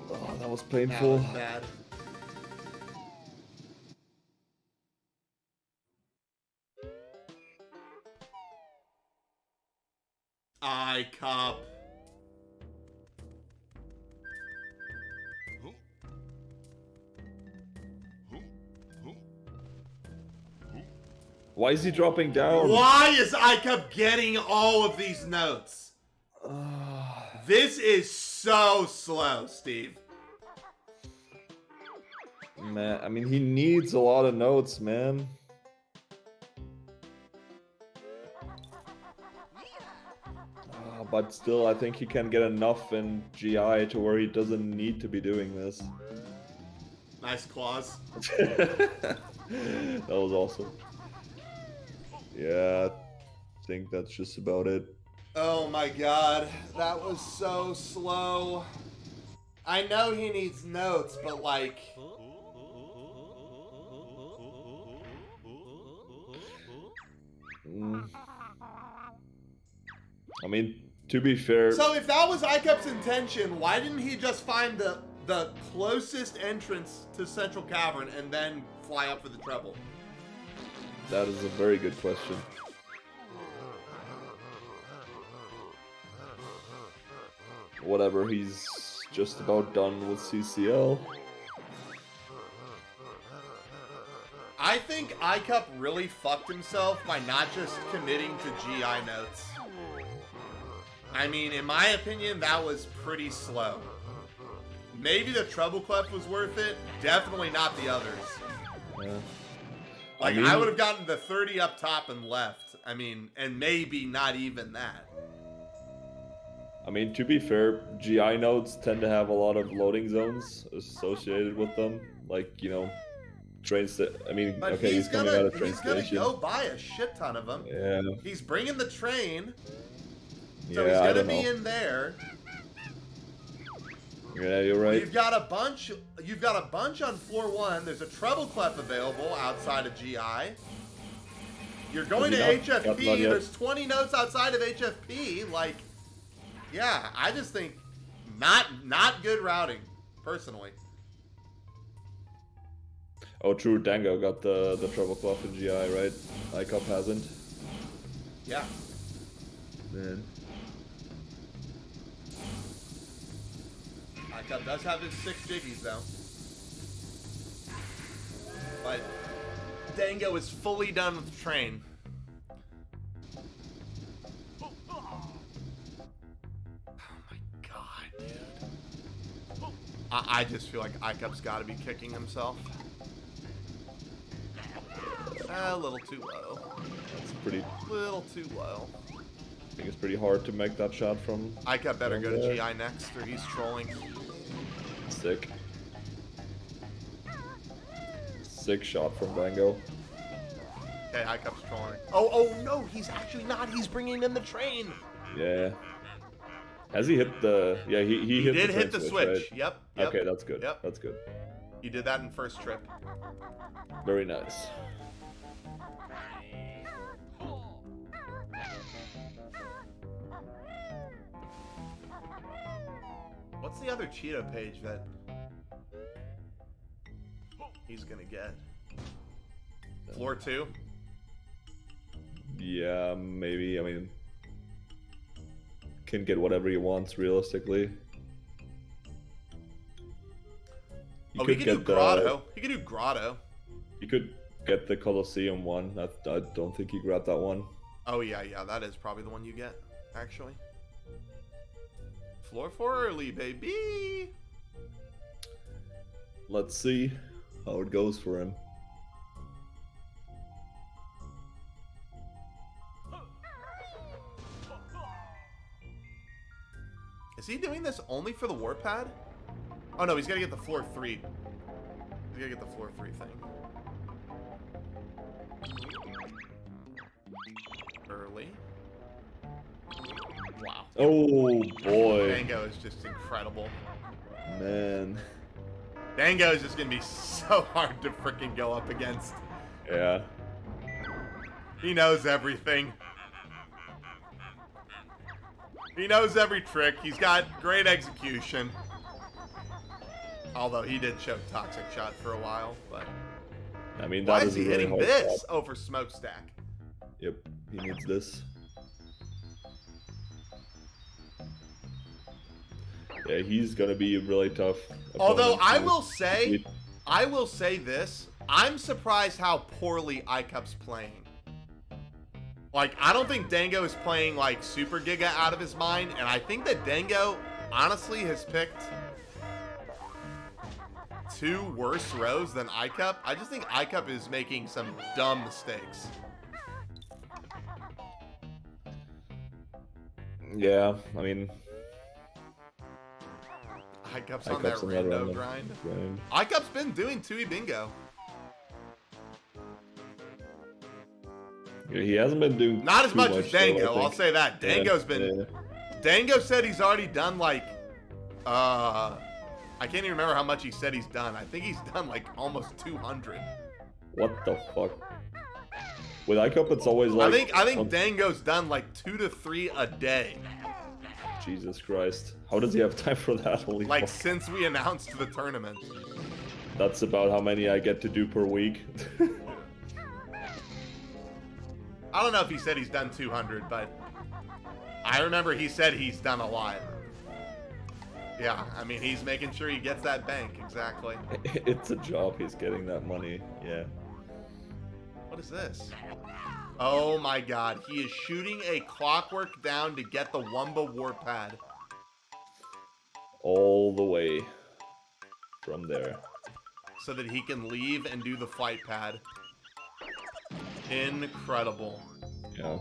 Oh, that was That painful. was bad. iCup. Why is he dropping down? Why is iCup getting all of these notes? This is so slow, Steve. Man, I mean, he needs a lot of notes, man. But still, I think he can get enough in GI to where he doesn't need to be doing this. Nice claws. That was awesome. Yeah, I think that's just about it. Oh my god, that was so slow. I know he needs notes, but like... I mean, to be fair... So if that was iCup's intention, why didn't he just find the closest entrance to Central Cavern and then fly up for the treble? That is a very good question. Whatever, he's just about done with CCL. I think iCup really fucked himself by not just committing to GI notes. I mean, in my opinion, that was pretty slow. Maybe the treble clef was worth it, definitely not the others. Yeah. Like, mean- I would have gotten the 30 up top and left. I mean, and maybe not even that. I mean, to be fair, GI nodes tend to have a lot of loading zones associated with them. Like, you know, I mean, But okay, he's coming out of train he's gonna station. go buy a shit ton of them. Yeah, He's bringing the train, so yeah, I he's don't gonna be know. in there. Yeah, you're right. You've got a bunch on floor 1. There's a treble clef available outside of GI. You're going to Maybe not. Not HFP. yet. There's 20 notes outside of HFP. Like, yeah, I just think not good routing, personally. Oh, true. Dango got the treble cloth in GI, right? iCup hasn't. Yeah. Man. iCup does have his 6 jiggies though. But Dango is fully done with the train. Oh my god, dude. I just feel like iCup's got to be kicking himself. A little too low. It's pretty. Little too low. I think it's pretty hard to make that shot from iCup better go to there. GI next, or he's trolling. sick. Sick shot from Dango. Okay, iCup's trolling. Oh no, he's actually not. He's bringing in the train. Yeah. Has he hit the? Yeah, he hit did the hit the train switch. right? Yep. Okay, that's good. Yep. That's good. He did that in first trip. Very nice. What's the other Cheeto page that he's gonna get? Floor 2? Yeah, maybe. I mean, can get whatever he wants realistically. Oh, he could do Grotto. He could do Grotto. He could get the Colosseum one. I don't think he grabbed that one. Oh, yeah, that is probably the one you get, actually. Floor 4 early, baby! Let's see how it goes for him. Is he doing this only for the warpad? Oh no, he's gotta get the floor 3. He's gotta get the floor 3 thing. Early. Wow. Oh boy. Dango is just incredible. Man. Dango is just gonna be so hard to freaking go up against. Yeah. He knows everything. He knows every trick. He's got great execution. Although he did choke Toxic Shot for a while, but... I mean, why that is he a really hitting hard this? shot. Oh, for Smokestack. Yep, he needs this. Yeah, he's gonna be really tough. Although opponent I will say this, I'm surprised how poorly iCup's playing. Like, I don't think Dango is playing like Super Giga out of his mind, and I think that Dango honestly has picked 2 worse rows than iCup. I just think iCup is making some dumb mistakes. Yeah, I mean, iCup's on that rando grind. iCup's been doing 2E bingo. Yeah, he hasn't been doing Not as too much as though, I Dango, I'll think. say that. Dango's been... Dango said he's already done like... I can't even remember how much he said he's done. I think he's done like almost 200. What the fuck? With iCup, it's always like... I think Dango's done like 2 to 3 a day. Jesus Christ. How does he have time for that? Holy Like, fuck. since we announced the tournament. That's about how many I get to do per week. I don't know if he said he's done 200, but I remember he said he's done a lot. Yeah, I mean, he's making sure he gets that bank, exactly. It's a job, he's getting that money, yeah. What is this? Oh my god, he is shooting a clockwork down to get the Wumba Warpad. All the way from there. So that he can leave and do the flight pad. Incredible. Yeah.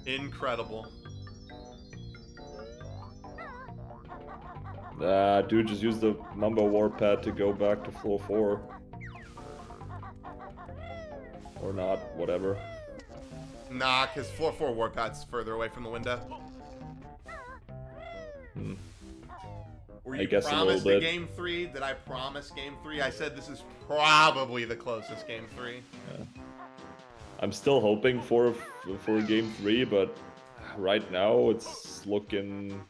Incredible. Dude, just use the Mamba Warpad to go back to floor 4. Or not, whatever. Nah, because floor 4 Warpad's further away from the window. Were I you guess a little promised a bit. game 3? Did I promise game 3? I said this is probably the closest game 3. Yeah. I'm still hoping for game 3, but right now it's looking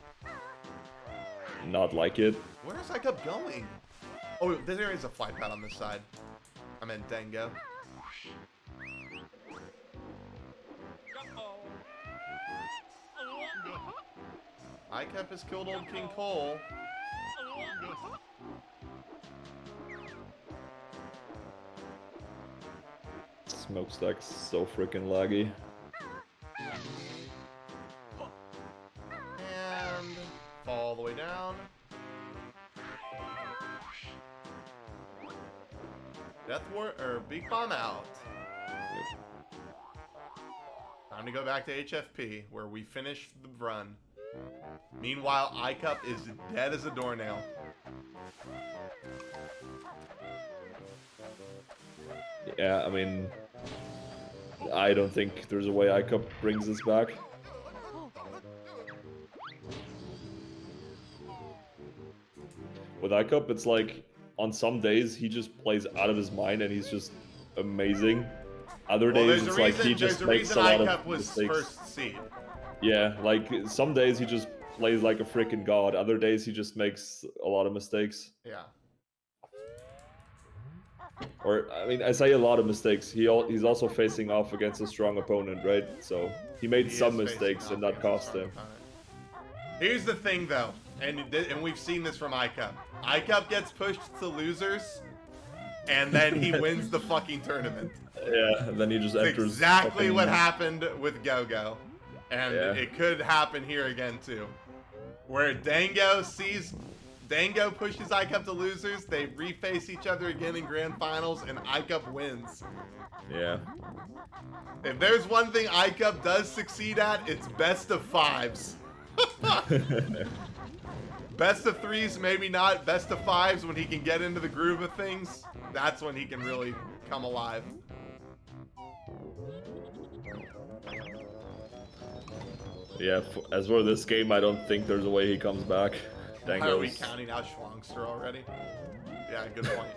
not like it. Where is iCup going? Oh, there is a flight pad on this side. I meant Dango. iCup has killed old King Cole. Smokestack's so freaking laggy. And fall all the way down. Death War or Big Bomb out. Time to go back to HFP where we finished the run. Meanwhile, iCup is dead as a doornail. Yeah, I mean, I don't think there's a way iCup brings this back. With iCup, it's like, on some days, he just plays out of his mind and he's just amazing. Other days, it's like he just makes a lot of was mistakes. first seed. Yeah, like, some days he just plays like a freaking god. Other days, he just makes a lot of mistakes. Yeah. Or, I mean, I say a lot of mistakes. He's also facing off against a strong opponent, right? So he made He some is facing mistakes, off and that against a cost strong him. opponent. Here's the thing, though, and we've seen this from iCup. iCup gets pushed to losers, and then he wins the fucking tournament. Yeah, and then he just It's enters. exactly what fucking- happened with Go-Go, and Yeah. it could happen here again too, where Dango pushes iCup to losers. They reface each other again in grand finals, and iCup wins. Yeah. If there's one thing iCup does succeed at, it's best of fives. Best of threes, maybe not. Best of fives, when he can get into the groove of things, that's when he can really come alive. Yeah, as for this game, I don't think there's a way he comes back. Why are we Dango's. counting out Schwangster already? Yeah, good point.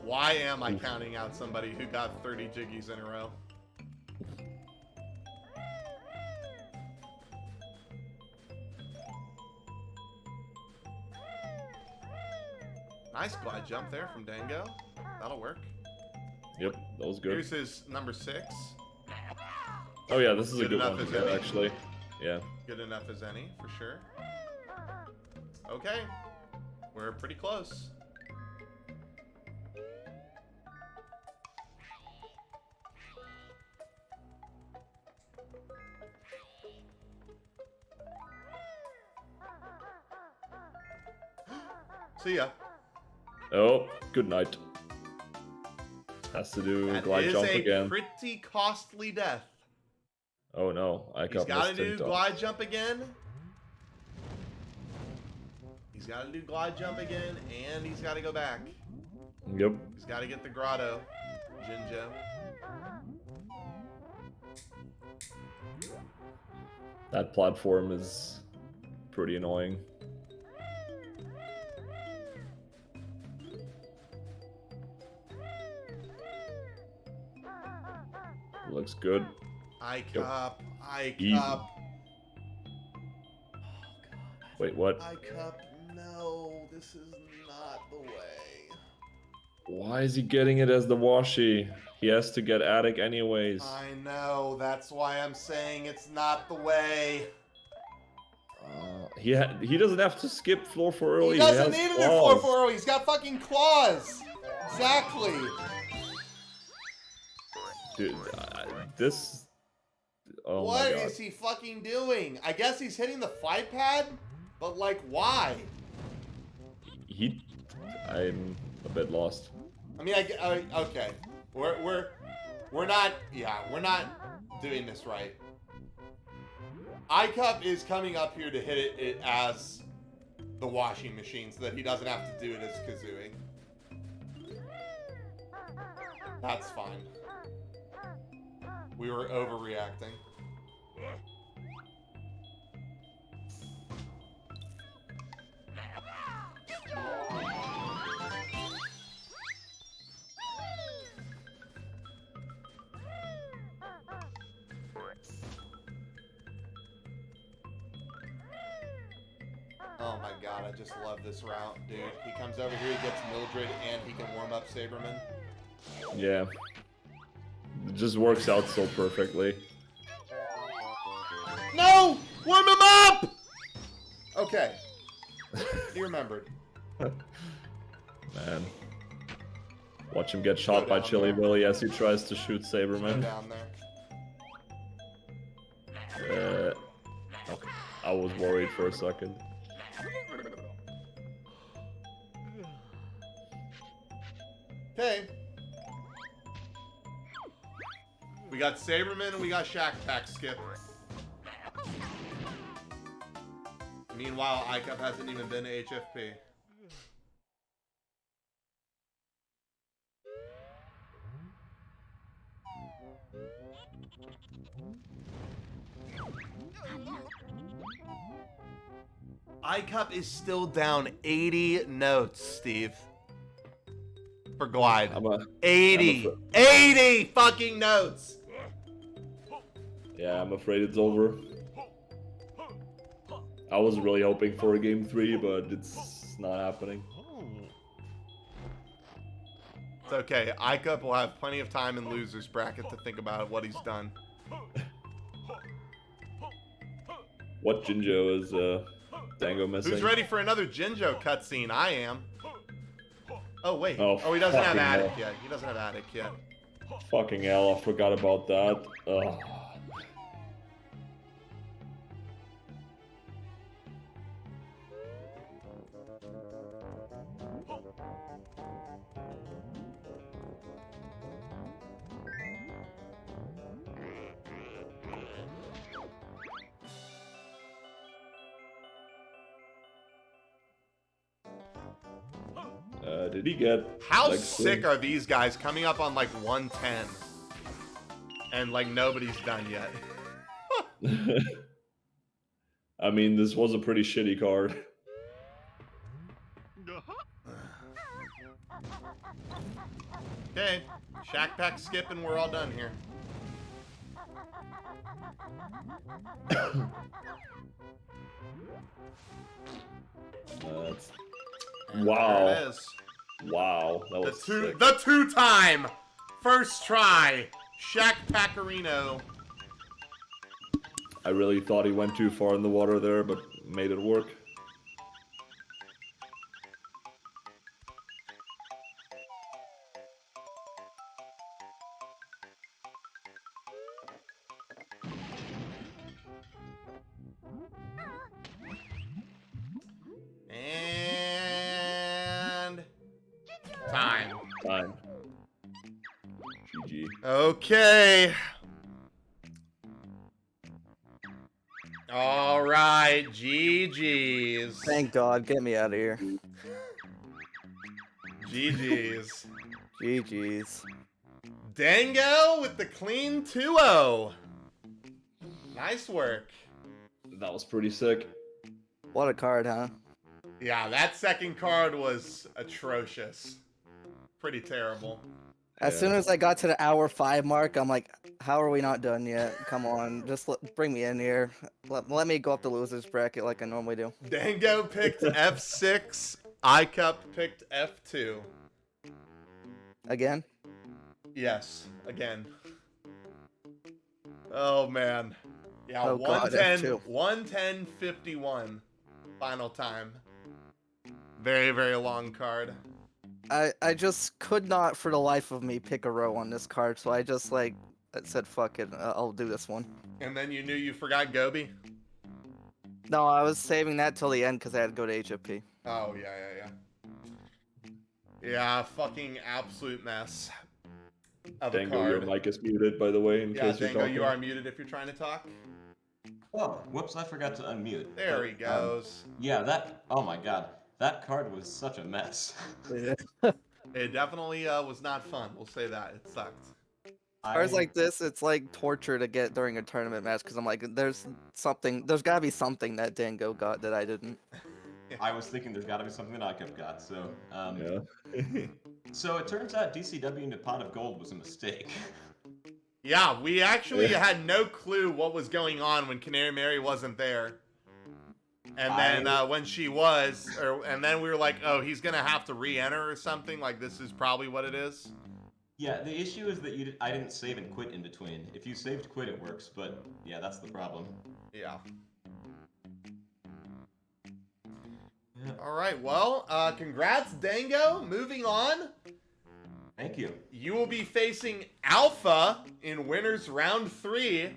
Why am I counting out somebody who got 30 jiggies in a row? Nice glide jump there from Dango. That'll work. Yep, that was good. Here's his number 6. Oh yeah, this is a Good good enough one as to get, any. actually. Yeah. Good enough as any, for sure. Okay. We're pretty close. See ya. Oh, good night. Has to do That glide is jump a again. pretty costly death. Oh no, I He's got to missed do it. glide jump again. He's got to do glide jump again, and he's got to go back. Yep. He's got to get the grotto, Jinjo. That platform is pretty annoying. Looks good. iCup, Easy. iCup. Wait, what? iCup, no, this is not the way. Why is he getting it as the washi? He has to get attic anyways. I know, that's why I'm saying it's not the way. He doesn't have to skip floor 4 early. He doesn't has need to do 4 claws. 4 early. He's got fucking claws. Exactly. Dude, this. Oh What my god. is he fucking doing? I guess he's hitting the flight pad, but like, why? I'm a bit lost. I mean, okay, we're not doing this right. iCup is coming up here to hit it as the washing machine so that he doesn't have to do it as Kazooie. That's fine. We were overreacting. Oh my god, I just love this route, dude. He comes over here, he gets Mildred, and he can warm up Saberman. Yeah. It just works out so perfectly. No! Warm him up! Okay. He remembered. Man. Watch him get shot by down Chili there. Willy as he tries to shoot Go Saberman. down there. Okay. I was worried for a second. Okay. We got Saberman and we got Shack Pack Skip. Meanwhile, iCup hasn't even been to HFP. iCup is still down 80 notes, Steve. For Glide. 80! 80 fucking notes! Yeah, I'm afraid it's over. I was really hoping for a game 3, but it's not happening. okay. iCup will have plenty of time in loser's bracket to think about what he's done. What Jinjo is Dango missing? Who's ready for another Jinjo cutscene? I am. Oh, wait. Oh, Oh, he doesn't have fucking Attic hell. yet. He doesn't have Attic yet. Fucking hell, I forgot about that. Ugh. Did he get... How like, sick are these guys coming up on like 110? And like nobody's done yet. I mean, this was a pretty shitty card. Okay, Shack Pack skip and we're all done here. That's... And Wow. there it is. Wow, that was sick. The two-time first try Shack Packerino. I really thought he went too far in the water there, but made it work. And time. Time. GG. Okay. All right, GG's. Thank God, get me out of here. GG's. GG's. Dango with the clean 2-0. Nice work. That was pretty sick. What a card, huh? Yeah, that second card was atrocious. Pretty terrible. As soon as I got to the hour 5 mark, I'm like, how are we not done yet? Come on, just bring me in here. Let me go up the losers bracket like I normally do. Dango picked F6. iCup picked F2. Again? Yes, again. Oh, man. Yeah, Oh, God, 110, F2. 110.51 final time. Very, very long card. I just could not for the life of me pick a row on this card, so I just like said fuck it, I'll do this one. And then you knew you forgot Gobi? No, I was saving that till the end because I had to go to HFP. Oh, yeah. Yeah, fucking absolute mess of a Dango, card. your mic is muted, by the way, in Yeah, case you're Dango, talking. you are muted if you're trying to talk. Oh, whoops, I forgot to unmute. There But, he goes. Yeah, that, oh my god. That card was such a mess. It definitely was not fun. We'll say that. It sucked. Cards like this, it's like torture to get during a tournament match because I'm like, there's gotta be something that Dango got that I didn't. I was thinking there's got to be something that I could have got. So, Yeah. so it turns out DCW into Pot of Gold was a mistake. Yeah, we actually had no clue what was going on when Canary Mary wasn't there. And then when she was, and then we were like, oh, he's gonna have to re-enter or something. Like this is probably what it is. Yeah, the issue is that I didn't save and quit in between. If you saved quit, it works, but yeah, that's the problem. Yeah. Yeah. All right. Well, congrats, Dango. Moving on. Thank you. You will be facing Alpha in winners round 3.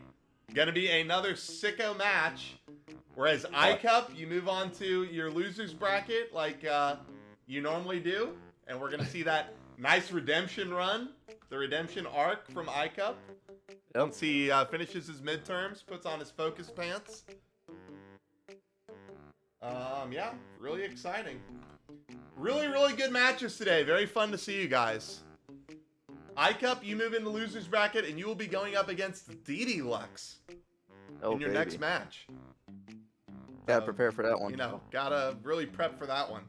Gonna be another sicko match. Whereas iCup, you move on to your losers bracket like you normally do. And we're gonna see that nice redemption run, the redemption arc from iCup. Once he finishes his midterms, puts on his focus pants. Yeah, really exciting. Really, really good matches today. Very fun to see you guys. iCup, you move into losers bracket, and you will be going up against DD Lux in your next match. Gotta prepare for that one. You know, gotta really prep for that one.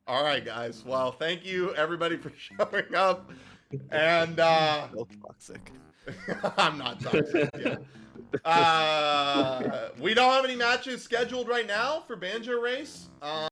All right, guys. Well, thank you everybody for showing up. And So toxic. I'm not toxic. Yeah. We don't have any matches scheduled right now for Banjo Race.